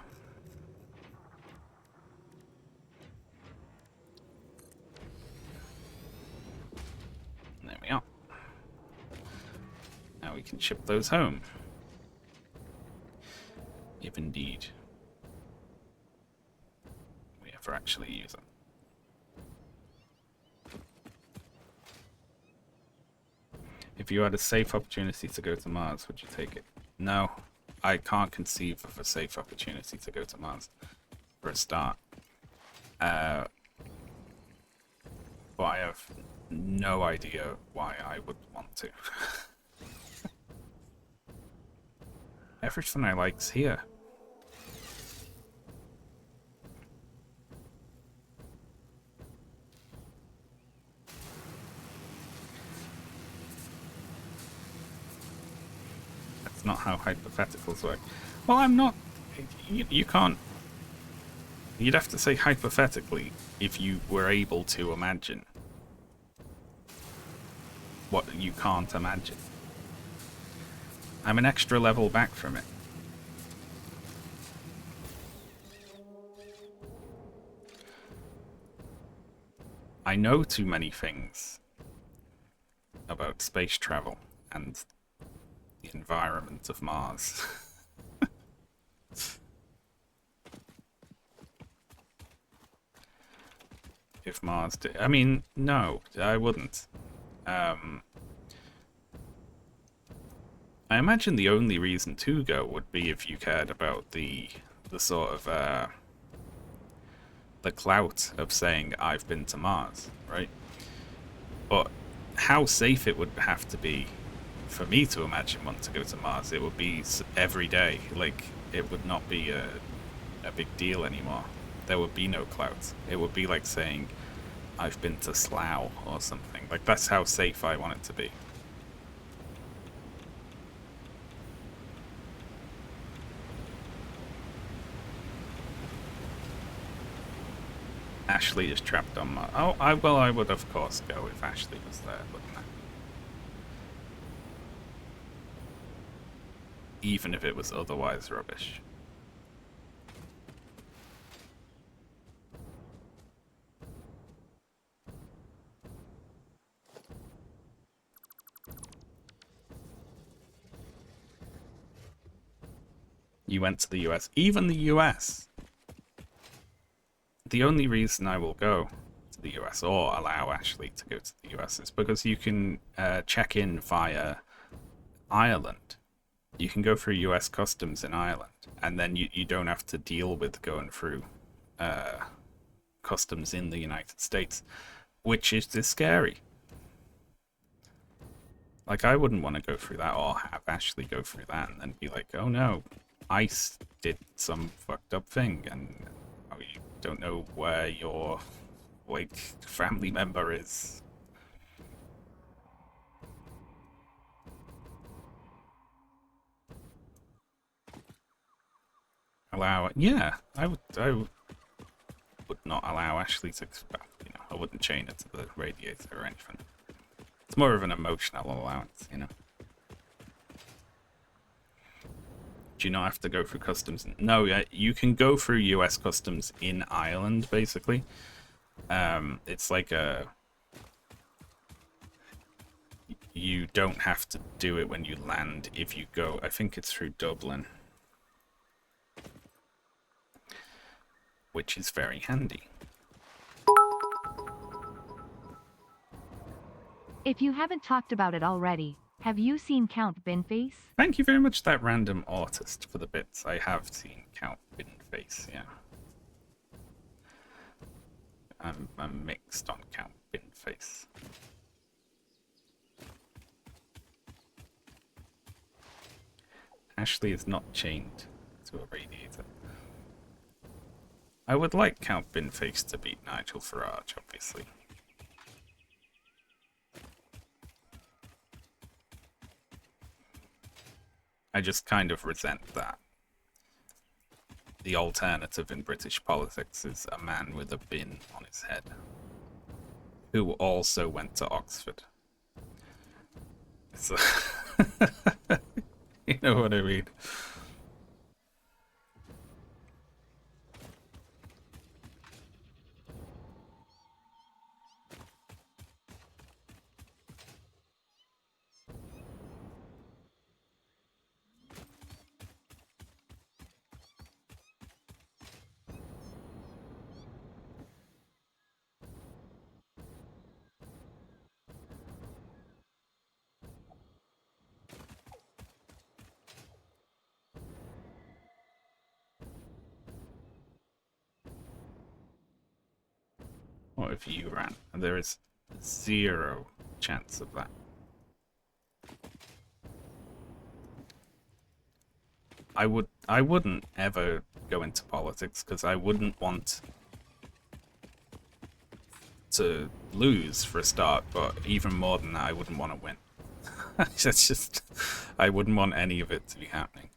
And there we are. Now we can ship those home. If indeed we ever actually use them. If you had a safe opportunity to go to Mars, would you take it? No, I can't conceive of a safe opportunity to go to Mars, for a start. But I have no idea why I would want to. Everything I like's here. That's not how hypotheticals work. Well, I'm not... You can't... You'd have to say hypothetically if you were able to imagine what you can't imagine. I'm an extra level back from it. I know too many things about space travel and the environment of Mars. If Mars did... I mean, no, I wouldn't. I imagine the only reason to go would be if you cared about the sort of the clout of saying I've been to Mars, right? But how safe it would have to be for me to imagine one to go to Mars. It would be every day. Like, it would not be a big deal anymore. There would be no clouds. It would be like saying, I've been to Slough or something. Like, that's how safe I want it to be. Ashley is trapped on Mars. Oh, I would of course go if Ashley was there, wouldn't I? Even if it was otherwise rubbish. You went to the US. Even the US. The only reason I will go to the US or allow Ashley to go to the US is because you can check in via Ireland. You can go through US customs in Ireland, and then you don't have to deal with going through customs in the United States, which is just scary. Like, I wouldn't want to go through that or have Ashley go through that and then be like, oh no, ICE did some fucked up thing, and you don't know where your, like, family member is. Allow it. Yeah, I would not allow Ashley to, well, you know, I wouldn't chain it to the radiator or anything. It's more of an emotional allowance, you know. Do you not have to go through customs? No, yeah, you can go through US customs in Ireland, basically. It's like you don't have to do it when you land if you go, I think it's through Dublin, which is very handy. If you haven't talked about it already, have you seen Count Binface? Thank you very much, that random artist, for the bits. I have seen Count Binface, yeah. I'm mixed on Count Binface. Ashley is not chained to a radiator. I would like Count Binface to beat Nigel Farage, obviously. I just kind of resent that. The alternative in British politics is a man with a bin on his head, who also went to Oxford. So, you know what I mean? What if you ran? There is 0 chance of that. I wouldn't ever go into politics because I wouldn't want to lose for a start, but even more than that, I wouldn't want to win. It's just, I wouldn't want any of it to be happening.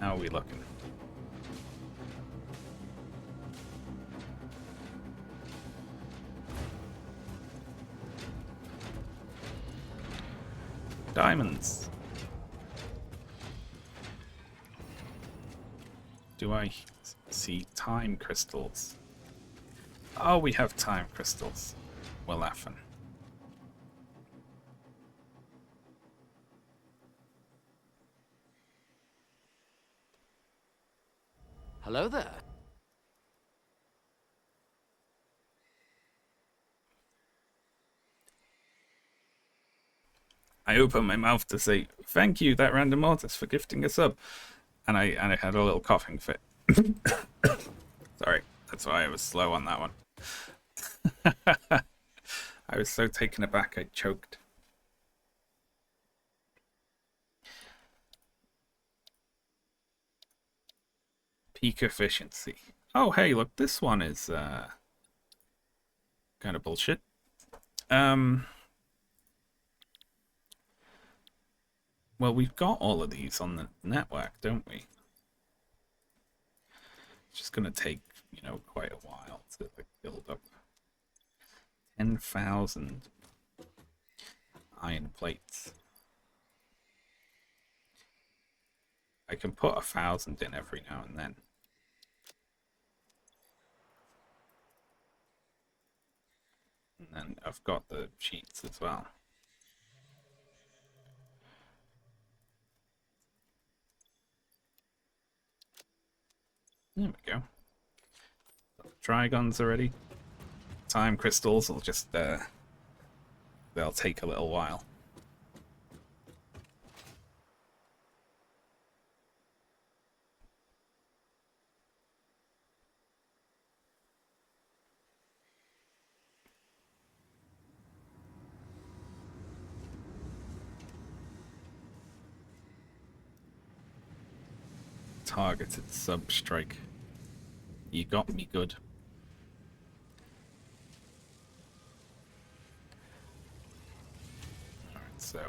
How are we looking? Diamonds. Do I see time crystals? Oh, we have time crystals. We're laughing. Hello there. I opened my mouth to say, thank you, that random mortis, for gifting a sub. And I had a little coughing fit. Sorry, that's why I was slow on that one. I was so taken aback I choked. Peak efficiency. Oh, hey, look, this one is kind of bullshit. Well, we've got all of these on the network, don't we? It's just going to take, quite a while to build up 10,000 iron plates. I can put 1,000 in every now and then. And then I've got the sheets as well. There we go. Trigons already. Time crystals will just they'll take a little while. Targeted sub strike. You got me good. Alright, so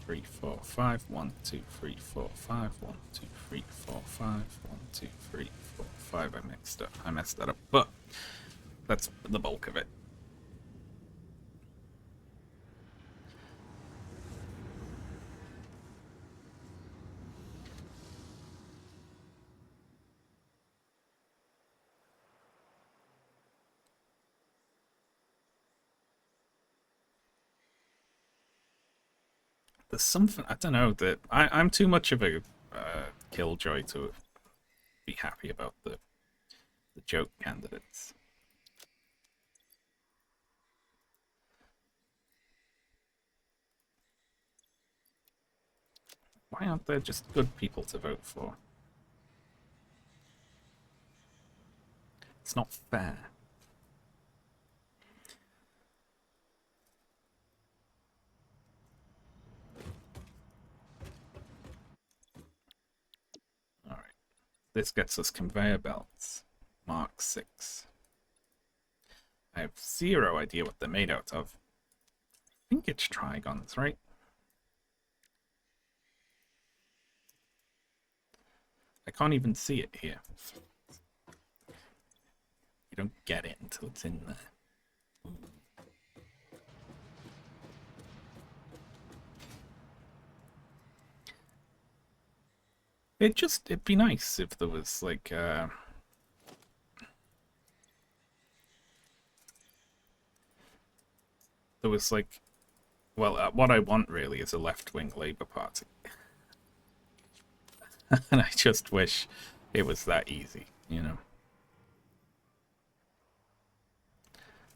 3, 4, 5, 1, 2, 3, 4, 5, 1, 2, 3, 4, 5, 1, 2, 3, 4, 5. I messed that up, but that's the bulk of it. There's something, I don't know, that I'm too much of a killjoy to be happy about the joke candidates. Why aren't there just good people to vote for? It's not fair. Alright. This gets us conveyor belts. Mark 6. I have zero idea what they're made out of. I think it's trigons, right? I can't even see it here. You don't get it until it's in there. It'd be nice if there was like there was like, well, what I want really is a left-wing Labour Party. And I just wish it was that easy,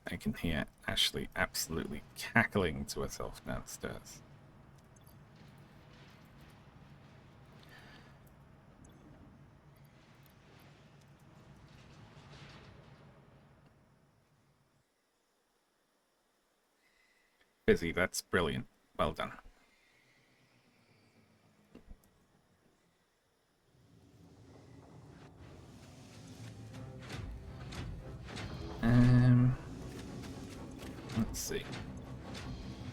I can hear Ashley absolutely cackling to herself downstairs. Busy, that's brilliant. Well done. Let's see.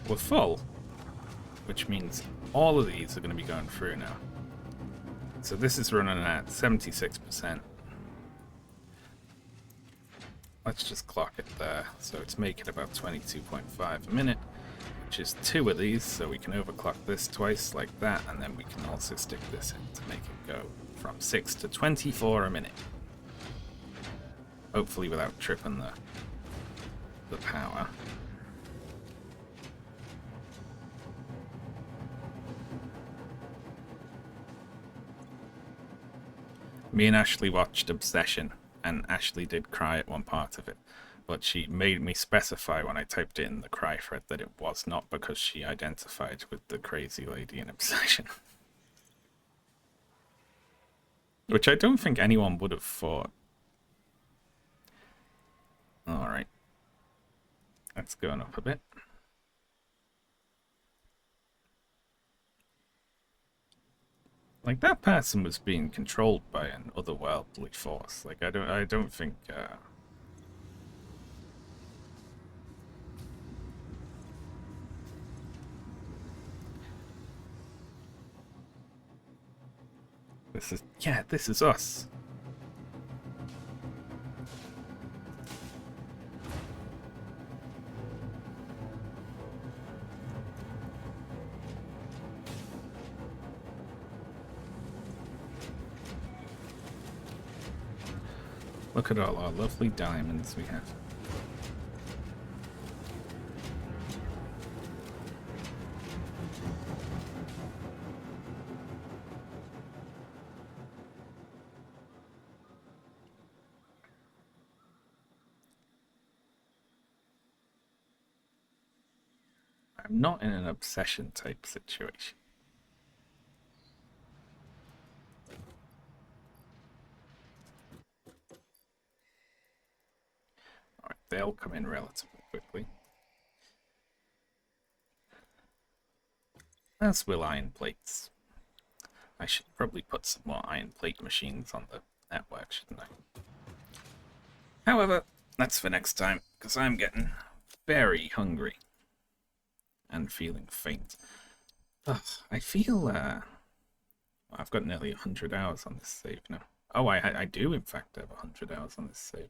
We're full, which means all of these are going to be going through now. So this is running at 76%. Let's just clock it there. So it's making about 22.5 a minute, which is 2 of these, so we can overclock this twice like that, and then we can also stick this in to make it go from 6 to 24 a minute. Hopefully without tripping the power. Me and Ashley watched Obsession, and Ashley did cry at one part of it. but she made me specify when I typed in the cry thread that it was not because she identified with the crazy lady in Obsession. Which I don't think anyone would have thought. Alright. That's going up a bit. Like, that person was being controlled by an otherworldly force. Like, I don't think, this is us. Look at all our lovely diamonds we have. I'm not in an obsession type situation. Alright, they'll come in relatively quickly. As will iron plates. I should probably put some more iron plate machines on the network, shouldn't I? However, that's for next time, because I'm getting very hungry and feeling faint. Ugh, I feel, I've got nearly 100 hours on this save now. Oh, I do in fact have 100 hours on this save.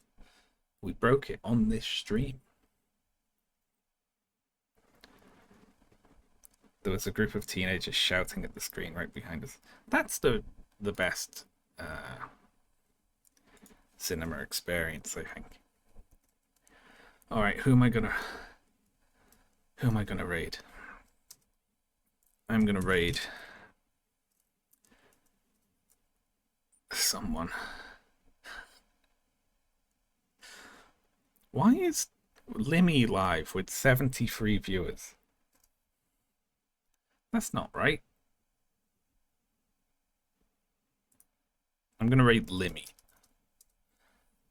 We broke it on this stream. There was a group of teenagers shouting at the screen right behind us. That's the best cinema experience, I think. Alright, who am I gonna raid? I'm gonna raid someone. Why is Limmy live with 73 viewers? That's not right. I'm gonna raid Limmy.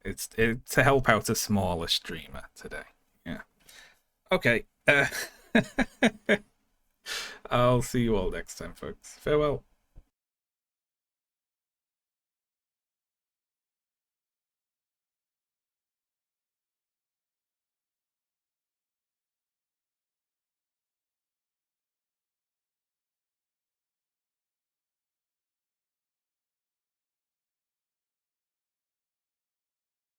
It's to help out a smaller streamer today. Yeah. Okay. I'll see you all next time, folks. Farewell.